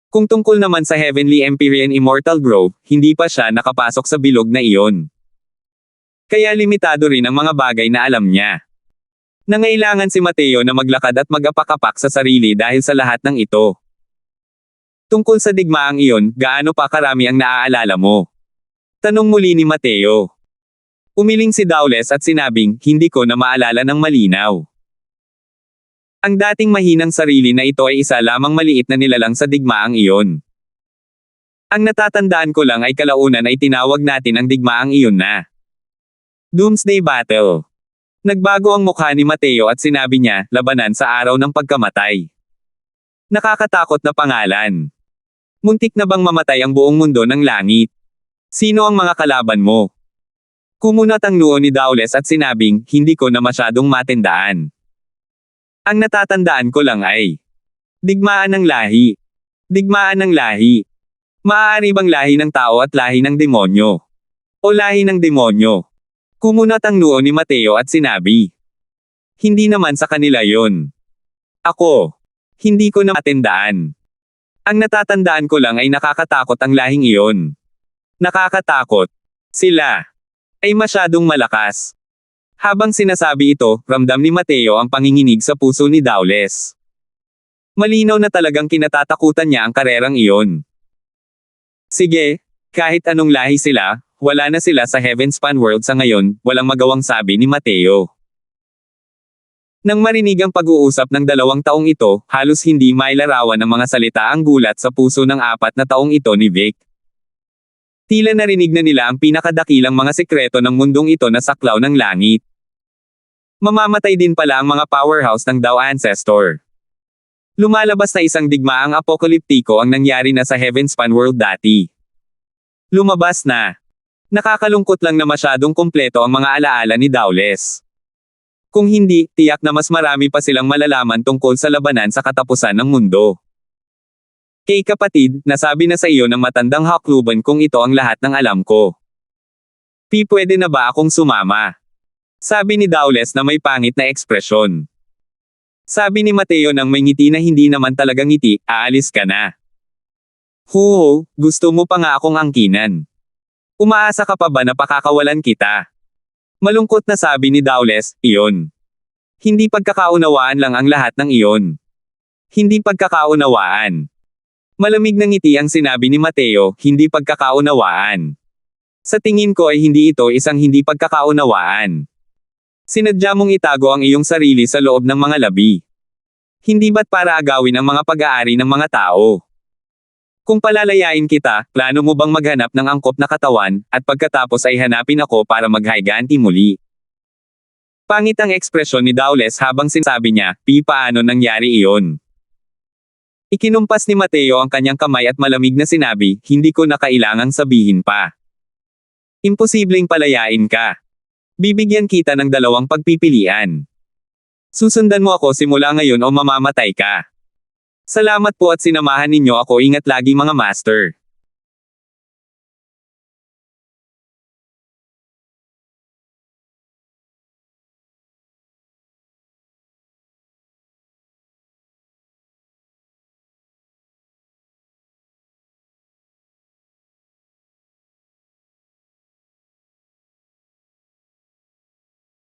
Kung tungkol naman sa Heavenly Empyrean Immortal Grove, hindi pa siya nakapasok sa bilog na iyon. Kaya limitado rin ang mga bagay na alam niya. Nangailangan si Mateo na maglakad at mag-apak-apak sa sarili dahil sa lahat ng ito. Tungkol sa digmaang iyon, gaano pa karami ang naaalala mo? Tanong muli ni Mateo. Umiling si Dowles at sinabing, hindi ko na maalala ng malinaw. Ang dating mahinang sarili na ito ay isa lamang maliit na nilalang sa digmaang iyon. Ang natatandaan ko lang ay kalaunan ay tinawag natin ang digmaang iyon na Doomsday Battle. Nagbago ang mukha ni Mateo at sinabi niya, labanan sa araw ng pagkamatay. Nakakatakot na pangalan. Muntik na bang mamatay ang buong mundo ng langit? Sino ang mga kalaban mo? Kumunat ang noo ni Dowles at sinabing, hindi ko na masyadong matandaan. Ang natatandaan ko lang ay digmaan ng lahi. Digmaan ng lahi. Maaari bang lahi ng tao at lahi ng demonyo? O lahi ng demonyo? Kumunat ang noo ni Mateo at sinabi. Hindi naman sa kanila yon. Ako. Hindi ko na matandaan. Ang natatandaan ko lang ay nakakatakot ang lahing iyon. Nakakatakot. Sila ay masyadong malakas. Habang sinasabi ito, ramdam ni Mateo ang panginginig sa puso ni Dowles. Malinaw na talagang kinatatakutan niya ang karerang iyon. Sige, kahit anong lahi sila, wala na sila sa Heavenspan world sa ngayon, walang magawang sabi ni Mateo. Nang marinig ang pag-uusap ng 2 taong ito, halos hindi mailarawan ng mga salita ang gulat sa puso ng 4 na taong ito ni Vic. Tila narinig na nila ang pinakadakilang mga sekreto ng mundong ito na saklaw ng langit. Mamamatay din pala ang mga powerhouse ng Dao Ancestor. Lumalabas na isang digmaang apokaliptiko ang nangyari na sa Heavenspan world dati. Lumabas na. Nakakalungkot lang na masyadong kumpleto ang mga alaala ni Dowles. Kung hindi, tiyak na mas marami pa silang malalaman tungkol sa labanan sa katapusan ng mundo. Kay kapatid, nasabi na sa iyo ng matandang Hakluban kung ito ang lahat ng alam ko. Pwede na ba akong sumama? Sabi ni Dowles na may pangit na ekspresyon. Sabi ni Mateo nang may ngiti na hindi naman talagang ngiti, aalis ka na. Huho, gusto mo pa nga akong angkinan. Umaasa ka pa ba na pakakawalan kita? Malungkot na sabi ni Dowles, iyon. Hindi pagkakaunawaan lang ang lahat ng iyon. Hindi pagkakaunawaan. Malamig na ngiti ang sinabi ni Mateo, hindi pagkakaunawaan. Sa tingin ko ay hindi ito isang hindi pagkakaunawaan. Sinadya mong itago ang iyong sarili sa loob ng mga labi. Hindi ba't para agawin ang mga pag-aari ng mga tao? Kung palalayain kita, plano mo bang maghanap ng angkop na katawan, at pagkatapos ay hanapin ako para maghiganti muli? Pangit ang ekspresyon ni Dowles habang sinasabi niya, paano nangyari iyon? Ikinumpas ni Mateo ang kanyang kamay at malamig na sinabi, hindi ko na kailangang sabihin pa. Imposibleng palayain ka. Bibigyan kita ng dalawang pagpipilian. Susundan mo ako simula ngayon o mamamatay ka. Salamat po at sinamahan ninyo ako, ingat lagi mga master.